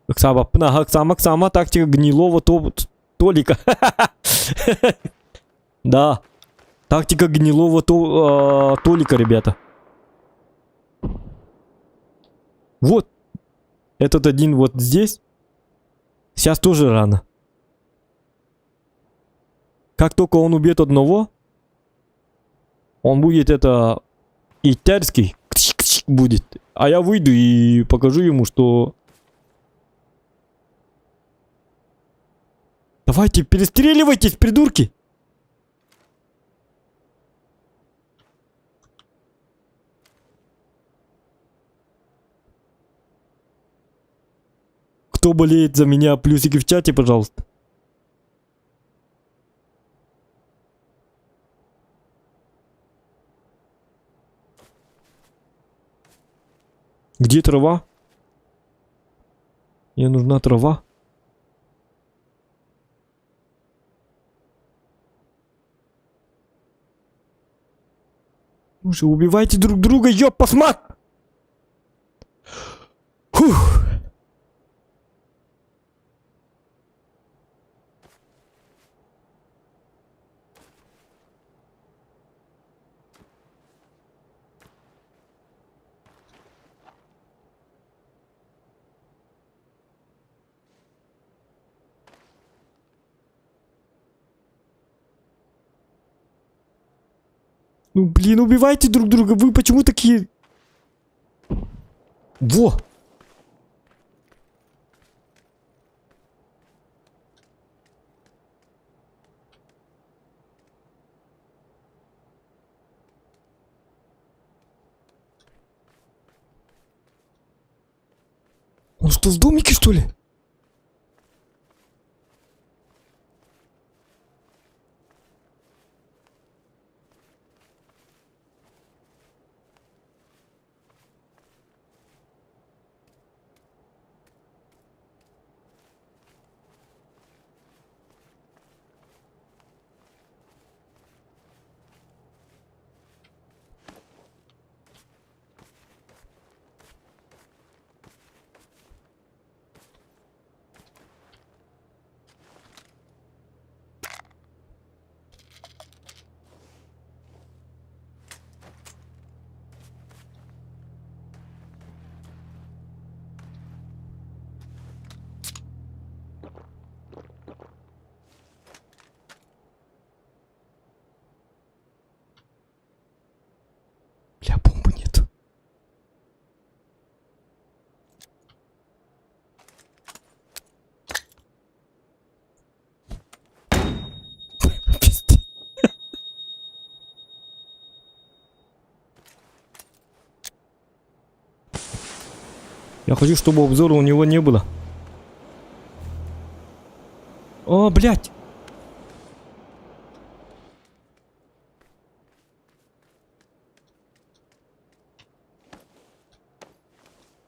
Оксама, тактика гнилого Толика. Да. Тактика гнилого Толика, ребята. Вот. Этот один вот здесь. Сейчас тоже рано. Как только он убьет одного, он будет это итерский будет. А я выйду и покажу ему, что... Давайте, перестреливайтесь, придурки! Кто болеет за меня, плюсики в чате, пожалуйста. Где трава? Мне нужна трава. Уже убивайте друг друга, ёпасмат! Фух. Ну, блин, убивайте друг друга. Вы почему такие... Во! Он что, в домике, что ли? Я хочу, чтобы обзора у него не было. О, блядь.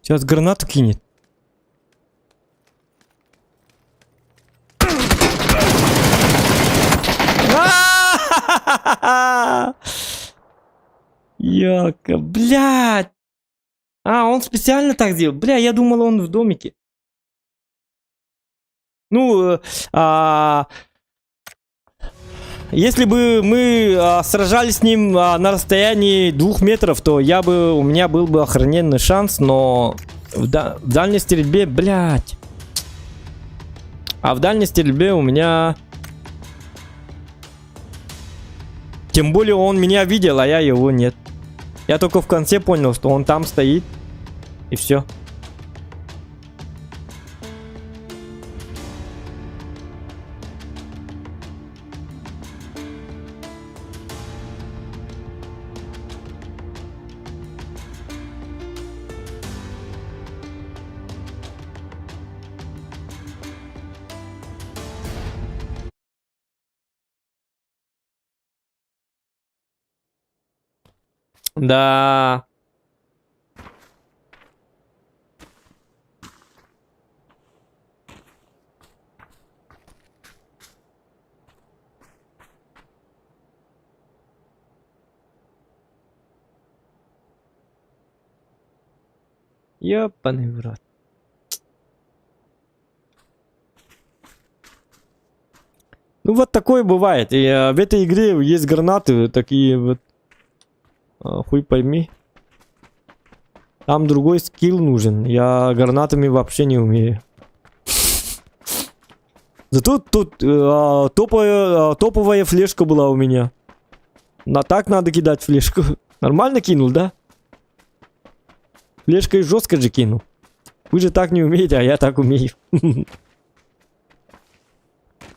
Сейчас гранату кинет. Яка, блядь. А, он специально так сделал. Бля, я думал, он в домике. Ну, если бы мы сражались с ним на расстоянии 2 метров, то у меня был бы охрененный шанс, но в дальней стрельбе, блядь. А в дальней стрельбе у меня... Тем более он меня видел, а я его нет. Я только в конце понял, что он там стоит. И все. Да. Ёбаный в рот. Ну вот такое бывает. И в этой игре есть гранаты такие вот. Хуй пойми. Там другой скилл нужен. Я гранатами вообще не умею. Зато тут топовая флешка была у меня. Так надо кидать флешку. Нормально кинул, да? Флешкой жестко же кинул. Вы же так не умеете, а я так умею.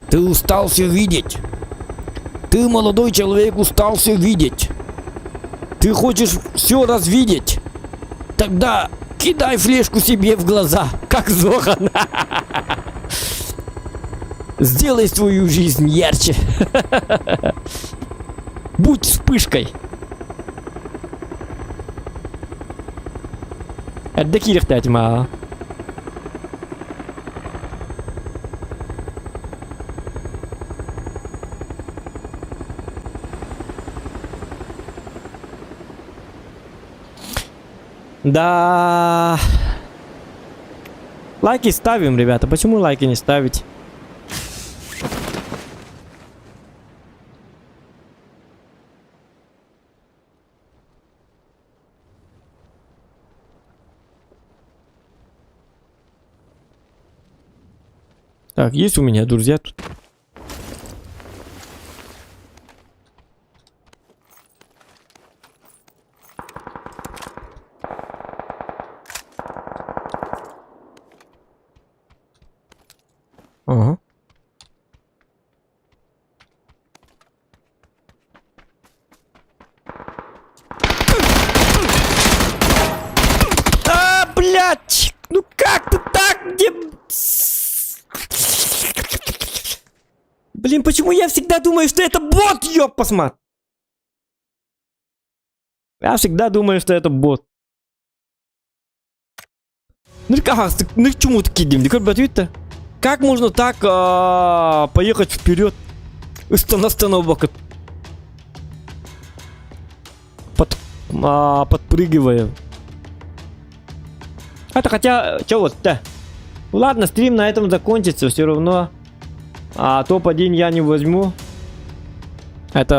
Ты устал все видеть. Ты, молодой человек, устал все видеть. Ты хочешь все развидеть? Тогда кидай флешку себе в глаза, как Зохан. Сделай свою жизнь ярче. Будь вспышкой. Это кирихтать, ма. Да. Лайки ставим, ребята. Почему лайки не ставить? Так, есть у меня друзья тут. Ага. А, блядь! Ну как ты так? Где... Блин, почему я всегда думаю, что это бот, ёб посмат? Я всегда думаю, что это бот. Ну как, ну к чему такие дым? Ты как можно так поехать вперед? Остановка. Подпрыгивая. Это хотя, чё вот-то? Ладно, стрим на этом закончится, все равно. Топ-1 я не возьму. Это